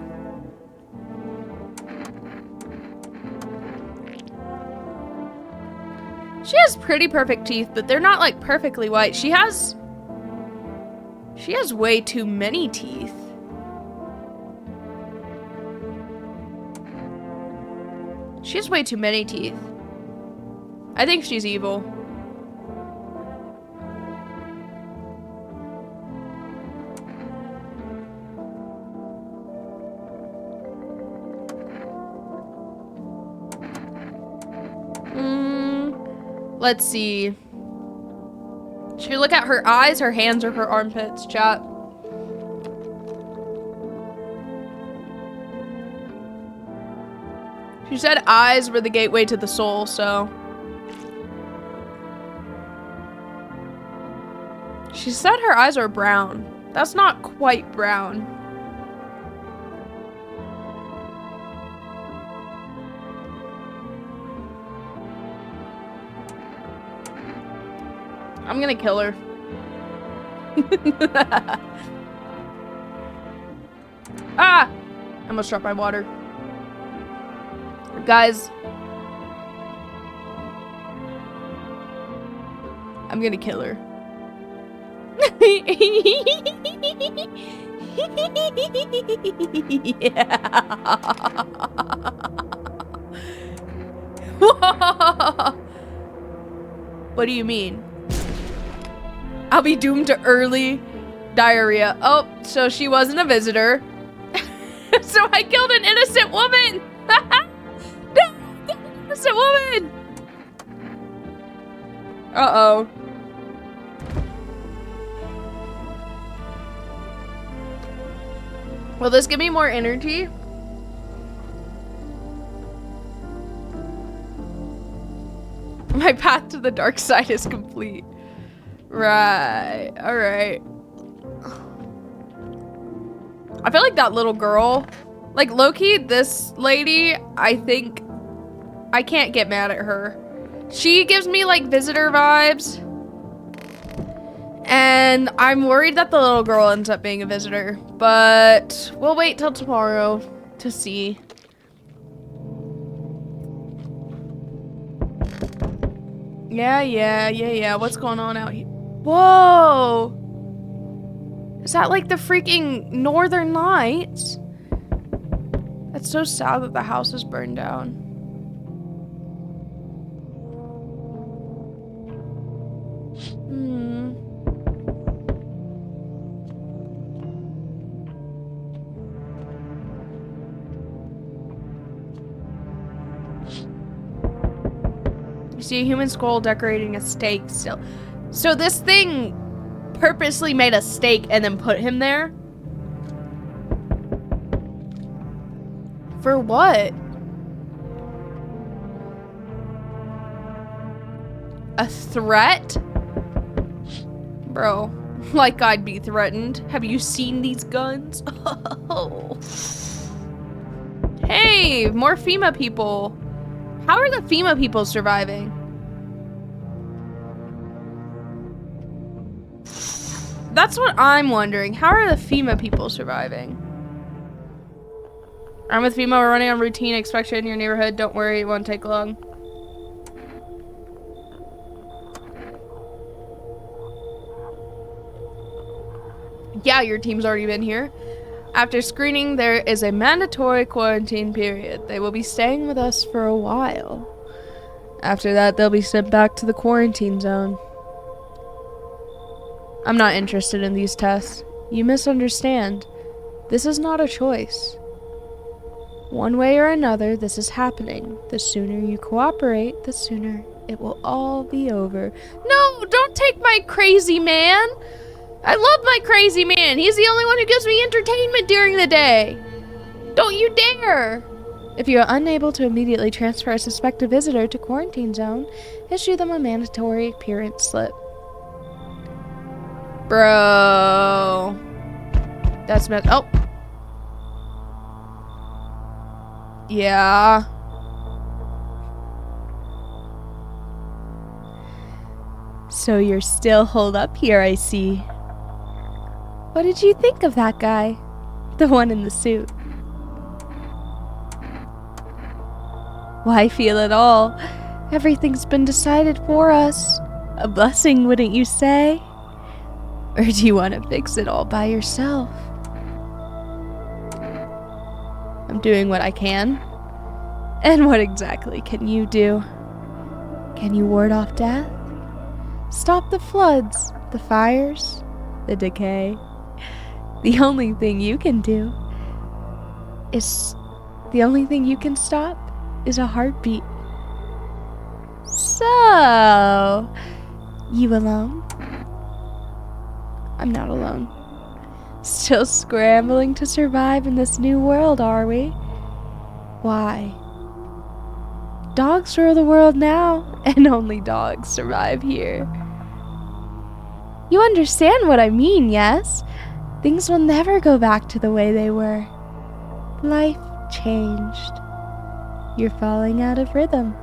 She has pretty perfect teeth, but they're not like perfectly white. She has way too many teeth. She has way too many teeth. I think she's evil. Let's see. Should we look at her eyes, her hands, or her armpits, chat? She said eyes were the gateway to the soul, so. She said her eyes are brown. That's not quite brown. I'm gonna kill her. Ah! I almost dropped my water. Guys. I'm gonna kill her. Yeah. What do you mean? I'll be doomed to early diarrhea. Oh, so she wasn't a visitor. So I killed an innocent woman. No, an innocent woman. Uh-oh. Will this give me more energy? My path to the dark side is complete. Right. All right. I feel like that little girl, like low-key, this lady, I think I can't get mad at her. She gives me like visitor vibes. And I'm worried that the little girl ends up being a visitor, but we'll wait till tomorrow to see. Yeah. What's going on out here? Whoa! Is that like the freaking Northern Lights? That's so sad that the house is burned down. see a human skull decorating a stake still. So this thing purposely made a stake and then put him there? For what? A threat? Bro, like I'd be threatened. Have you seen these guns? Oh. Hey, more FEMA people. How are the FEMA people surviving? That's what I'm wondering. How are the FEMA people surviving? I'm with FEMA. We're running on routine inspection in your neighborhood. Don't worry, it won't take long. Yeah, your team's already been here. After screening, there is a mandatory quarantine period. They will be staying with us for a while. After that, they'll be sent back to the quarantine zone. I'm not interested in these tests. You misunderstand. This is not a choice. One way or another, this is happening. The sooner you cooperate, the sooner it will all be over. No, don't take my crazy man! I love my crazy man. He's the only one who gives me entertainment during the day. Don't you dare. If you are unable to immediately transfer a suspected visitor to quarantine zone, issue them a mandatory appearance slip. Bro. That's messed. Oh. Yeah. So you're still holed up here, I see. What did you think of that guy? The one in the suit. Why feel at all? Everything's been decided for us. A blessing, wouldn't you say? Or do you want to fix it all by yourself? I'm doing what I can. And what exactly can you do? Can you ward off death? Stop the floods, the fires, the decay. The only thing you can stop is a heartbeat. So, you alone? I'm not alone. Still scrambling to survive in this new world, are we? Why? Dogs rule the world now, and only dogs survive here. You understand what I mean, yes? Things will never go back to the way they were. Life changed. You're falling out of rhythm.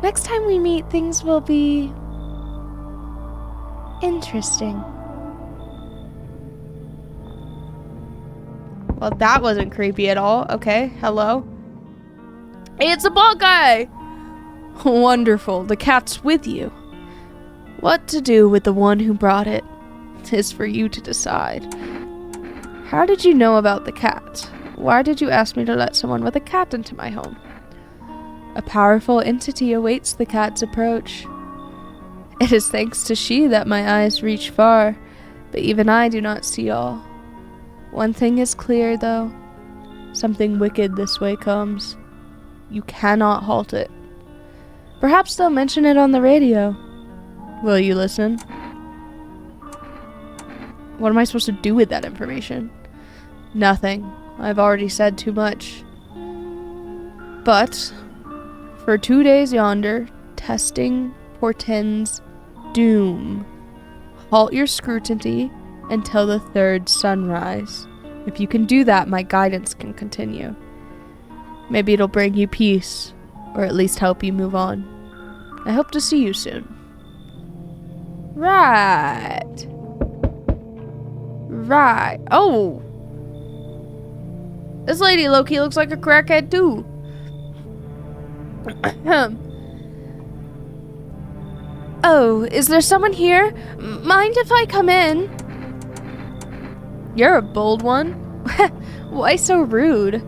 Next time we meet, things will be interesting. Well, that wasn't creepy at all. Okay, hello. Hey, it's a bald guy! Wonderful, the cat's with you. What to do with the one who brought it is for you to decide. How did you know about the cat? Why did you ask me to let someone with a cat into my home? A powerful entity awaits the cat's approach. It is thanks to she that my eyes reach far, but even I do not see all. One thing is clear, though. Something wicked this way comes. You cannot halt it. Perhaps they'll mention it on the radio. Will you listen? What am I supposed to do with that information? Nothing. I've already said too much. But, for 2 days yonder, testing portends doom. Halt your scrutiny until the third sunrise. If you can do that, my guidance can continue. Maybe it'll bring you peace, or at least help you move on. I hope to see you soon. Right. Right. Oh. This lady low-key looks like a crackhead too. Oh, is there someone here? Mind if I come in? You're a bold one. Why so rude?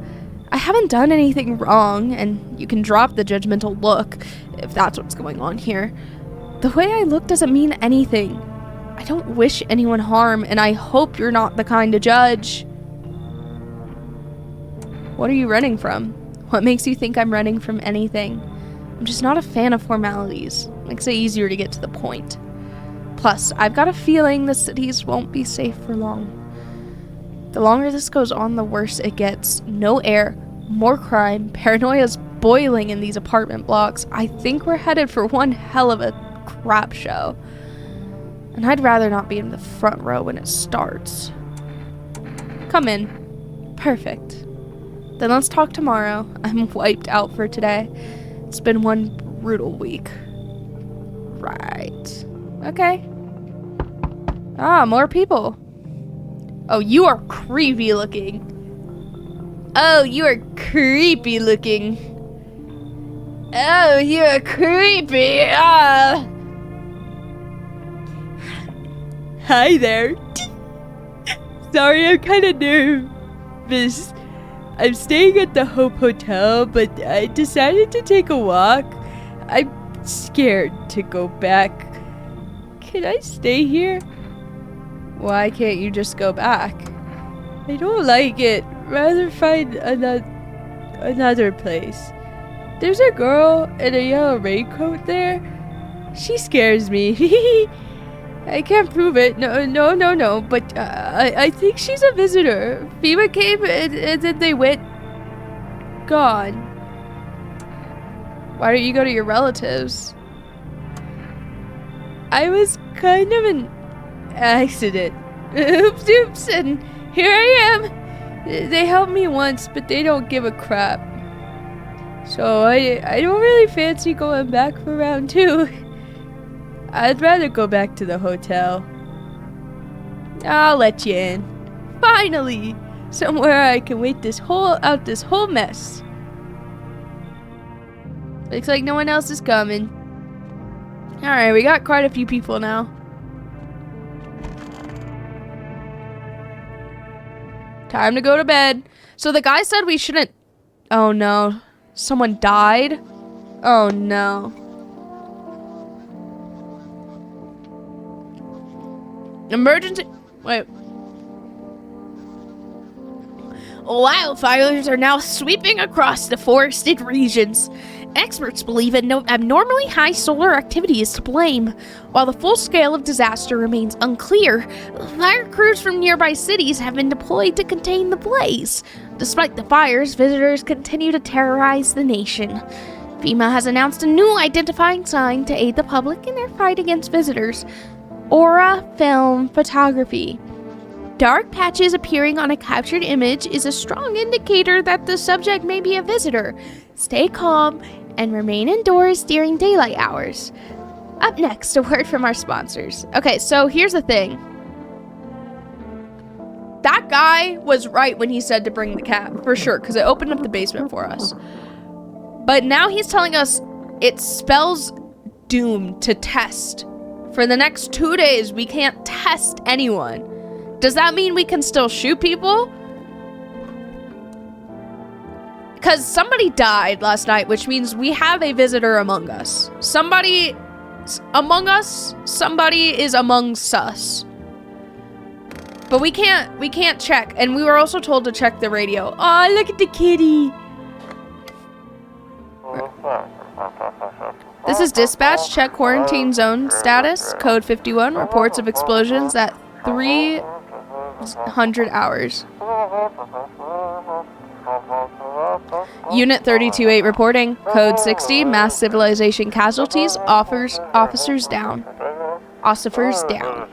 I haven't done anything wrong, and you can drop the judgmental look if that's what's going on here. The way I look doesn't mean anything. I don't wish anyone harm, and I hope you're not the kind to judge. What are you running from? What makes you think I'm running from anything? I'm just not a fan of formalities. Makes it easier to get to the point. Plus, I've got a feeling the cities won't be safe for long. The longer this goes on, the worse it gets. No air, more crime, paranoia's boiling in these apartment blocks. I think we're headed for one hell of a crap show. And I'd rather not be in the front row when it starts. Come in. Perfect. Then let's talk tomorrow. I'm wiped out for today. It's been one brutal week. Right. Okay. Ah, more people. Oh, you are creepy looking. Oh, you are creepy looking. Oh, you are creepy. Ah. Hi there. Sorry, I'm kind of nervous. I'm staying at the Hope Hotel, but I decided to take a walk. I'm scared to go back. Can I stay here? Why can't you just go back? I don't like it. Rather find another place. There's a girl in a yellow raincoat there. She scares me. I can't prove it. No. But I think she's a visitor. FEMA came and then they went gone. Why don't you go to your relatives? I was kind of an accident. Oops, and here I am. They helped me once, but they don't give a crap. So I don't really fancy going back for round 2. I'd rather go back to the hotel. I'll let you in. Finally! Somewhere I can wait this whole mess. Looks like no one else is coming. Alright, we got quite a few people now. Time to go to bed. So the guy said we shouldn't... Oh no. Someone died? Oh no. Emergency... Wait. Wildfires are now sweeping across the forested regions. Experts believe abnormally high solar activity is to blame. While the full scale of disaster remains unclear, fire crews from nearby cities have been deployed to contain the blaze. Despite the fires, visitors continue to terrorize the nation. FEMA has announced a new identifying sign to aid the public in their fight against visitors. Aura Film Photography. Dark patches appearing on a captured image is a strong indicator that the subject may be a visitor. Stay calm and remain indoors during daylight hours. Up next, a word from our sponsors. Okay, so here's the thing. That guy was right when he said to bring the cat, for sure, because it opened up the basement for us. But now he's telling us it spells doom to test. For the next 2 days, we can't test anyone. Does that mean we can still shoot people? Because somebody died last night, which means we have a visitor among us. Somebody among us, somebody is amongst us. But we can't check. And we were also told to check the radio. Oh, look at the kitty. This is dispatch. Check quarantine zone status. Code 51. Reports of explosions at 300 hours. Unit 32-8 reporting. Code 60. Mass civilization casualties. Officers down. Ossifers down.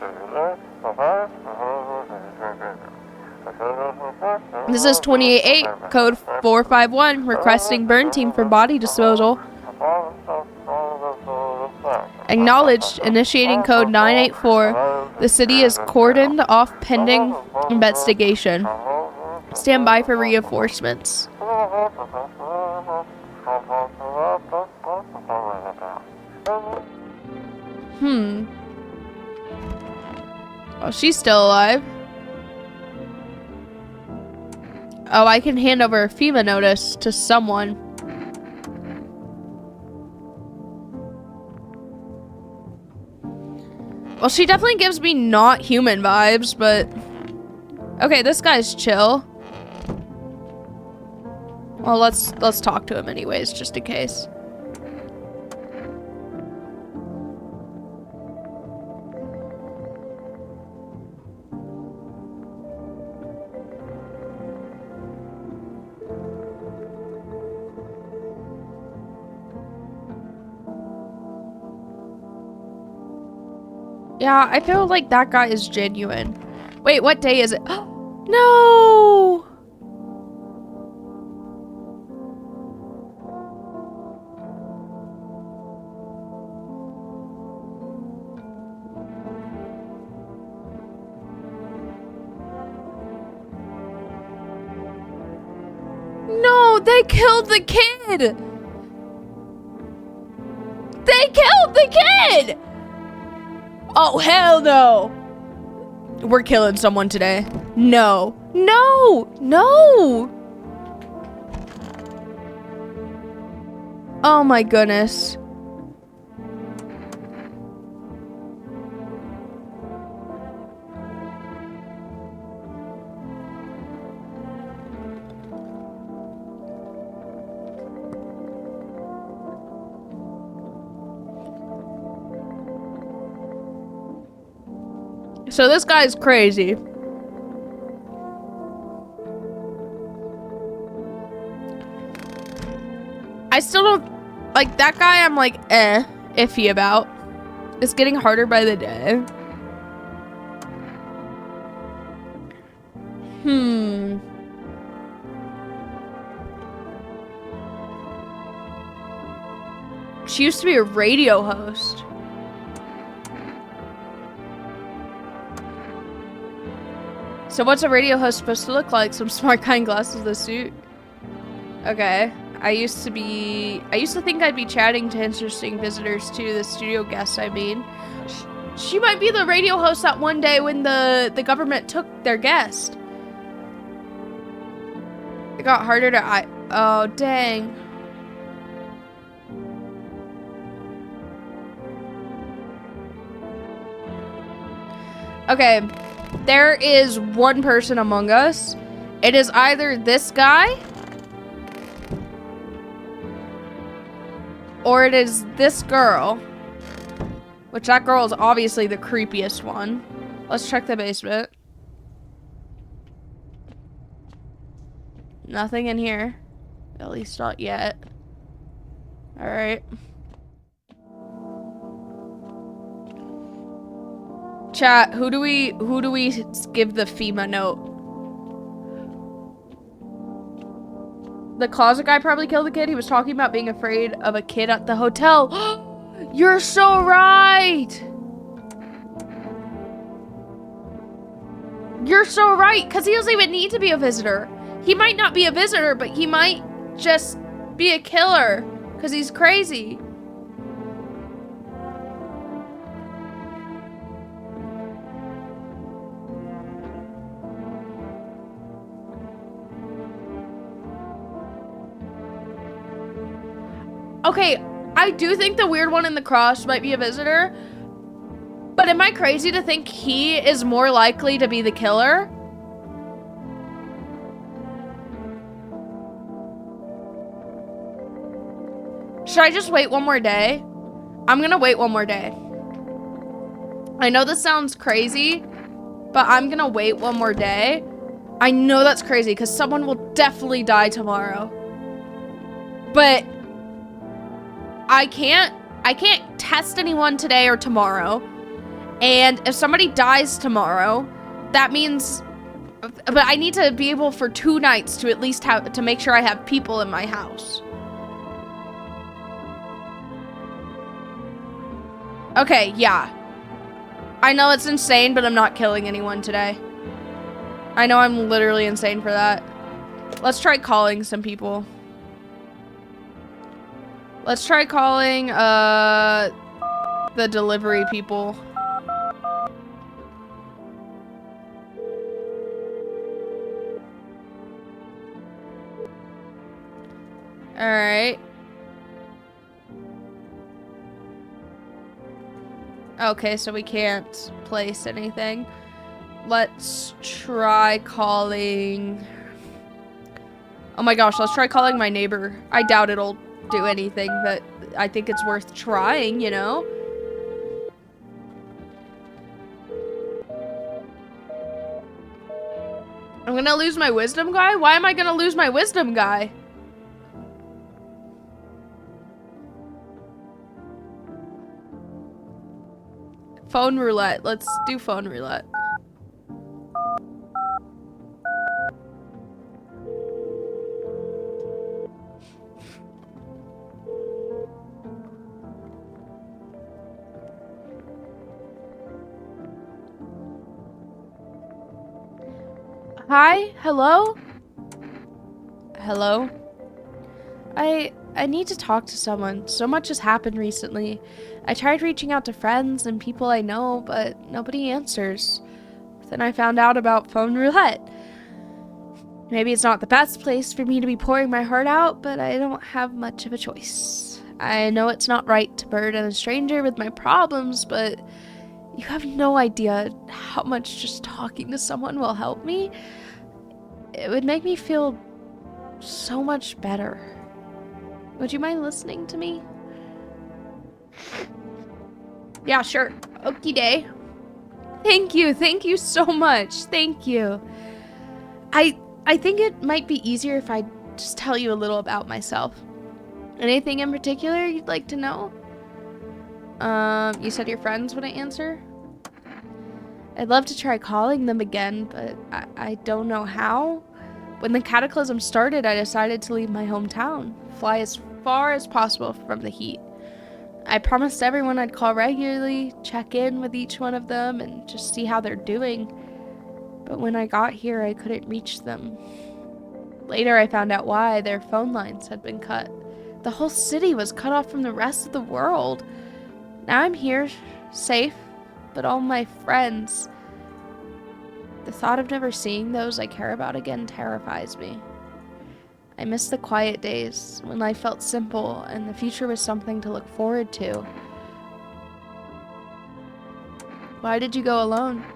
This is 28-8. Code 451. Requesting burn team for body disposal. Acknowledged. Initiating code 984. The city is cordoned off pending investigation. Stand by for reinforcements. Oh, she's still alive. Oh, I can hand over a FEMA notice to someone. Well, she definitely gives me not human vibes, but... Okay, this guy's chill. Well, let's talk to him anyways, just in case. Yeah, I feel like that guy is genuine. Wait, what day is it? No! No, they killed the kid! They killed the kid! Oh, hell no! We're killing someone today. No. No! No! Oh my goodness. So this guy's crazy. I still don't like that guy. I'm like, iffy about. It's getting harder by the day. She used to be a radio host. So what's a radio host supposed to look like? Some smart guy in glasses with a suit? Okay. I used to think I'd be chatting to interesting visitors too, the studio guests, I mean. She might be the radio host that one day when the government took their guest. It got harder to oh, dang. Okay. There is one person among us. It is either this guy or it is this girl. Which that girl is obviously the creepiest one. Let's check the basement. Nothing in here. At least not yet. Alright. Chat, who do we give the FEMA note? The closet guy probably killed the kid. He was talking about being afraid of a kid at the hotel. You're so right. You're so right, because he doesn't even need to be a visitor. He might not be a visitor, but he might just be a killer, because he's crazy. Okay, I do think the weird one in the cross might be a visitor, but am I crazy to think he is more likely to be the killer? Should I just wait one more day? I'm gonna wait one more day. I know this sounds crazy, but I'm gonna wait one more day. I know that's crazy because someone will definitely die tomorrow. But I can't test anyone today or tomorrow. And if somebody dies tomorrow, that means, but I need to be able for 2 nights to at least have, to make sure I have people in my house. Okay, yeah. I know it's insane, but I'm not killing anyone today. I know I'm literally insane for that. Let's try calling some people. Let's try calling, the delivery people. Alright. Okay, so we can't place anything. Let's try calling... Oh my gosh, let's try calling my neighbor. I doubt it'll do anything, but I think it's worth trying, you know? I'm gonna lose my wisdom guy? Why am I gonna lose my wisdom guy? Phone roulette. Let's do phone roulette. Hi? Hello? Hello? I need to talk to someone. So much has happened recently. I tried reaching out to friends and people I know, but nobody answers. Then I found out about phone roulette. Maybe it's not the best place for me to be pouring my heart out, but I don't have much of a choice. I know it's not right to burden a stranger with my problems, but you have no idea how much just talking to someone will help me. It would make me feel so much better. Would you mind listening to me? Yeah, sure. Okie day. Thank you so much. Thank you. I think it might be easier if I just tell you a little about myself. Anything in particular you'd like to know? You said your friends wouldn't answer? I'd love to try calling them again, but I don't know how. When the cataclysm started, I decided to leave my hometown, fly as far as possible from the heat. I promised everyone I'd call regularly, check in with each one of them, and just see how they're doing. But when I got here, I couldn't reach them. Later, I found out why. Their phone lines had been cut. The whole city was cut off from the rest of the world. Now I'm here, safe, but all my friends... The thought of never seeing those I care about again terrifies me. I miss the quiet days, when life felt simple and the future was something to look forward to. Why did you go alone?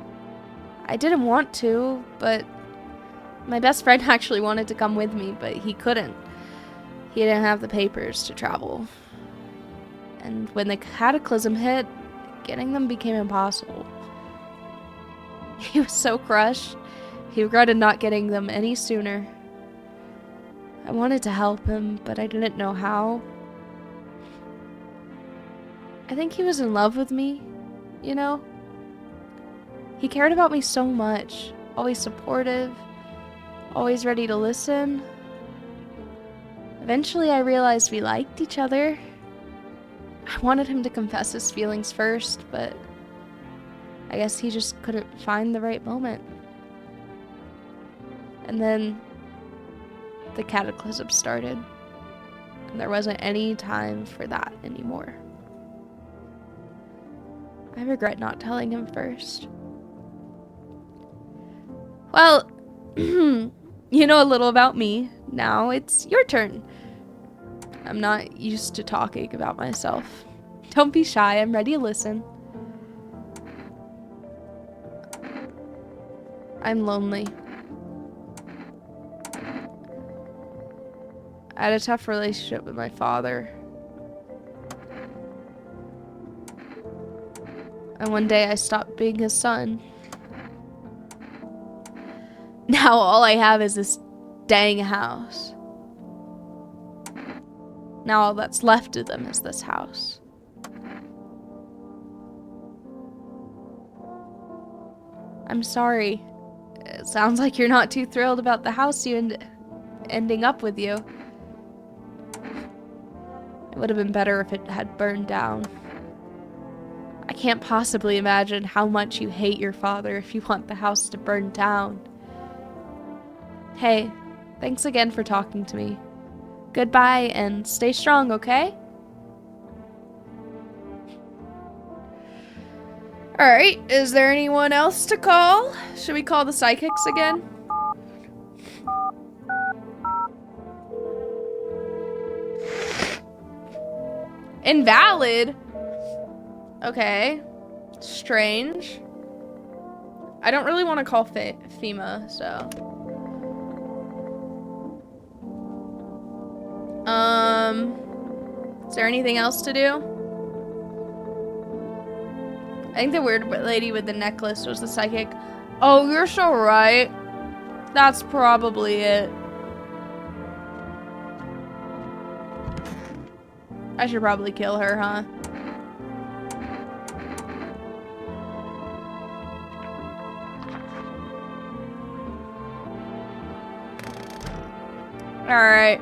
I didn't want to, but my best friend actually wanted to come with me, but he couldn't. He didn't have the papers to travel. And when the cataclysm hit, getting them became impossible. He was so crushed. He regretted not getting them any sooner. I wanted to help him, but I didn't know how. I think he was in love with me, you know? He cared about me so much, always supportive, always ready to listen. Eventually I realized we liked each other. I wanted him to confess his feelings first, but I guess he just couldn't find the right moment. And then the cataclysm started, and there wasn't any time for that anymore. I regret not telling him first. Well, you know a little about me. Now it's your turn. I'm not used to talking about myself. Don't be shy, I'm ready to listen. I'm lonely. I had a tough relationship with my father. And one day I stopped being his son. Now all I have is this dang house. Now all that's left of them is this house. I'm sorry. It sounds like you're not too thrilled about the house ending up with you. It would have been better if it had burned down. I can't possibly imagine how much you hate your father if you want the house to burn down. Hey, thanks again for talking to me. Goodbye and stay strong, okay? Alright, is there anyone else to call? Should we call the psychics again? Invalid? Okay. Strange. I don't really want to call FEMA, so... Is there anything else to do? I think the weird lady with the necklace was the psychic. Oh, you're so right. That's probably it. I should probably kill her, huh? Alright.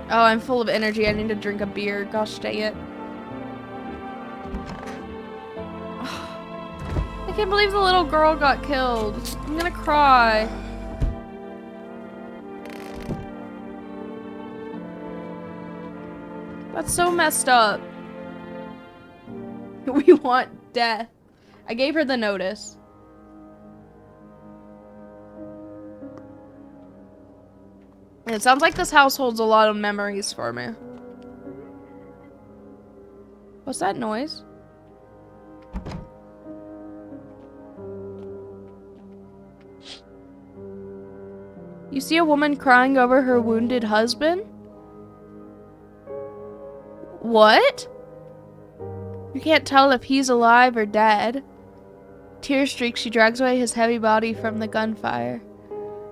Oh, I'm full of energy. I need to drink a beer. Gosh dang it. I can't believe the little girl got killed. I'm gonna cry. That's so messed up. We want death. I gave her the notice. It sounds like this house holds a lot of memories for me. What's that noise? You see a woman crying over her wounded husband? What? You can't tell if he's alive or dead. Tear streaks, she drags away his heavy body from the gunfire.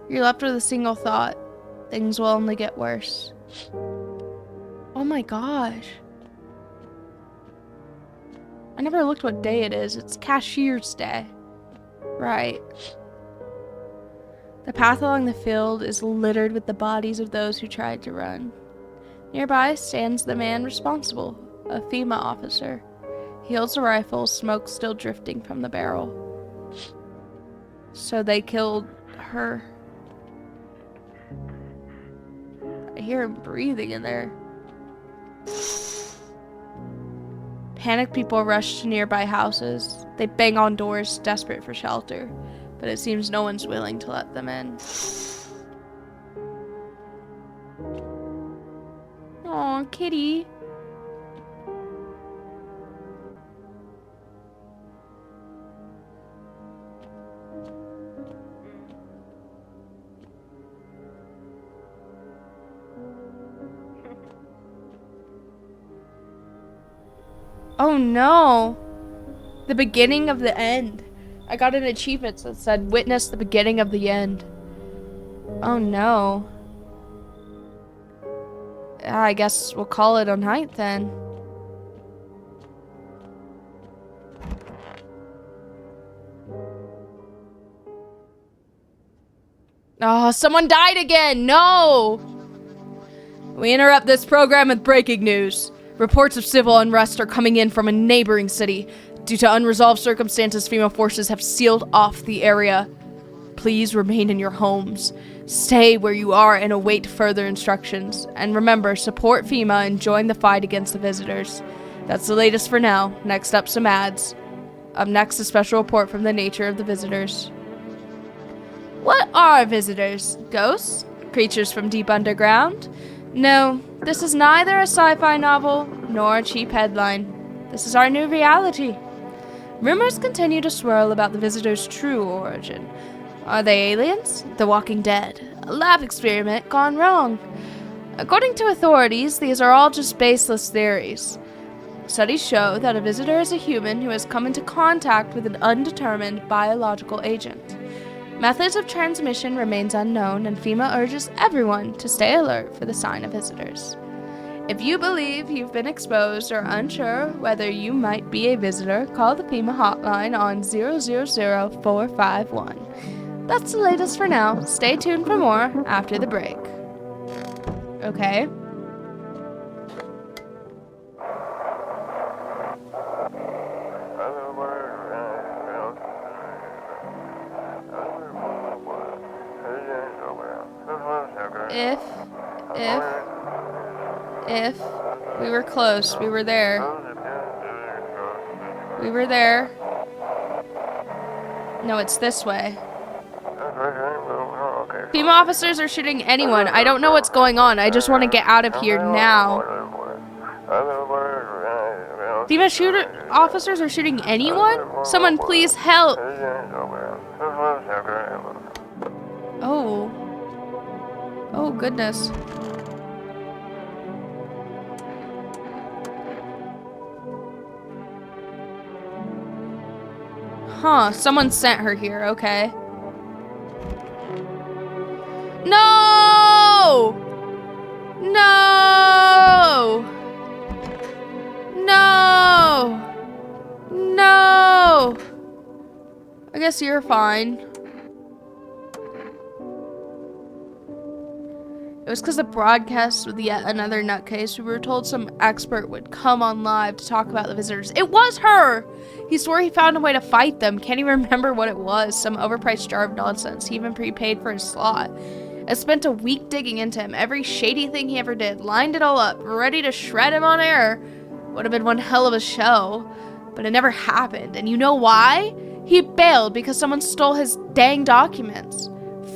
You're left with a single thought. Things will only get worse. Oh my gosh. I never looked what day it is. It's Cashier's Day. Right. The path along the field is littered with the bodies of those who tried to run. Nearby stands the man responsible, a FEMA officer. He holds a rifle, smoke still drifting from the barrel. So they killed her. I hear him breathing in there. Panicked people rush to nearby houses. They bang on doors, desperate for shelter, but it seems no one's willing to let them in. Aw, kitty. Oh no. The beginning of the end. I got an achievement that said, witness the beginning of the end. Oh no. I guess we'll call it a night then. Oh, someone died again! No! We interrupt this program with breaking news. Reports of civil unrest are coming in from a neighboring city. Due to unresolved circumstances, FEMA forces have sealed off the area. Please remain in your homes. Stay where you are and await further instructions. And remember, support FEMA and join the fight against the visitors. That's the latest for now. Next up, some ads. Up next, a special report from the nature of the visitors. What are visitors? Ghosts? Creatures from deep underground? No, this is neither a sci-fi novel nor a cheap headline. This is our new reality. Rumors continue to swirl about the visitors' true origin. Are they aliens? The Walking Dead? A lab experiment gone wrong? According to authorities, these are all just baseless theories. Studies show that a visitor is a human who has come into contact with an undetermined biological agent. Methods of transmission remains unknown, and FEMA urges everyone to stay alert for the sign of visitors. If you believe you've been exposed or unsure whether you might be a visitor, call the FEMA hotline on 000451. That's the latest for now. Stay tuned for more after the break. Okay. If we were close, we were there. We were there. No, it's this way. FEMA officers are shooting anyone. I don't know what's going on. I just want to get out of here now. FEMA officers are shooting anyone? Someone please help. Oh. Oh, goodness. Huh, someone sent her here, okay. No! No! No! No! I guess you're fine. It was because the broadcast with yet another nutcase. We were told some expert would come on live to talk about the visitors. It was her! He swore he found a way to fight them. Can't even remember what it was. Some overpriced jar of nonsense. He even prepaid for his slot. I spent a week digging into him. Every shady thing he ever did. Lined it all up. Ready to shred him on air. Would have been one hell of a show. But it never happened. And you know why? He bailed because someone stole his dang documents.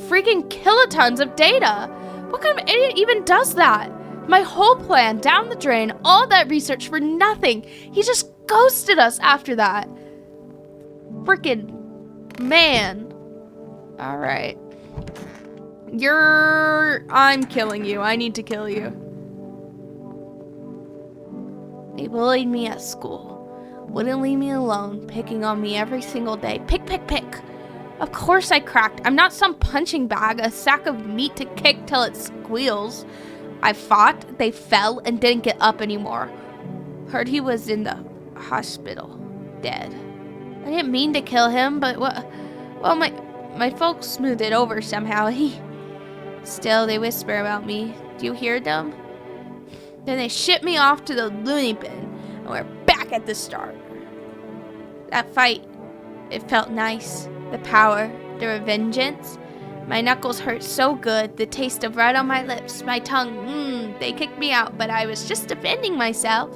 Freaking kilotons of data. What kind of idiot even does that? My whole plan down the drain, all that research for nothing. He just ghosted us after that. Freaking man. Alright. I'm killing you. I need to kill you. They bullied me at school. Wouldn't leave me alone, picking on me every single day. Pick, pick, pick. Of course I cracked. I'm not some punching bag, a sack of meat to kick till it squeals. I fought, they fell, and didn't get up anymore. Heard he was in the hospital, dead. I didn't mean to kill him, but well, my folks smoothed it over somehow. Still, they whisper about me. Do you hear them? Then they ship me off to the loony bin, and we're back at the start. That fight, it felt nice. The power, the revengeance. My knuckles hurt so good, the taste of red on my lips, my tongue, they kicked me out, but I was just defending myself.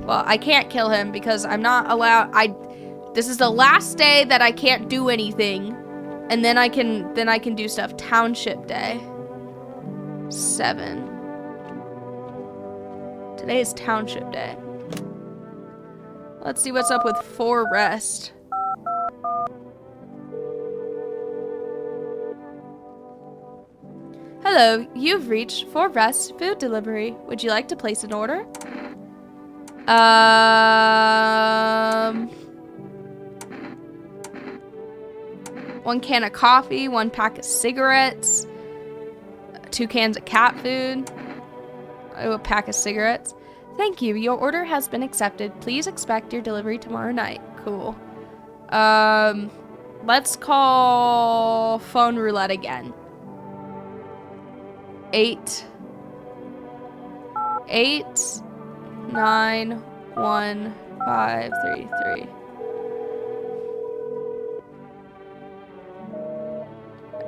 Well, I can't kill him because I'm not allowed. This is the last day that I can't do anything, and then I can do stuff. Township day. 7. Today is Township day. Let's see what's up with 4 rest. Hello, you've reached 4 Rest Food Delivery. Would you like to place an order? 1 can of coffee, 1 pack of cigarettes, 2 cans of cat food, a pack of cigarettes. Thank you. Your order has been accepted. Please expect your delivery tomorrow night. Cool. Let's call phone roulette again. 8, 9, 1, 5, 3, 3.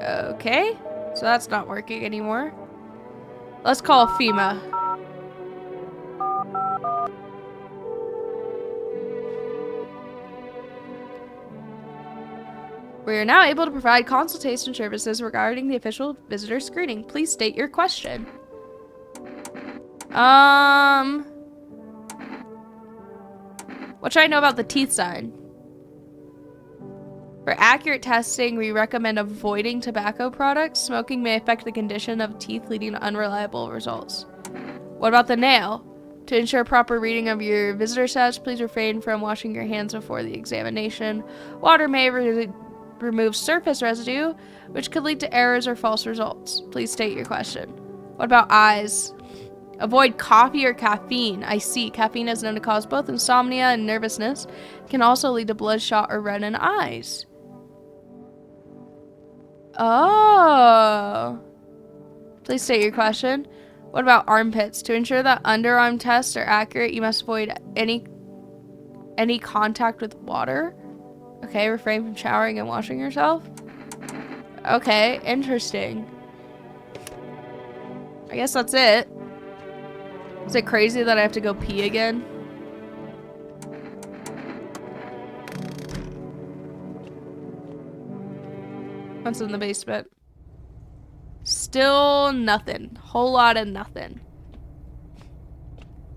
Okay, so that's not working anymore. Let's call FEMA. We are now able to provide consultation services regarding the official visitor screening. Please state your question. What should I know about the teeth sign? For accurate testing, we recommend avoiding tobacco products. Smoking may affect the condition of teeth, leading to unreliable results. What about the nail? To ensure proper reading of your visitor stats, please refrain from washing your hands before the examination. Water may remove surface residue, which could lead to errors or false results. Please state your question. What about eyes? Avoid coffee or caffeine. I see. Caffeine is known to cause both insomnia and nervousness. It can also lead to bloodshot or reddened eyes. Oh. Please state your question. What about armpits? To ensure that underarm tests are accurate, you must avoid any contact with water. Okay, refrain from showering and washing yourself. Okay, interesting. I guess that's it. Is it crazy that I have to go pee again? What's in the basement? Still nothing. Whole lot of nothing.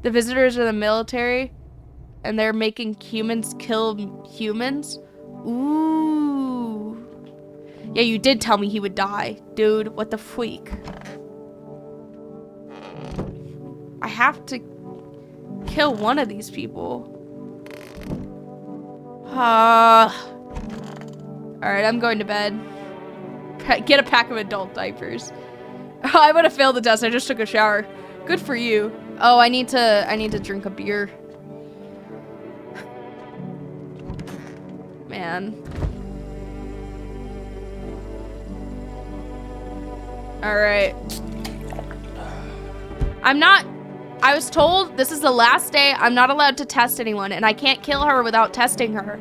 The visitors are the military, and they're making humans kill humans? Ooh. Yeah, you did tell me he would die. Dude, what the freak? I have to kill one of these people. Alright, I'm going to bed. Get a pack of adult diapers. I would have failed the test. I just took a shower. Good for you. Oh, I need to drink a beer. Man. Alright. I was told this is the last day I'm not allowed to test anyone, and I can't kill her without testing her.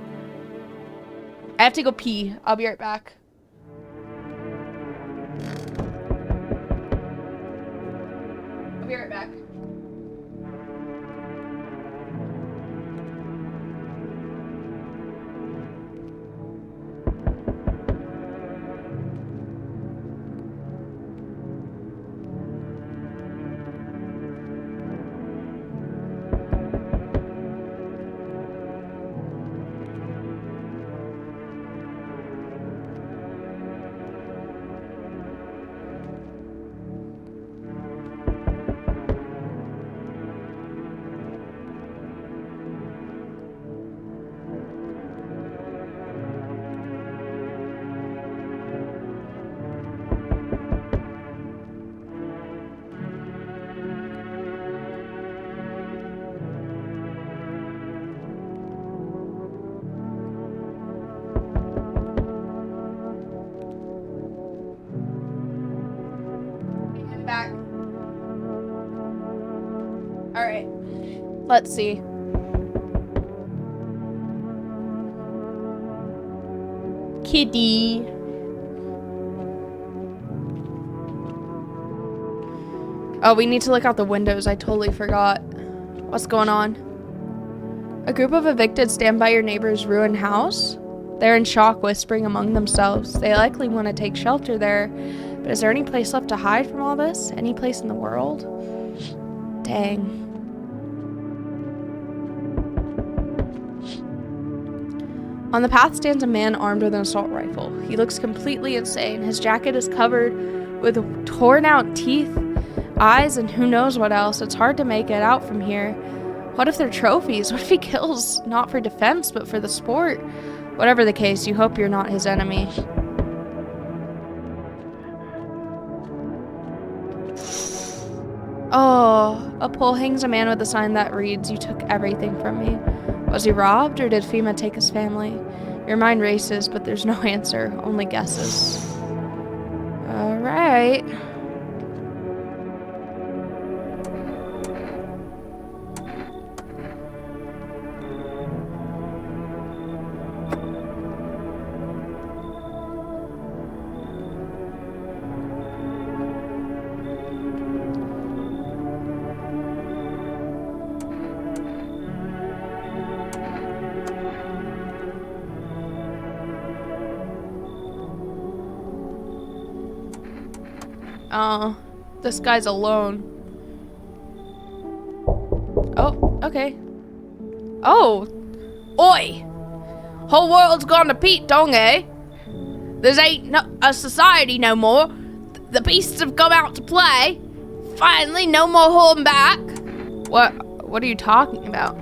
I have to go pee. I'll be right back. I'll be right back. Back. All right. Let's see. Kitty. Oh, we need to look out the windows. I totally forgot. What's going on? A group of evicted stand by your neighbor's ruined house. They're in shock, whispering among themselves. They likely want to take shelter there. But is there any place left to hide from all this? Any place in the world? Dang. On the path stands a man armed with an assault rifle. He looks completely insane. His jacket is covered with torn out teeth, eyes, and who knows what else. It's hard to make it out from here. What if they're trophies? What if he kills not for defense, but for the sport? Whatever the case, you hope you're not his enemy. Oh, a pole hangs a man with a sign that reads, "You took everything from me." Was he robbed, or did FEMA take his family? Your mind races, but there's no answer, only guesses. All right. Oh, this guy's alone. Oh, okay. Oh, oi! Whole world's gone to Pete Dong, eh? This ain't a society no more. The beasts have come out to play. Finally, no more holding back. What are you talking about?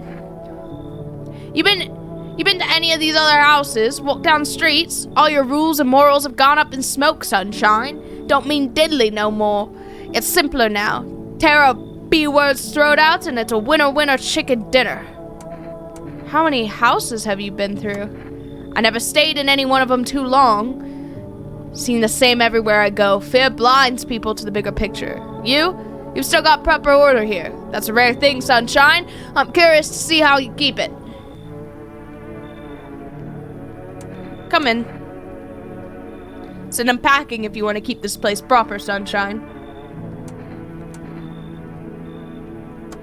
You been to any of these other houses? Walk down streets? All your rules and morals have gone up in smoke, sunshine. Don't mean diddly no more. It's simpler now. Tear a B-words throat out and it's a winner-winner chicken dinner. How many houses have you been through? I never stayed in any one of them too long. Seen the same everywhere I go. Fear blinds people to the bigger picture. You've still got proper order here. That's a rare thing, sunshine. I'm curious to see how you keep it. Come in. Send unpacking if you want to keep this place proper, sunshine.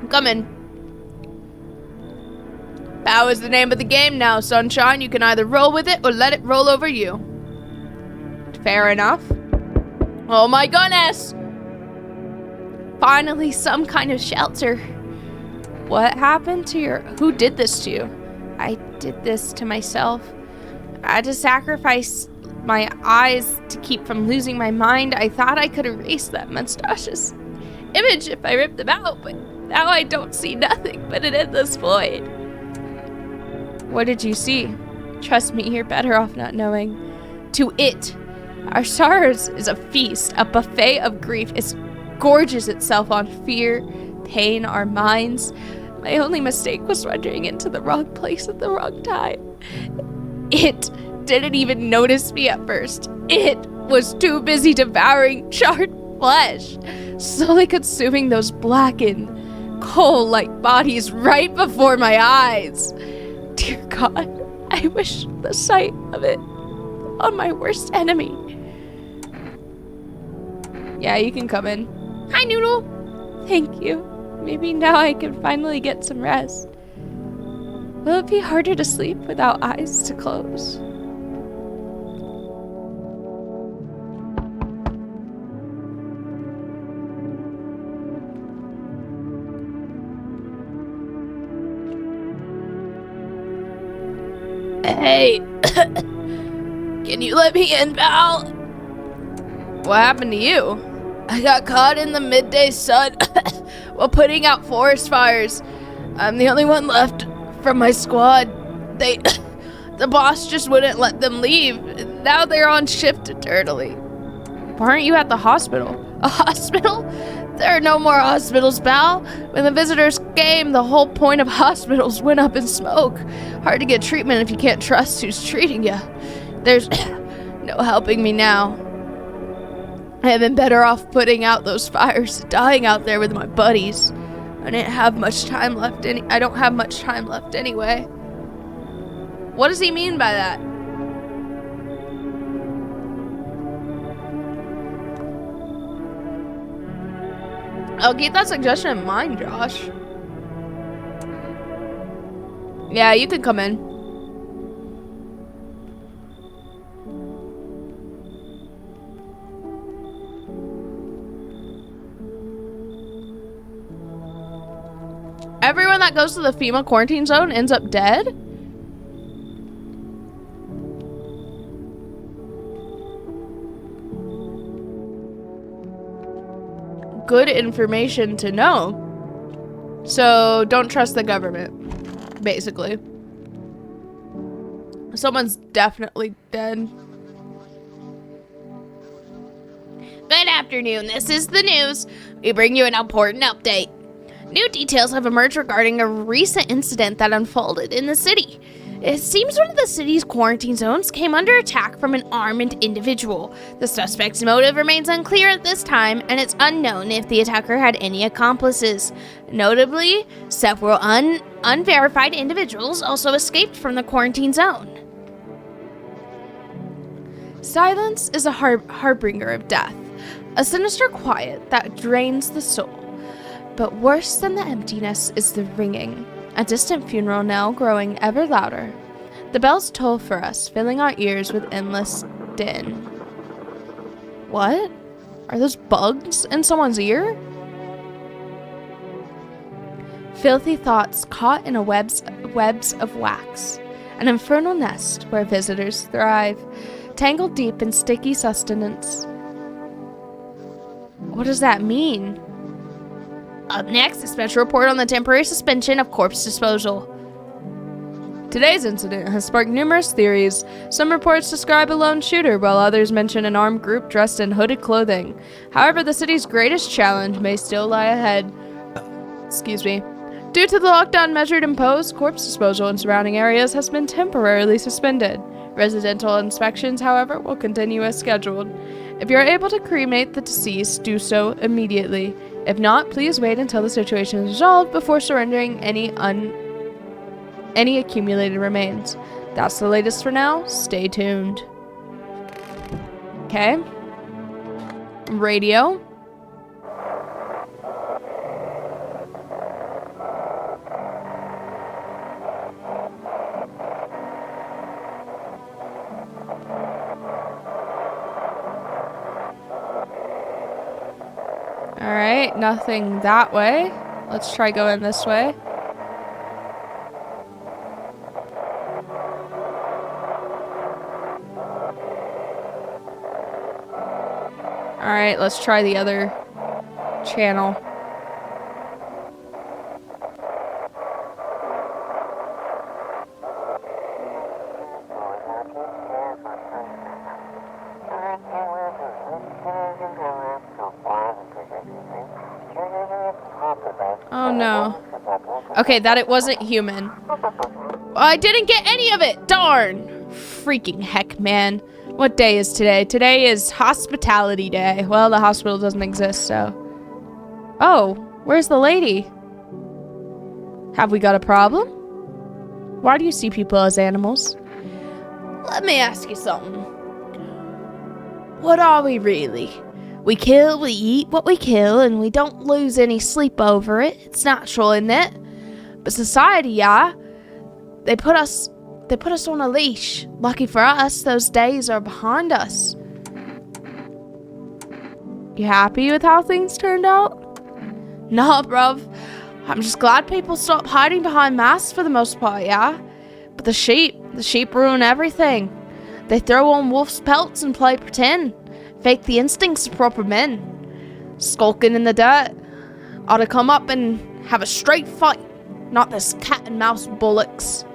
Come in. Power is the name of the game now, sunshine. You can either roll with it or let it roll over you. Fair enough. Oh my goodness! Finally, some kind of shelter. What happened to your... Who did this to you? I did this to myself. I had to sacrifice my eyes to keep from losing my mind. I thought I could erase that monstrous image if I ripped them out, but now I don't see nothing but an endless void. What did you see? Trust me, you're better off not knowing. To it, our stars is a feast, a buffet of grief. It gorges itself on fear, pain, our minds. My only mistake was wandering into the wrong place at the wrong time. It didn't even notice me at first. It was too busy devouring charred flesh, slowly consuming those blackened, coal-like bodies right before my eyes. Dear God, I wish the sight of it on my worst enemy. Yeah, you can come in. Hi, Noodle. Thank you. Maybe now I can finally get some rest. Will it be harder to sleep without eyes to close? Hey, can you let me in, pal? What happened to you? I got caught in the midday sun while putting out forest fires. I'm the only one left from my squad. The boss just wouldn't let them leave. Now they're on shift eternally. Why aren't you at the hospital? A hospital? There are no more hospitals, pal. When the visitors came, the whole point of hospitals went up in smoke. Hard to get treatment if you can't trust who's treating you. There's no helping me now. I have been better off putting out those fires, dying out there with my buddies. I don't have much time left anyway. What does he mean by that? I'll keep that suggestion in mind, Josh. Yeah, you can come in. Everyone that goes to the FEMA quarantine zone ends up dead? Good information to know. So don't trust the government, basically. Someone's definitely dead. Good afternoon, this is the news. We bring you an important update. New details have emerged regarding a recent incident that unfolded in the city. It seems one of the city's quarantine zones came under attack from an armed individual. The suspect's motive remains unclear at this time, and it's unknown if the attacker had any accomplices. Notably, several unverified individuals also escaped from the quarantine zone. Silence is a harbinger of death, a sinister quiet that drains the soul. But worse than the emptiness is the ringing, a distant funeral knell growing ever louder. The bells toll for us, filling our ears with endless din. What? Are those bugs in someone's ear? Filthy thoughts caught in a webs of wax, an infernal nest where visitors thrive, tangled deep in sticky sustenance. What does that mean? Up next, a special report on the temporary suspension of corpse disposal. Today's incident has sparked numerous theories. Some reports describe a lone shooter, while others mention an armed group dressed in hooded clothing. However, the city's greatest challenge may still lie ahead. Excuse me. Due to the lockdown measure imposed, corpse disposal in surrounding areas has been temporarily suspended. Residential inspections, however, will continue as scheduled. If you are able to cremate the deceased, do so immediately. If not, please wait until the situation is resolved before surrendering any accumulated remains. That's the latest for now. Stay tuned. Okay. Radio. Alright, nothing that way. Let's try going this way. Alright, let's try the other channel. Oh no. Okay, that it wasn't human. I didn't get any of it! Darn! Freaking heck, man. What day is today? Today is Hospitality Day. Well, the hospital doesn't exist, so. Oh, where's the lady? Have we got a problem? Why do you see people as animals? Let me ask you something. What are we really? We kill, we eat what we kill, and we don't lose any sleep over it. It's natural, isn't it? But society, yeah. They put us on a leash. Lucky for us, those days are behind us. You happy with how things turned out? Nah, bruv. I'm just glad people stopped hiding behind masks for the most part, yeah? But the sheep ruin everything. They throw on wolf's pelts and play pretend. Fake the instincts of proper men. Skulking in the dirt. Ought to come up and have a straight fight. Not this cat and mouse bullocks.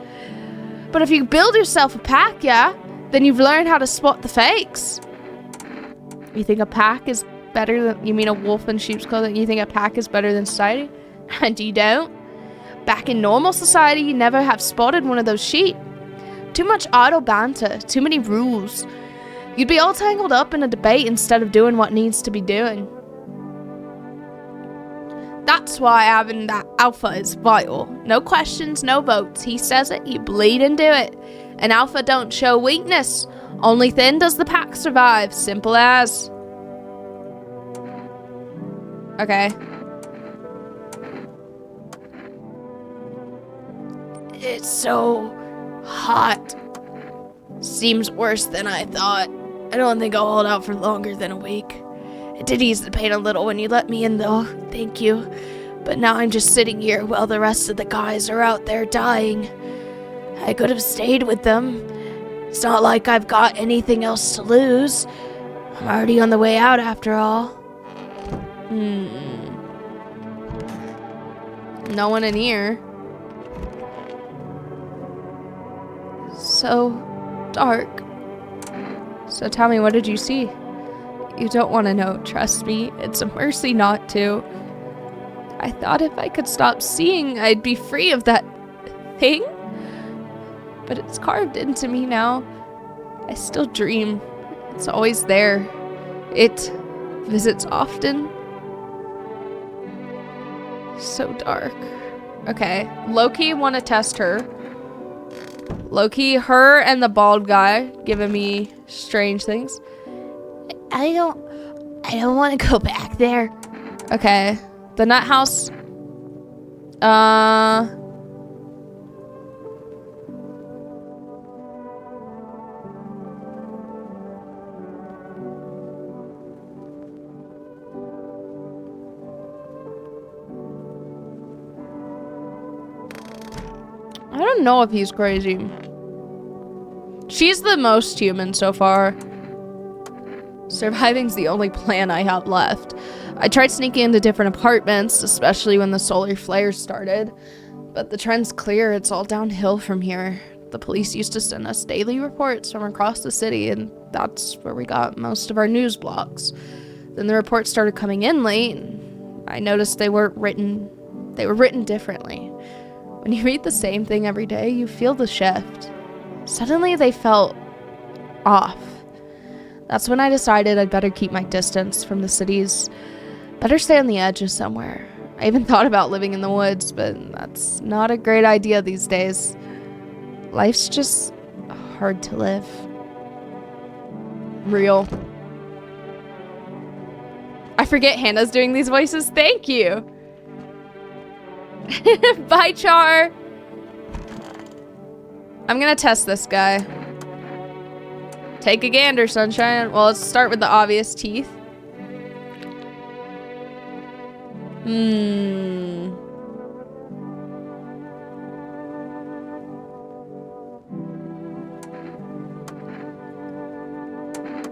But if you build yourself a pack, yeah, then you've learned how to spot the fakes. You think a pack is better than, you mean a wolf in sheep's clothing? You think a pack is better than society? And you don't? Back in normal society, you never have spotted one of those sheep. Too much idle banter, too many rules. You'd be all tangled up in a debate instead of doing what needs to be doing. That's why having that alpha is vital. No questions, no votes. He says it, you bleed and do it. An alpha don't show weakness. Only then does the pack survive. Simple as. Okay. It's so hot. Seems worse than I thought. I don't think I'll hold out for longer than a week. It did ease the pain a little when you let me in, though. Thank you. But now I'm just sitting here while the rest of the guys are out there dying. I could have stayed with them. It's not like I've got anything else to lose. I'm already on the way out after all. No one in here. So dark. So tell me, what did you see? You don't want to know, trust me. It's a mercy not to. I thought if I could stop seeing, I'd be free of that thing. But it's carved into me now. I still dream. It's always there. It visits often. So dark. Okay, Loki want to test her. Loki, her and the bald guy giving me strange things. I don't want to go back there. Okay. The nut house. I don't know if he's crazy. She's the most human so far. Surviving's the only plan I have left. I tried sneaking into different apartments, especially when the solar flares started. But the trend's clear, it's all downhill from here. The police used to send us daily reports from across the city, and that's where we got most of our news blocks. Then the reports started coming in late, and I noticed they were written differently. When you read the same thing every day, you feel the shift. Suddenly they felt off. That's when I decided I'd better keep my distance from the cities. Better stay on the edge of somewhere. I even thought about living in the woods, but that's not a great idea these days. Life's just hard to live. Real. I forget Hannah's doing these voices. Thank you. Bye, Char. I'm gonna test this guy. Take a gander, sunshine. Well, let's start with the obvious teeth.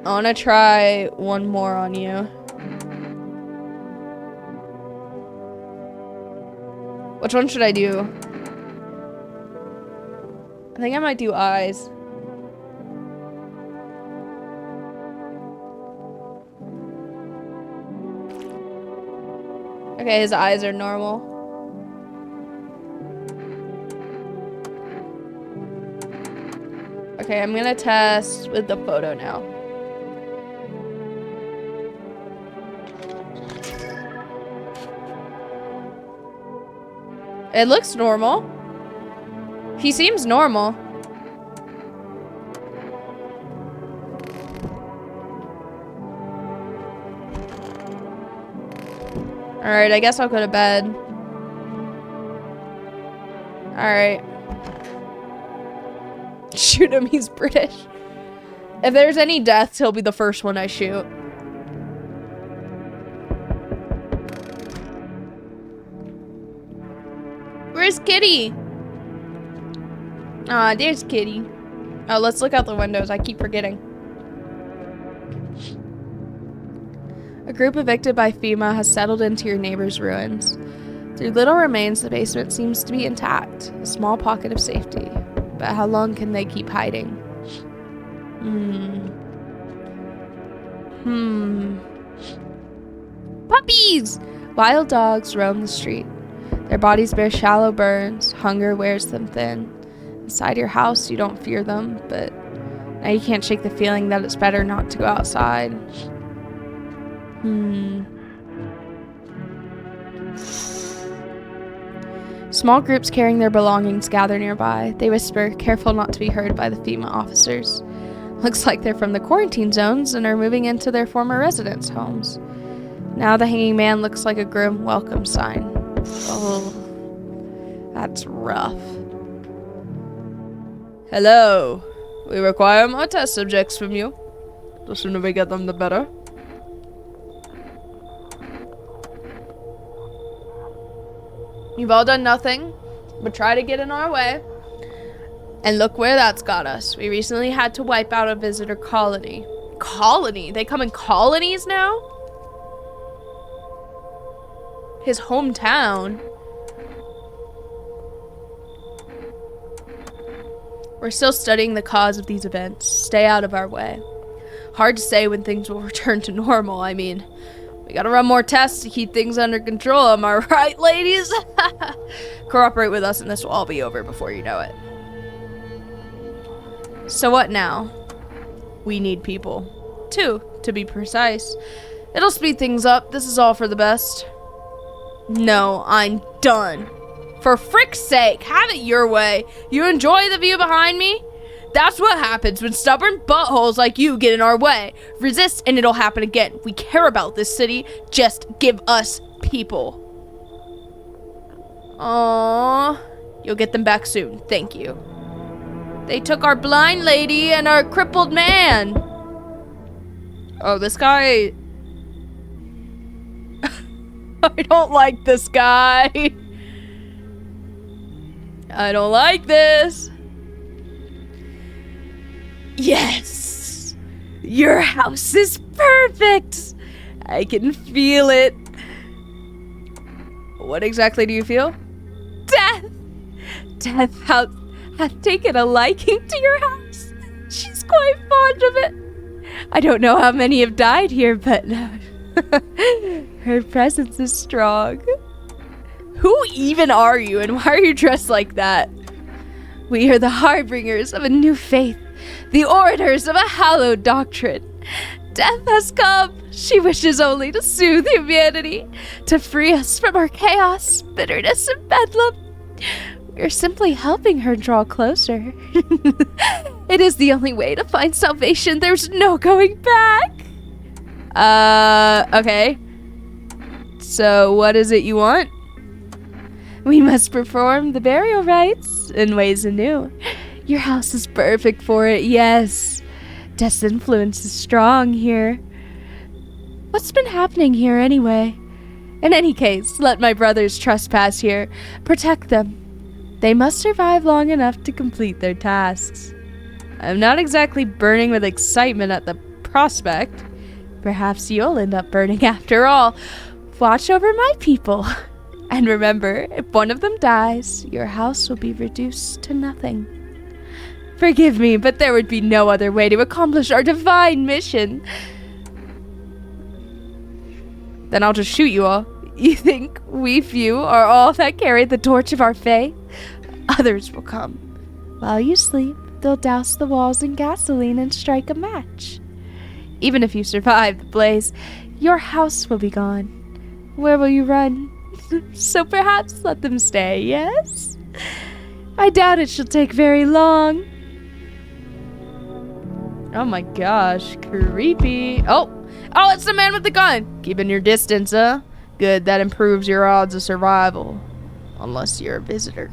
I wanna try one more on you. Which one should I do? I think I might do eyes. Okay, his eyes are normal. Okay, I'm gonna test with the photo now. It looks normal. He seems normal. Alright, I guess I'll go to bed. Alright. Shoot him, he's British. If there's any deaths, he'll be the first one I shoot. Where's Kitty? Aw, there's Kitty. Oh, let's look out the windows. I keep forgetting. A group evicted by FEMA has settled into your neighbor's ruins. Through little remains, the basement seems to be intact. A small pocket of safety. But how long can they keep hiding? Puppies! Wild dogs roam the street. Their bodies bear shallow burns. Hunger wears them thin. Inside your house, you don't fear them, but now you can't shake the feeling that it's better not to go outside. Small groups carrying their belongings gather nearby. They whisper, careful not to be heard by the FEMA officers. Looks like they're from the quarantine zones and are moving into their former residence homes. Now the hanging man looks like a grim welcome sign. Oh, that's rough. Hello. We require more test subjects from you. The sooner we get them, the better. You've all done nothing but try to get in our way. And look where that's got us. We recently had to wipe out a visitor colony. Colony? They come in colonies now? His hometown. We're still studying the cause of these events. Stay out of our way. Hard to say when things will return to normal. I mean, we gotta run more tests to keep things under control. Am I right, ladies? Cooperate with us and this will all be over before you know it. So what now? We need people. 2, to be precise. It'll speed things up. This is all for the best. No, I'm done. For frick's sake, have it your way. You enjoy the view behind me? That's what happens when stubborn buttholes like you get in our way. Resist and it'll happen again. We care about this city. Just give us people. Aww. You'll get them back soon. Thank you. They took our blind lady and our crippled man. Oh, this guy... I don't like this guy. I don't like this. Yes! Your house is perfect! I can feel it. What exactly do you feel? Death! Death hath taken a liking to your house. She's quite fond of it. I don't know how many have died here, but her presence is strong. Who even are you, and why are you dressed like that? We are the harbingers of a new faith, the orators of a hallowed doctrine. Death has come. She wishes only to soothe humanity, to free us from our chaos, bitterness, and bedlam. We're simply helping her draw closer. It is the only way to find salvation. There's no going back. Okay. So what is it you want? We must perform the burial rites in ways anew. Your house is perfect for it, yes. Death's influence is strong here. What's been happening here anyway? In any case, let my brothers trespass here. Protect them. They must survive long enough to complete their tasks. I'm not exactly burning with excitement at the prospect. Perhaps you'll end up burning after all. Watch over my people. And remember, if one of them dies, your house will be reduced to nothing. Forgive me, but there would be no other way to accomplish our divine mission. Then I'll just shoot you all. You think we few are all that carry the torch of our faith? Others will come while you sleep they'll douse the walls in gasoline and strike a match. Even if you survive the blaze, your house will be gone. Where will you run? So perhaps let them stay, yes? I doubt it shall take very long. Oh my gosh, creepy. Oh, it's the man with the gun. Keeping your distance, huh? Good, that improves your odds of survival. Unless you're a visitor.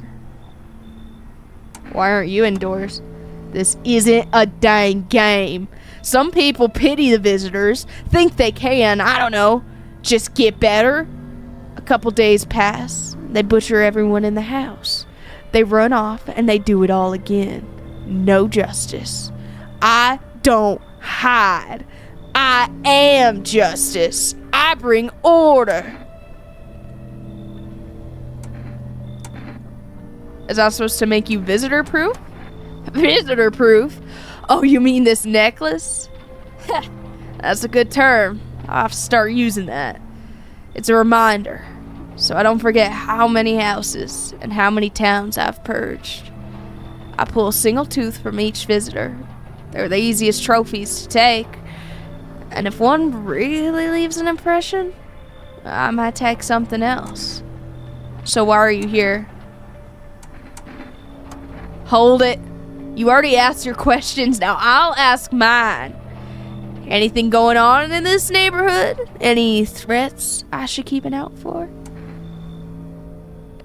Why aren't you indoors? This isn't a dang game. Some people pity the visitors, think they can, I don't know, just get better. A couple days pass, they butcher everyone in the house. They run off and they do it all again. No justice. I don't hide. I am justice. I bring order. Is that supposed to make you visitor proof? Visitor proof? Oh, you mean this necklace? That's a good term. I'll have to start using that. It's a reminder, so I don't forget how many houses and how many towns I've purged. I pull a single tooth from each visitor. They're the easiest trophies to take. And if one really leaves an impression, I might take something else. So why are you here? Hold it. You already asked your questions, now I'll ask mine. Anything going on in this neighborhood? Any threats I should keep an out for?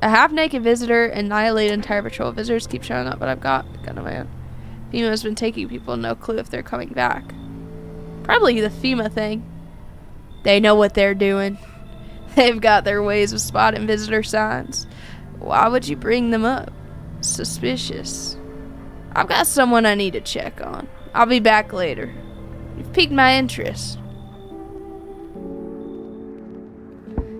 A half-naked visitor, annihilate entire patrol of visitors, keep showing up, but I've got a gun of my own. FEMA has been taking people, no clue if they're coming back. Probably the FEMA thing. They know what they're doing. They've got their ways of spotting visitor signs. Why would you bring them up? Suspicious. I've got someone I need to check on. I'll be back later. You've piqued my interest.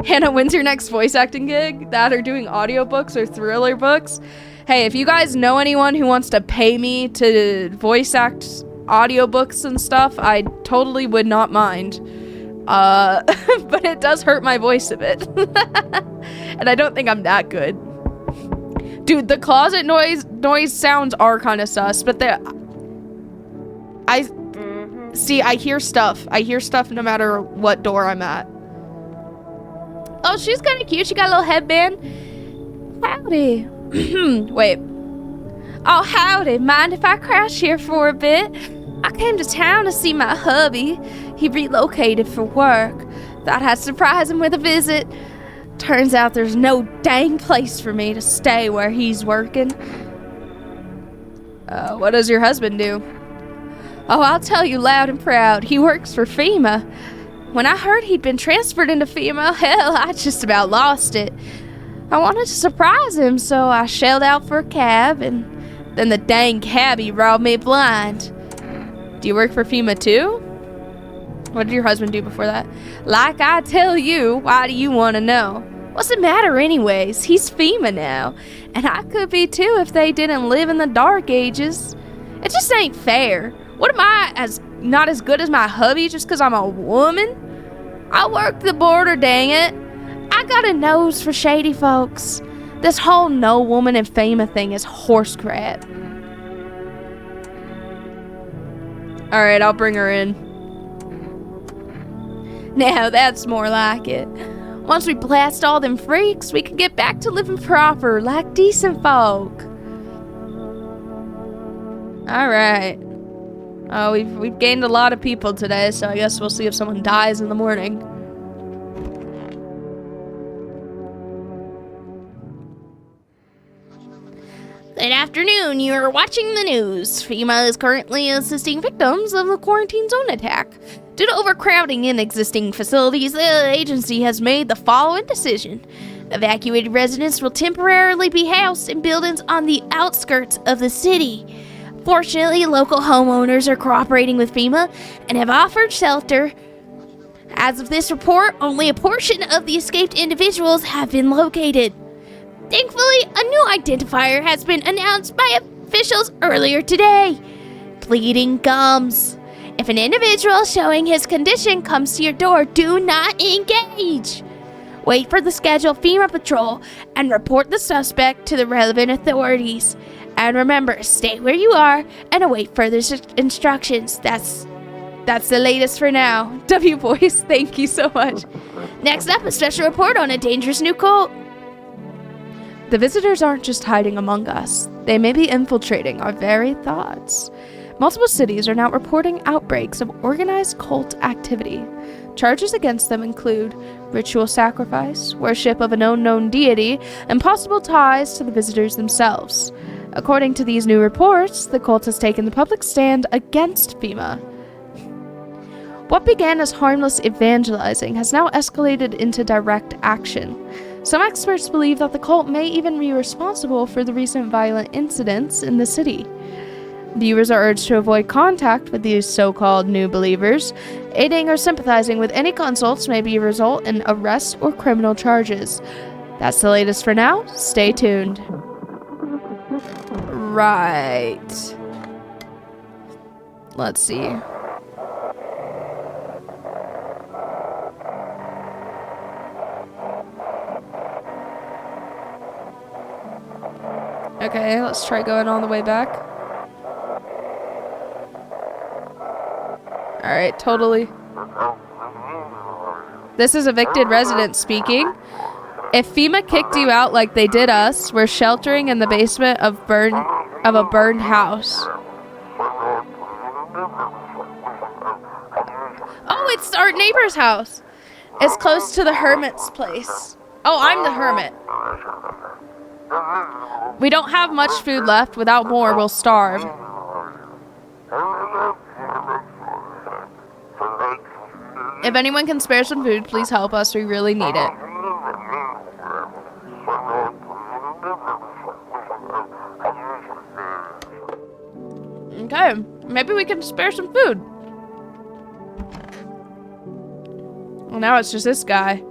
Hannah, when's your next voice acting gig? That or doing audiobooks or thriller books? Hey, if you guys know anyone who wants to pay me to voice act audiobooks and stuff, I totally would not mind. But it does hurt my voice a bit. And I don't think I'm that good. Dude, the closet noise sounds are kind of sus, but I hear stuff. I hear stuff no matter what door I'm at. Oh, she's kind of cute. She got a little headband. Howdy. Wait. Oh, howdy. Mind if I crash here for a bit? I came to town to see my hubby. He relocated for work. Thought I'd surprise him with a visit. Turns out there's no dang place for me to stay where he's working. What does your husband do? Oh, I'll tell you loud and proud. He works for FEMA. When I heard he'd been transferred into FEMA, hell, I just about lost it. I wanted to surprise him, so I shelled out for a cab, and then the dang cabbie robbed me blind. Do you work for FEMA too? What did your husband do before that? Like I tell you, why do you want to know? What's the matter anyways? He's FEMA now. And I could be too if they didn't live in the dark ages. It just ain't fair. What am I not as good as my hubby just because I'm a woman? I work the border, dang it. I got a nose for shady folks. This whole no woman in FEMA thing is horse crap. Alright, I'll bring her in. Now that's more like it. Once we blast all them freaks, we can get back to living proper, like decent folk. Alright. Oh, we've gained a lot of people today, so I guess we'll see if someone dies in the morning. Good afternoon, you're watching the news. FEMA is currently assisting victims of the quarantine zone attack. Due to overcrowding in existing facilities, the agency has made the following decision. Evacuated residents will temporarily be housed in buildings on the outskirts of the city. Fortunately, local homeowners are cooperating with FEMA and have offered shelter. As of this report, only a portion of the escaped individuals have been located. Thankfully, a new identifier has been announced by officials earlier today. Bleeding gums. If an individual showing his condition comes to your door, do not engage. Wait for the scheduled FEMA patrol and report the suspect to the relevant authorities. And remember, stay where you are and await further instructions. That's the latest for now. W Boys, thank you so much. Next up, a special report on a dangerous new cult. The visitors aren't just hiding among us. They may be infiltrating our very thoughts. Multiple cities are now reporting outbreaks of organized cult activity. Charges against them include ritual sacrifice, worship of an unknown deity, and possible ties to the visitors themselves. According to these new reports, the cult has taken the public stand against FEMA. What began as harmless evangelizing has now escalated into direct action. Some experts believe that the cult may even be responsible for the recent violent incidents in the city. Viewers are urged to avoid contact with these so-called new believers. Aiding or sympathizing with any consults may result in arrest or criminal charges. That's the latest for now. Stay tuned. Right. Let's see. Okay, let's try going all the way back. Alright, totally. This is evicted resident speaking. If FEMA kicked you out like they did us, we're sheltering in the basement of a burned house. Oh, it's our neighbor's house. It's close to the hermit's place. Oh, I'm the hermit. We don't have much food left. Without more, we'll starve. If anyone can spare some food, please help us. We really need it. Okay, maybe we can spare some food. Well, now it's just this guy.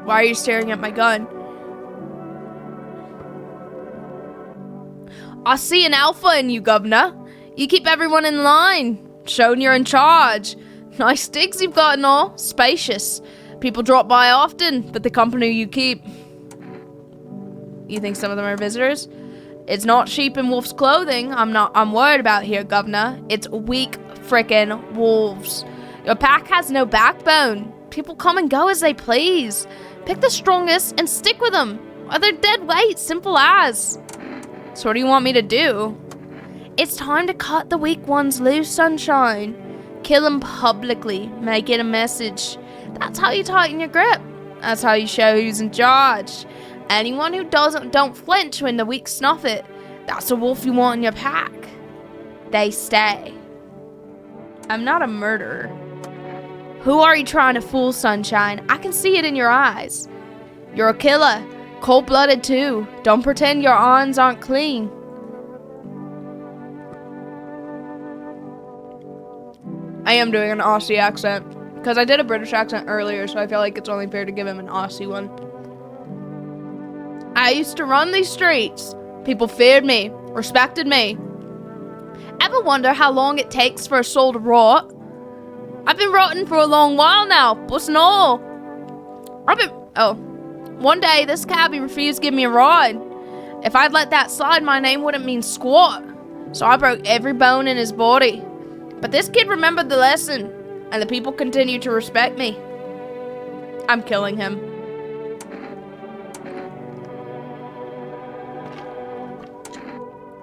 Why are you staring at my gun? I see an alpha in you, Governor. You keep everyone in line, showing you're in charge. Nice digs you've got and all. Spacious. People drop by often, but the company you keep. You think some of them are visitors? It's not sheep in wolf's clothing I'm worried about here, Governor. It's weak frickin' wolves. Your pack has no backbone. People come and go as they please. Pick the strongest and stick with them, or they're dead weight, simple as. So what do you want me to do? It's time to cut the weak ones loose, Sunshine. Kill them publicly, make it a message. That's how you tighten your grip. That's how you show who's in charge. Anyone who don't flinch when the weak snuff it. That's a wolf you want in your pack. They stay. I'm not a murderer. Who are you trying to fool, Sunshine? I can see it in your eyes. You're a killer. Cold-blooded, too. Don't pretend your arms aren't clean. I am doing an Aussie accent. Because I did a British accent earlier, so I feel like it's only fair to give him an Aussie one. I used to run these streets. People feared me, respected me. Ever wonder how long it takes for a soul to rot? I've been rotting for a long while now, but no. One day this cabbie refused to give me a ride. If I'd let that slide, my name wouldn't mean squat. So I broke every bone in his body. But this kid remembered the lesson, and the people continue to respect me. I'm killing him.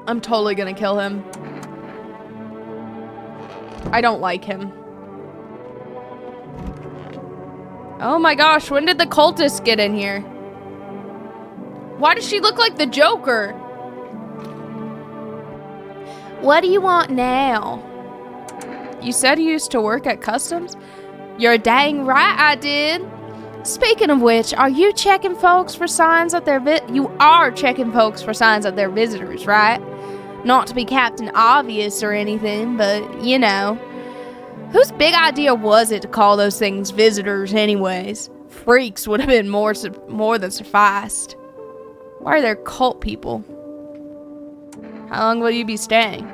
I'm totally gonna kill him. I don't like him. Oh my gosh, when did the cultist get in here? Why does she look like the Joker? What do you want now? You said you used to work at customs? You're dang right I did. Speaking of which, are you checking folks for signs that you are checking folks for signs that they're visitors, right? Not to be Captain Obvious or anything, but you know. Whose big idea was it to call those things visitors anyways? Freaks would have been more than sufficed. Why are there cult people? How long will you be staying?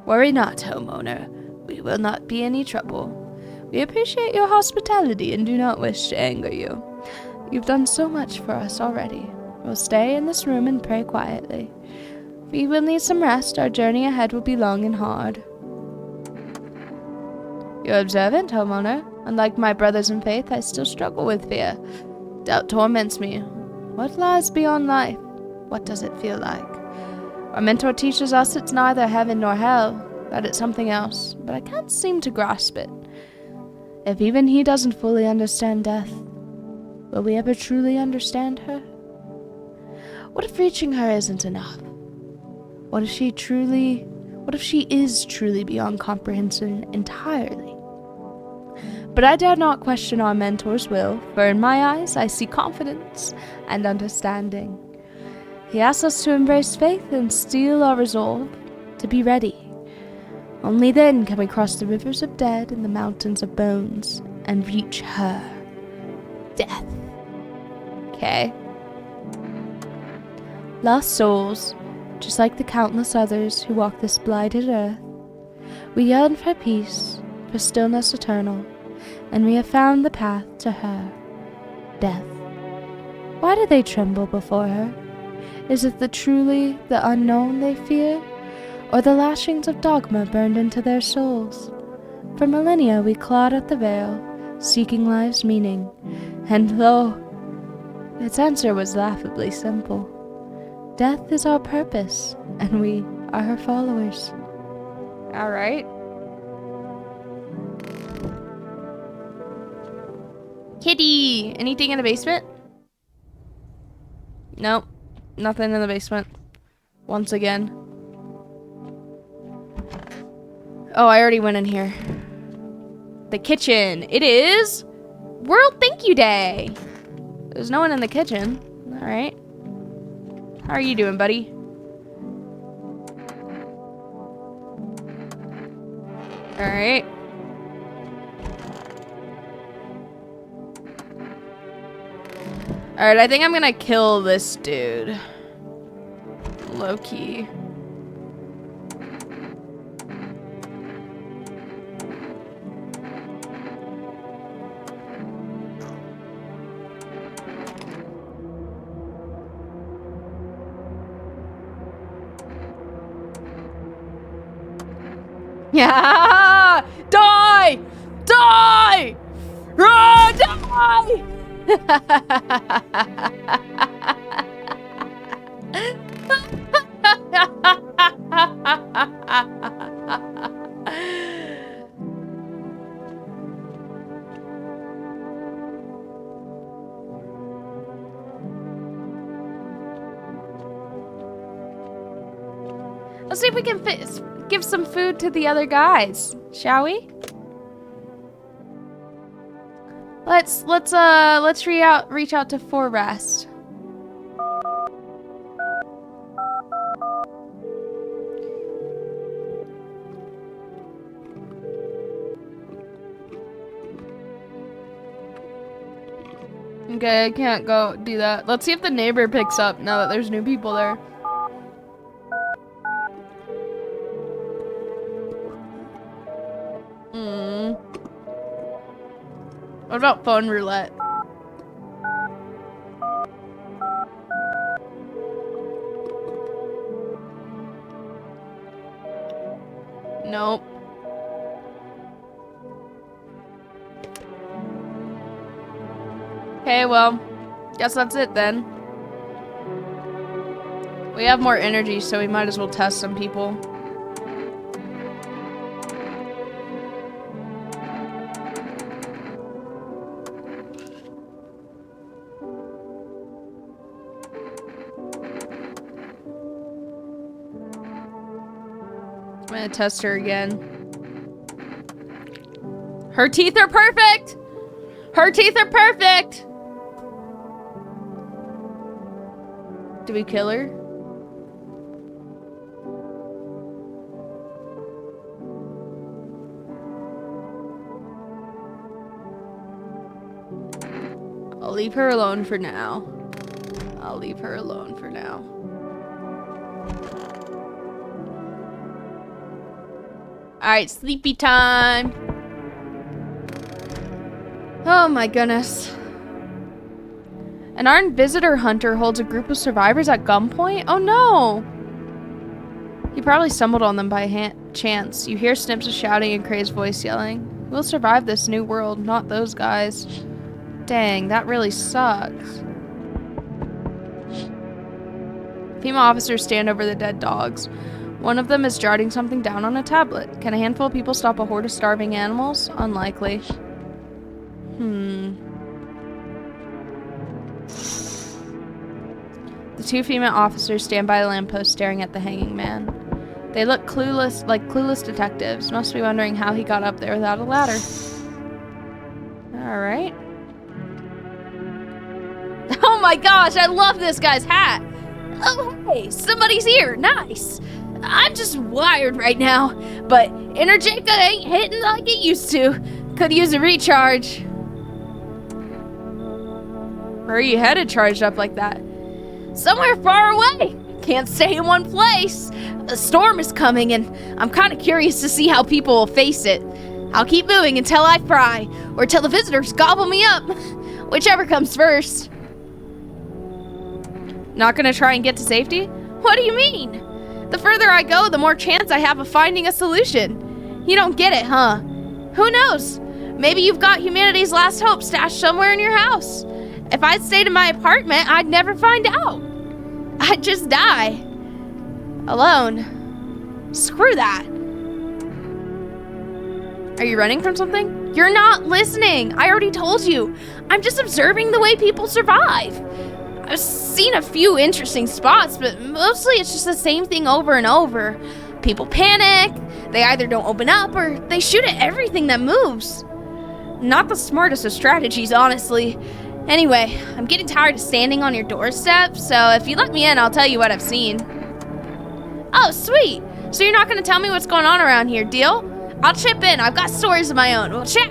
Worry not, homeowner. We will not be any trouble. We appreciate your hospitality and do not wish to anger you. You've done so much for us already. We'll stay in this room and pray quietly. We will need some rest. Our journey ahead will be long and hard. You're observant, homeowner. Unlike my brothers in faith, I still struggle with fear. Doubt torments me. What lies beyond life? What does it feel like? Our mentor teaches us it's neither heaven nor hell, that it's something else, but I can't seem to grasp it. If even he doesn't fully understand death, will we ever truly understand her? What if reaching her isn't enough? What if she is truly beyond comprehension entirely? But I dare not question our mentor's will, for in my eyes I see confidence and understanding. He asks us to embrace faith and steel our resolve to be ready. Only then can we cross the rivers of dead and the mountains of bones and reach her. Death. Okay. Lost souls, just like the countless others who walk this blighted earth, we yearn for peace, for stillness eternal, and we have found the path to her, death. Why do they tremble before her? Is it truly the unknown they fear, or the lashings of dogma burned into their souls? For millennia we clawed at the veil, seeking life's meaning, and lo, its answer was laughably simple. Death is our purpose, and we are her followers. All right. Kitty! Anything in the basement? Nope. Nothing in the basement. Once again. Oh, I already went in here. The kitchen. It is World Thank You Day. There's no one in the kitchen. All right. How are you doing, buddy? All right. Alright, I think I'm gonna kill this dude. Low-key. Yeah! Die! Die! Run! Die! Let's see if we can give some food to the other guys, shall we? Let's reach out to Forrest. Okay, I can't go do that. Let's see if the neighbor picks up now that there's new people there. What about phone roulette? Nope. Okay, well, guess that's it then. We have more energy, so we might as well test some people. I'm gonna test her again. Her teeth are perfect! Her teeth are perfect! Do we kill her? I'll leave her alone for now. I'll leave her alone for now. Alright, sleepy time. Oh my goodness. An armed visitor hunter holds a group of survivors at gunpoint? Oh no! He probably stumbled on them by chance. You hear snips of shouting and Craig's voice yelling. We'll survive this new world, not those guys. Dang, that really sucks. Female officers stand over the dead dogs. One of them is jotting something down on a tablet. Can a handful of people stop a horde of starving animals? Unlikely. The two female officers stand by a lamppost staring at the hanging man. They look clueless, like clueless detectives. Must be wondering how he got up there without a ladder. Alright. Oh my gosh, I love this guy's hat! Oh hey, somebody's here, nice! I'm just wired right now, but Energica ain't hitting like it used to. Could use a recharge. Where are you headed charged up like that? Somewhere far away. Can't stay in one place. A storm is coming and I'm kind of curious to see how people will face it. I'll keep moving until I fry, or till the visitors gobble me up. Whichever comes first. Not gonna try and get to safety? What do you mean? The further I go, the more chance I have of finding a solution. You don't get it, huh? Who knows? Maybe you've got humanity's last hope stashed somewhere in your house. If I'd stayed in my apartment, I'd never find out. I'd just die. Alone. Screw that. Are you running from something? You're not listening. I already told you. I'm just observing the way people survive. I've seen a few interesting spots, but mostly it's just the same thing over and over. People panic, they either don't open up, or they shoot at everything that moves. Not the smartest of strategies, honestly. Anyway, I'm getting tired of standing on your doorstep, so if you let me in, I'll tell you what I've seen. Oh, sweet! So you're not gonna tell me what's going on around here, deal? I'll chip in, I've got stories of my own. We'll chat.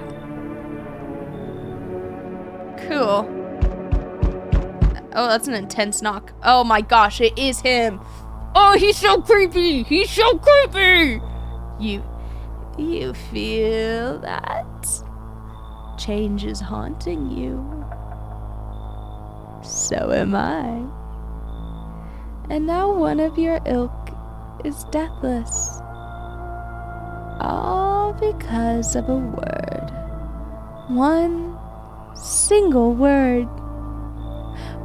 Cool. Oh, that's an intense knock. Oh my gosh, it is him. Oh, he's so creepy. He's so creepy. You feel that? Change is haunting you. So am I. And now one of your ilk is deathless. All because of a word. One single word.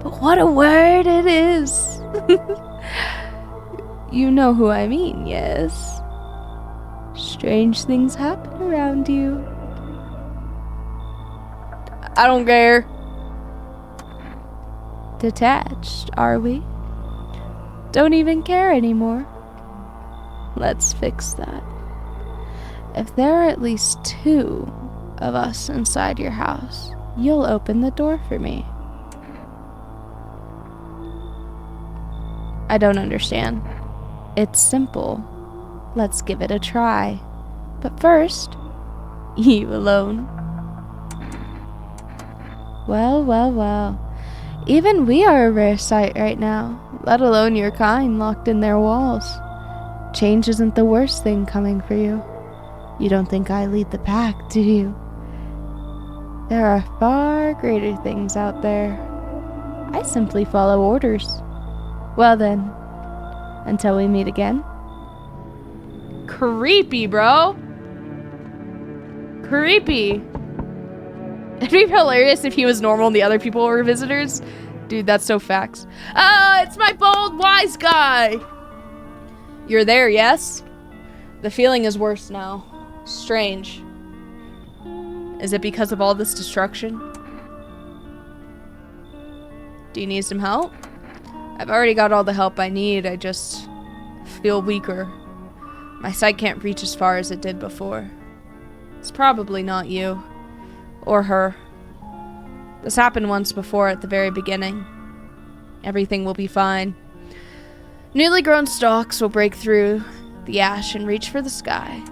But what a word it is! You know who I mean, yes? Strange things happen around you. I don't care. Detached, are we? Don't even care anymore. Let's fix that. If there are at least 2 of us inside your house, you'll open the door for me. I don't understand. It's simple. Let's give it a try. But first, you alone. Well, well, well. Even we are a rare sight right now, let alone your kind locked in their walls. Change isn't the worst thing coming for you. You don't think I lead the pack, do you? There are far greater things out there. I simply follow orders. Well then, until we meet again. Creepy, bro. Creepy. It'd be hilarious if he was normal and the other people were visitors. Dude, that's so facts. Ah, it's my bold, wise guy. You're there, yes? The feeling is worse now. Strange. Is it because of all this destruction? Do you need some help? I've already got all the help I need. I just feel weaker. My sight can't reach as far as it did before. It's probably not you. Or her. This happened once before at the very beginning. Everything will be fine. Newly grown stalks will break through the ash and reach for the sky.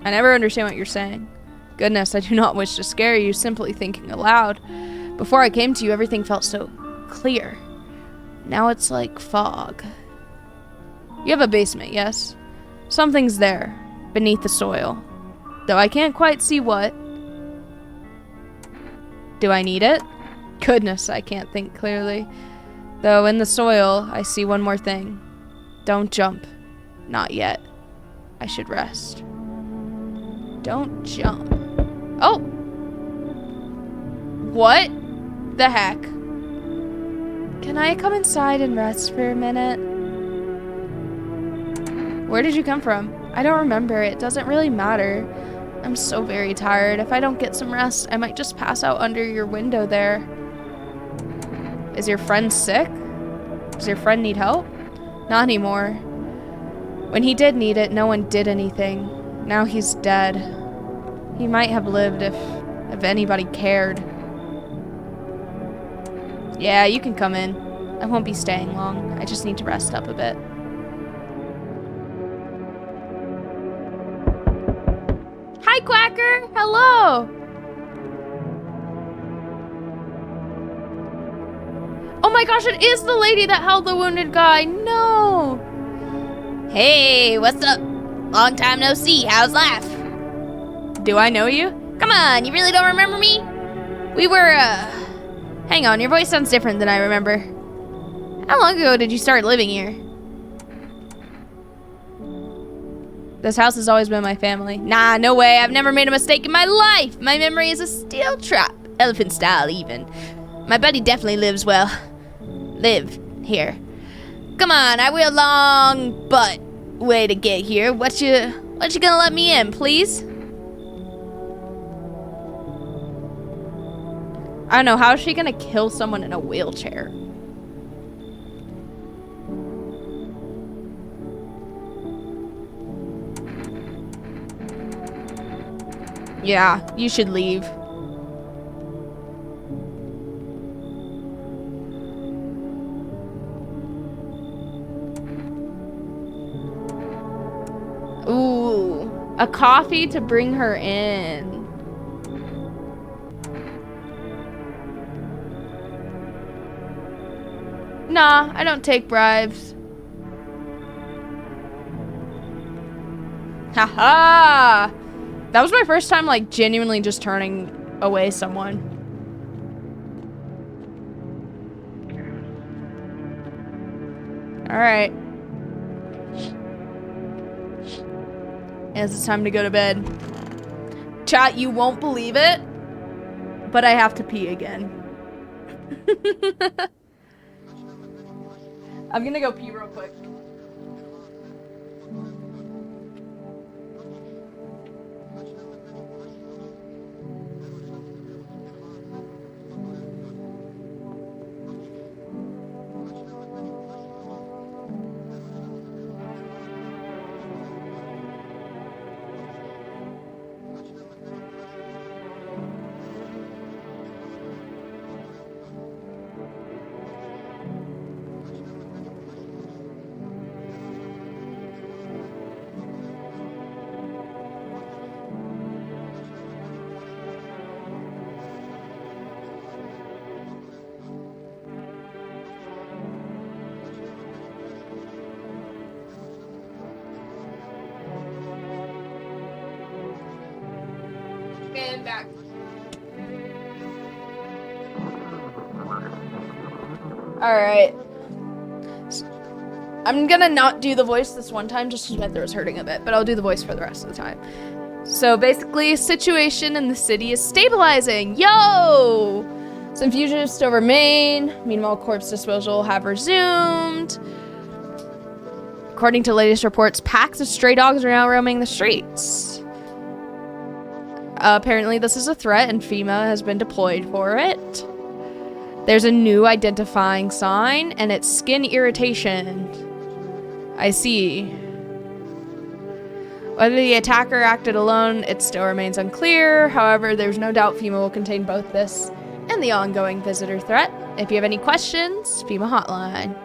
I never understand what you're saying. Goodness, I do not wish to scare you, simply thinking aloud. Before I came to you, everything felt so clear. Now it's like fog. You have a basement, yes? Something's there, beneath the soil. Though I can't quite see what. Do I need it? Goodness, I can't think clearly. Though in the soil, I see one more thing. Don't jump. Not yet. I should rest. Don't jump. Oh! What the heck? Can I come inside and rest for a minute? Where did you come from? I don't remember. It doesn't really matter. I'm so very tired. If I don't get some rest, I might just pass out under your window there. Is your friend sick? Does your friend need help? Not anymore. When he did need it, no one did anything. Now he's dead. He might have lived if anybody cared. Yeah, you can come in. I won't be staying long. I just need to rest up a bit. Hi, Quacker! Hello! Oh my gosh, it is the lady that held the wounded guy! No! Hey, what's up? Long time no see. How's life? Do I know you? Come on, you really don't remember me? We were, Hang on, your voice sounds different than I remember. How long ago did you start living here? This house has always been my family. Nah, no way. I've never made a mistake in my life. My memory is a steel trap. Elephant style, even. My buddy definitely live here. Come on, I will long but way to get here. What you gonna let me in, please? I don't know, how is she gonna kill someone in a wheelchair? Yeah, you should leave. Ooh, a coffee to bring her in. Nah, I don't take bribes. Haha! That was my first time, like, genuinely just turning away someone. Alright. It's time to go to bed. Chat, you won't believe it, but I have to pee again. I'm gonna go pee real quick. And back. Alright. I'm gonna not do the voice this one time just because my throat's hurting a bit, but I'll do the voice for the rest of the time. So basically, situation in the city is stabilizing. Yo! Some fugitives still remain. Meanwhile, corpse disposal have resumed. According to latest reports, packs of stray dogs are now roaming the streets. Apparently this is a threat and FEMA has been deployed for it. There's a new identifying sign and it's skin irritation. I see. Whether the attacker acted alone, it still remains unclear. However, there's no doubt FEMA will contain both this and the ongoing visitor threat. If you have any questions, FEMA hotline.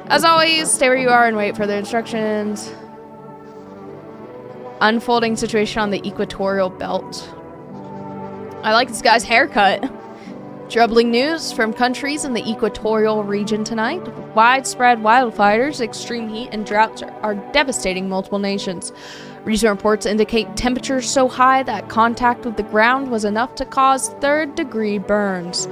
As always, stay where you are and wait for the instructions. Unfolding situation on the equatorial belt. I like this guy's haircut. Troubling news from countries in the equatorial region tonight. Widespread wildfires, extreme heat, and droughts are devastating multiple nations. Recent reports indicate temperatures so high that contact with the ground was enough to cause third-degree burns.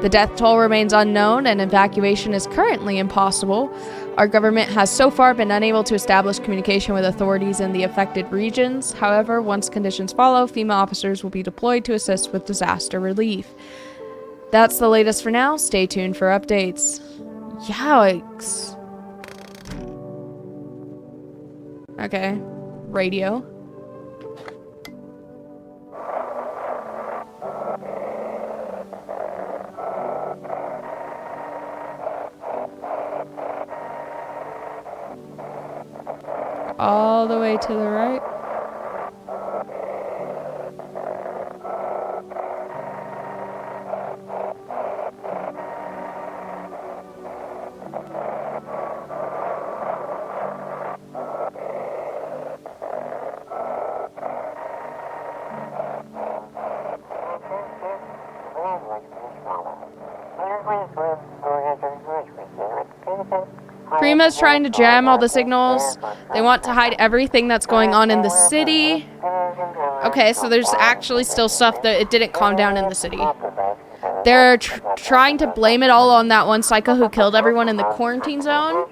The death toll remains unknown, and evacuation is currently impossible. Our government has so far been unable to establish communication with authorities in the affected regions. However, once conditions follow, FEMA officers will be deployed to assist with disaster relief. That's the latest for now. Stay tuned for updates. Yikes. Okay. Radio. All the way to the right. Prima's trying to jam all the signals. They want to hide everything that's going on in the city. Okay, so there's actually still stuff that it didn't calm down in the city. They're trying to blame it all on that one psycho who killed everyone in the quarantine zone.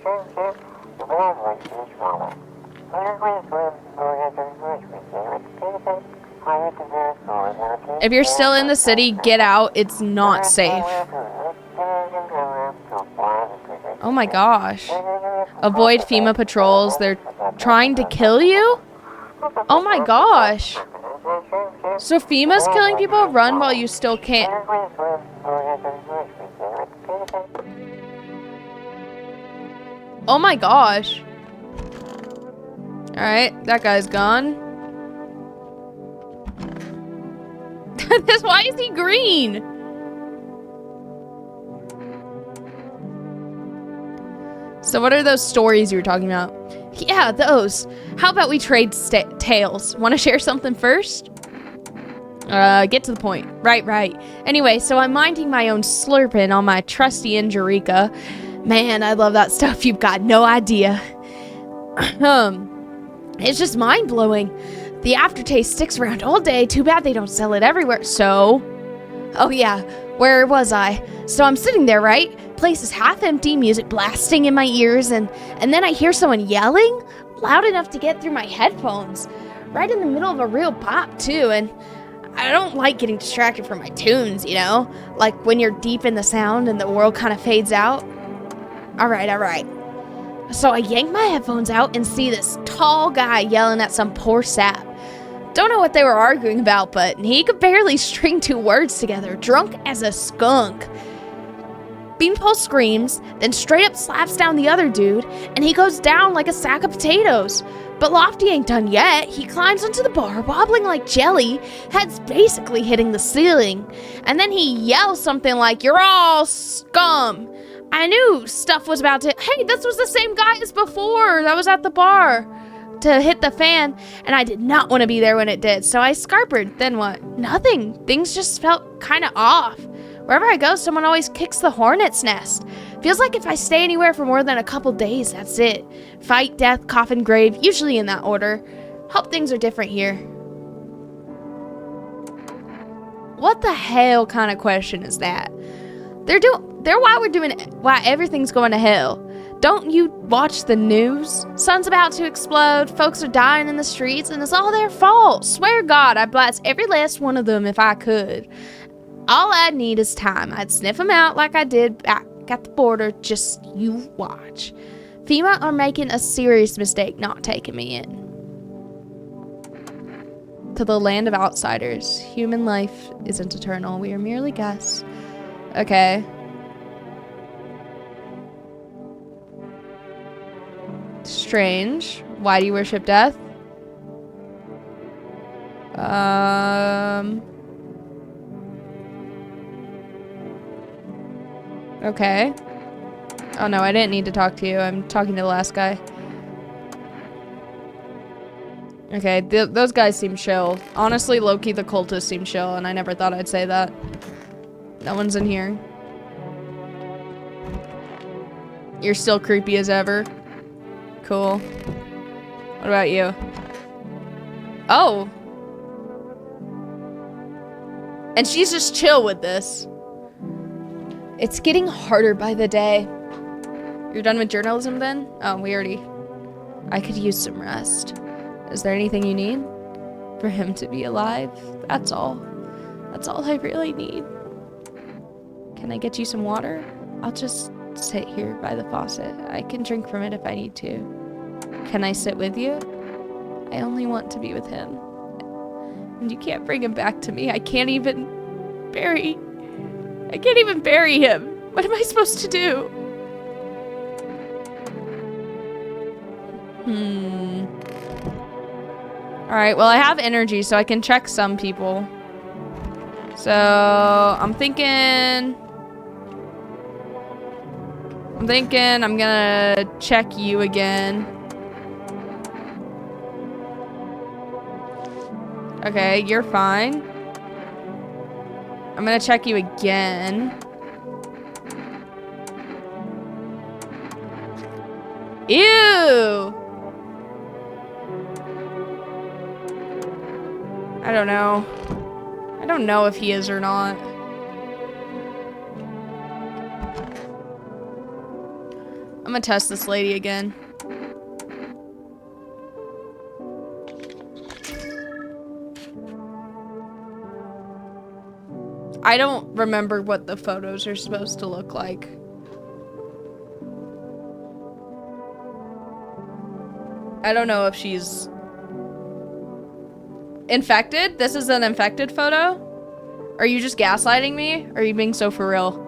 If you're still in the city, get out. It's not safe. Oh my gosh. Avoid FEMA patrols. They're trying to kill you? Oh my gosh. So FEMA's killing people? Run while you still can't. Oh my gosh. Alright, that guy's gone. Why is he green? So what are those stories you were talking about? Yeah, those. How about we trade tales? Want to share something first? Get to the point. Right. Anyway, so I'm minding my own slurping on my trusty Injurica. Man, I love that stuff. You've got no idea. It's just mind-blowing. The aftertaste sticks around all day. Too bad they don't sell it everywhere. So? Oh yeah, where was I? So I'm sitting there, right? Place is half empty, music blasting in my ears, and then I hear someone yelling loud enough to get through my headphones. Right in the middle of a real pop, too, and I don't like getting distracted from my tunes, you know? Like when you're deep in the sound and the world kind of fades out. Alright. So I yank my headphones out and see this tall guy yelling at some poor sap. Don't know what they were arguing about, but he could barely string two words together, drunk as a skunk. Beanpole screams, then straight up slaps down the other dude, and he goes down like a sack of potatoes. But Lofty ain't done yet. He climbs onto the bar, wobbling like jelly, head's basically hitting the ceiling. And then he yells something like, "You're all scum." I knew stuff was about to— hey, this was the same guy as before that was at the bar to hit the fan, and I did not want to be there when it did, so I scarpered. Then what? Nothing. Things just felt kind of off. Wherever I go, someone always kicks the hornet's nest. Feels like if I stay anywhere for more than a couple days, that's it. Fight, death, coffin, grave, usually in that order. Hope things are different here. What the hell kind of question is that? Why everything's going to hell. Don't you watch the news? Sun's about to explode, folks are dying in the streets, and it's all their fault. Swear to God, I'd blast every last one of them if I could. All I'd need is time. I'd sniff them out like I did back at the border. Just you watch. FEMA are making a serious mistake not taking me in. To the land of outsiders. Human life isn't eternal. We are merely guests. Okay. Strange. Why do you worship death? Okay. Oh no, I didn't need to talk to you. I'm talking to the last guy. Okay, those guys seem chill. Honestly, low-key, the cultists seem chill, and I never thought I'd say that. No one's in here. You're still creepy as ever. Cool. What about you? Oh. And she's just chill with this. It's getting harder by the day. You're done with journalism then? Oh, we already... I could use some rest. Is there anything you need? For him to be alive? That's all. That's all I really need. Can I get you some water? I'll just sit here by the faucet. I can drink from it if I need to. Can I sit with you? I only want to be with him. And you can't bring him back to me. I can't even bury him. What am I supposed to do? Alright, well I have energy, so I can check some people. So, I'm thinking I'm gonna check you again. Okay, you're fine. I'm gonna check you again. Ew! I don't know. I don't know if he is or not. I'm gonna test this lady again. I don't remember what the photos are supposed to look like. I don't know if she's infected. This is an infected photo? Are you just gaslighting me? Or are you being so for real?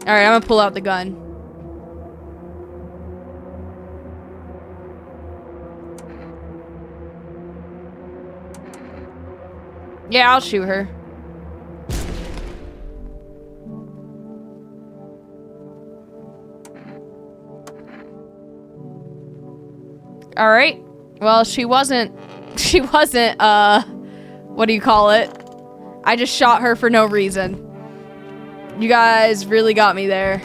Alright, I'm gonna pull out the gun. Yeah, I'll shoot her. Alright. Well, she wasn't, what do you call it? I just shot her for no reason. You guys really got me there.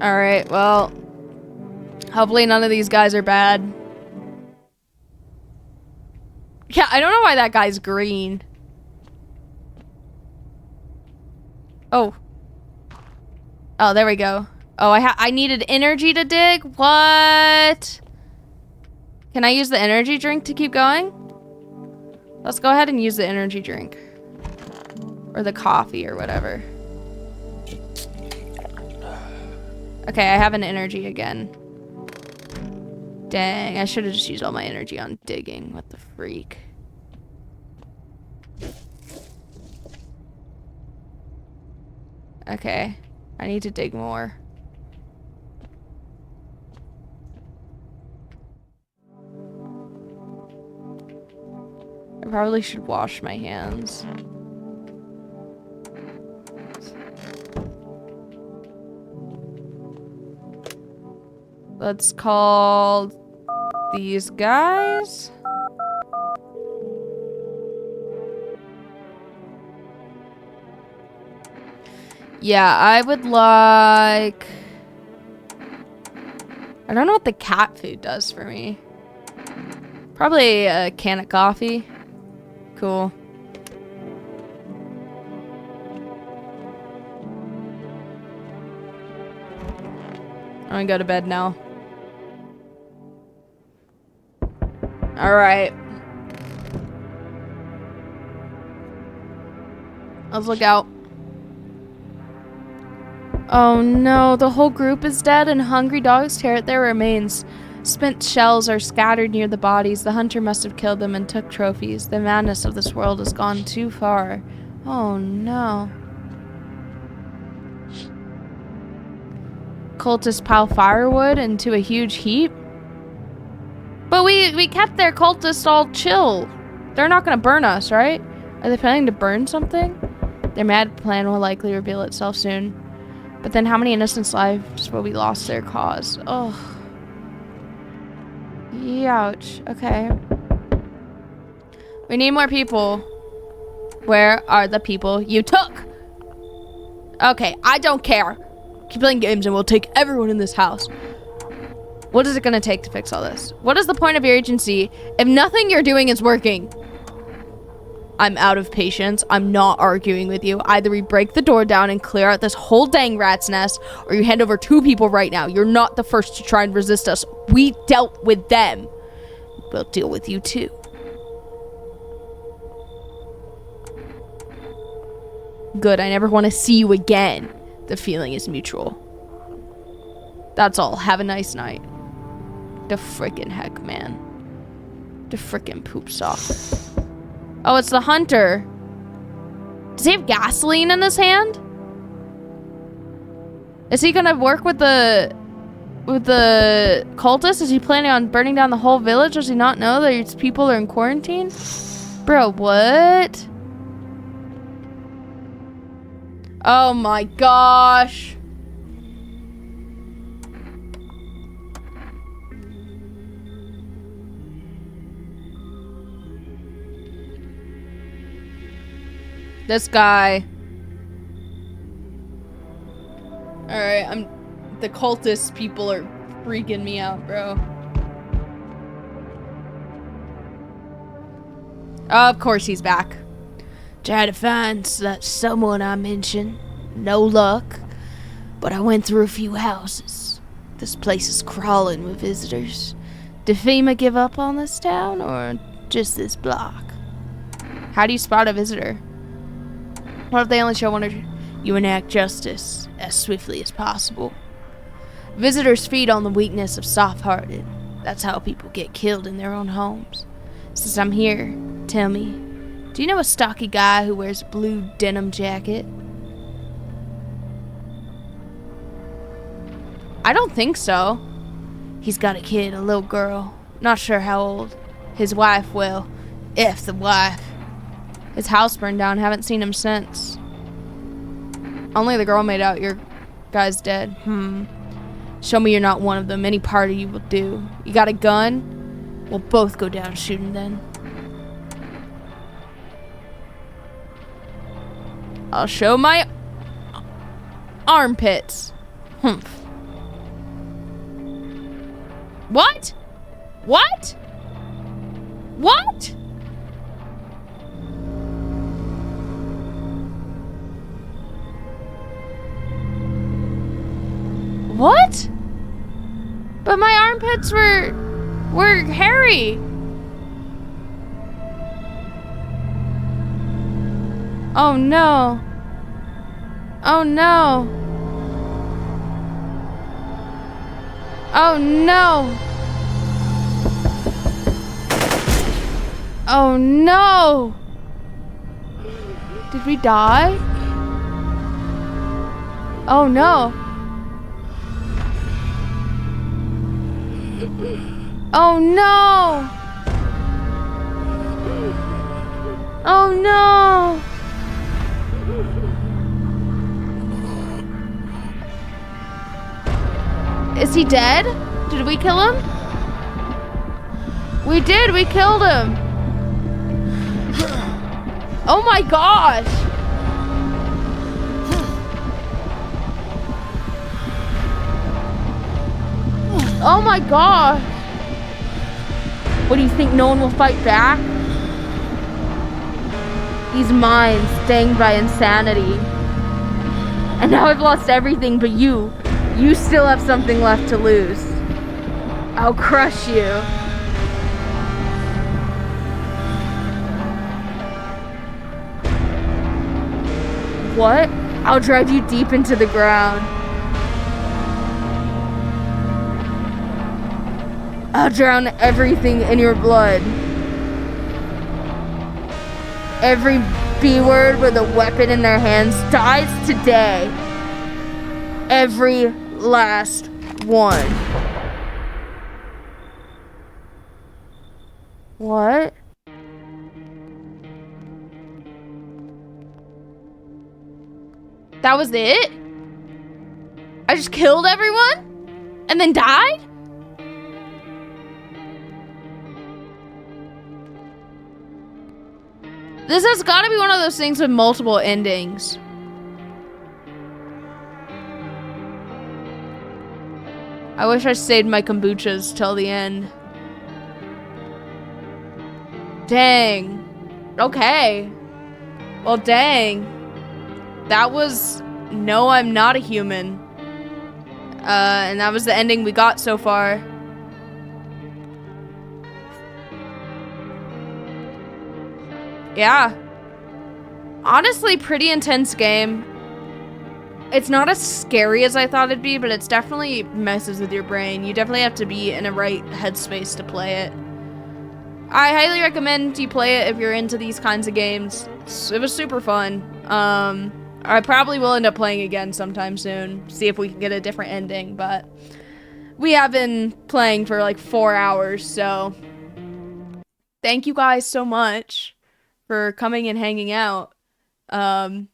Alright, well, hopefully none of these guys are bad. Yeah, I don't know why that guy's green. Oh. Oh, there we go. Oh, I needed energy to dig? What? Can I use the energy drink to keep going? Let's go ahead and use the energy drink. Or the coffee or whatever. Okay, I have an energy again. Dang, I should have just used all my energy on digging. What the freak? Okay, I need to dig more. I probably should wash my hands. Let's call these guys. Yeah, I would like... I don't know what the cat food does for me. Probably a can of coffee. Cool. I'm gonna go to bed now. Alright. Let's look out. Oh no, the whole group is dead and hungry dogs tear at their remains. Spent shells are scattered near the bodies. The hunter must have killed them and took trophies. The madness of this world has gone too far. Oh no. Cultists pile firewood into a huge heap? But we kept their cultists all chill. They're not gonna burn us, right? Are they planning to burn something? Their mad plan will likely reveal itself soon. But then how many innocents' lives will be lost their cause? Oh. Ouch. Okay. We need more people. Where are the people you took? Okay, I don't care. Keep playing games and we'll take everyone in this house. What is it gonna take to fix all this? What is the point of your agency if nothing you're doing is working? I'm out of patience. I'm not arguing with you. Either we break the door down and clear out this whole dang rat's nest, or you hand over 2 people right now. You're not the first to try and resist us. We dealt with them. We'll deal with you too. Good, I never want to see you again. The feeling is mutual. That's all. Have a nice night. The frickin' heck, man. The frickin' poop sock. Oh, it's the hunter. Does he have gasoline in his hand? Is he gonna work with the cultists? Is he planning on burning down the whole village? Does he not know that its people are in quarantine? Bro, what? Oh my gosh. This guy. Alright, the cultist people are freaking me out, bro. Of course he's back. Tried to find that someone I mentioned. No luck. But I went through a few houses. This place is crawling with visitors. Did FEMA give up on this town, or just this block? How do you spot a visitor? What if they only show one or two? You enact justice as swiftly as possible. Visitors feed on the weakness of soft-hearted. That's how people get killed in their own homes. Since I'm here, tell me, do you know a stocky guy who wears a blue denim jacket? I don't think so. He's got a kid, a little girl. Not sure how old. His wife, well, F the wife. His house burned down, haven't seen him since. Only the girl made out your guy's dead. Show me you're not one of them. Any part of you will do. You got a gun? We'll both go down shooting then. I'll show my armpits. Humph. What? What? What? What? But my armpits were hairy. Oh no. Oh no. Oh no. Oh no. Did we die? Oh no. Oh no! Oh no! Is he dead? Did we kill him? We did, we killed him! Oh my gosh! Oh my gosh! What do you think, no one will fight back? These minds stained by insanity. And now I've lost everything but you. You still have something left to lose. I'll crush you. What? I'll drive you deep into the ground. I'll drown everything in your blood. Every B-word with a weapon in their hands dies today. Every last one. What? That was it? I just killed everyone and then died? This has got to be one of those things with multiple endings. I wish I saved my kombuchas till the end. Dang. Okay. Well, dang. That was no, I'm not a human. And that was the ending we got so far. Yeah. Honestly, pretty intense game. It's not as scary as I thought it'd be, but it's definitely messes with your brain. You definitely have to be in a right headspace to play it. I highly recommend you play it if you're into these kinds of games. It was super fun. I probably will end up playing again sometime soon. See if we can get a different ending, but we have been playing for like 4 hours, so thank you guys so much for coming and hanging out, and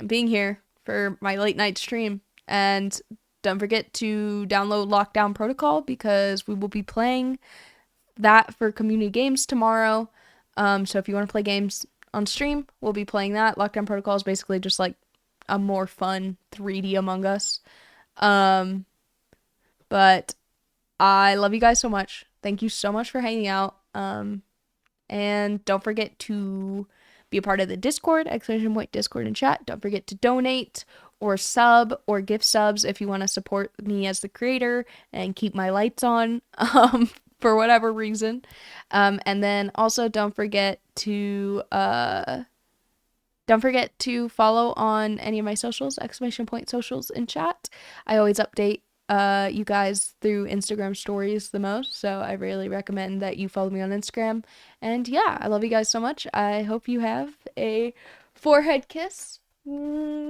being here for my late night stream. And don't forget to download Lockdown Protocol because we will be playing that for community games tomorrow. So if you want to play games on stream, we'll be playing that. Lockdown Protocol is basically just like a more fun 3D Among Us. But I love you guys so much. Thank you so much for hanging out. And don't forget to be a part of the Discord, !Discord and chat. Don't forget to donate or sub or gift subs if you want to support me as the creator and keep my lights on for whatever reason. And then also don't forget to follow on any of my socials, !Socials in chat. I always update you guys through Instagram stories the most, so I really recommend that you follow me on Instagram. And yeah, I love you guys so much. I hope you have a forehead kiss.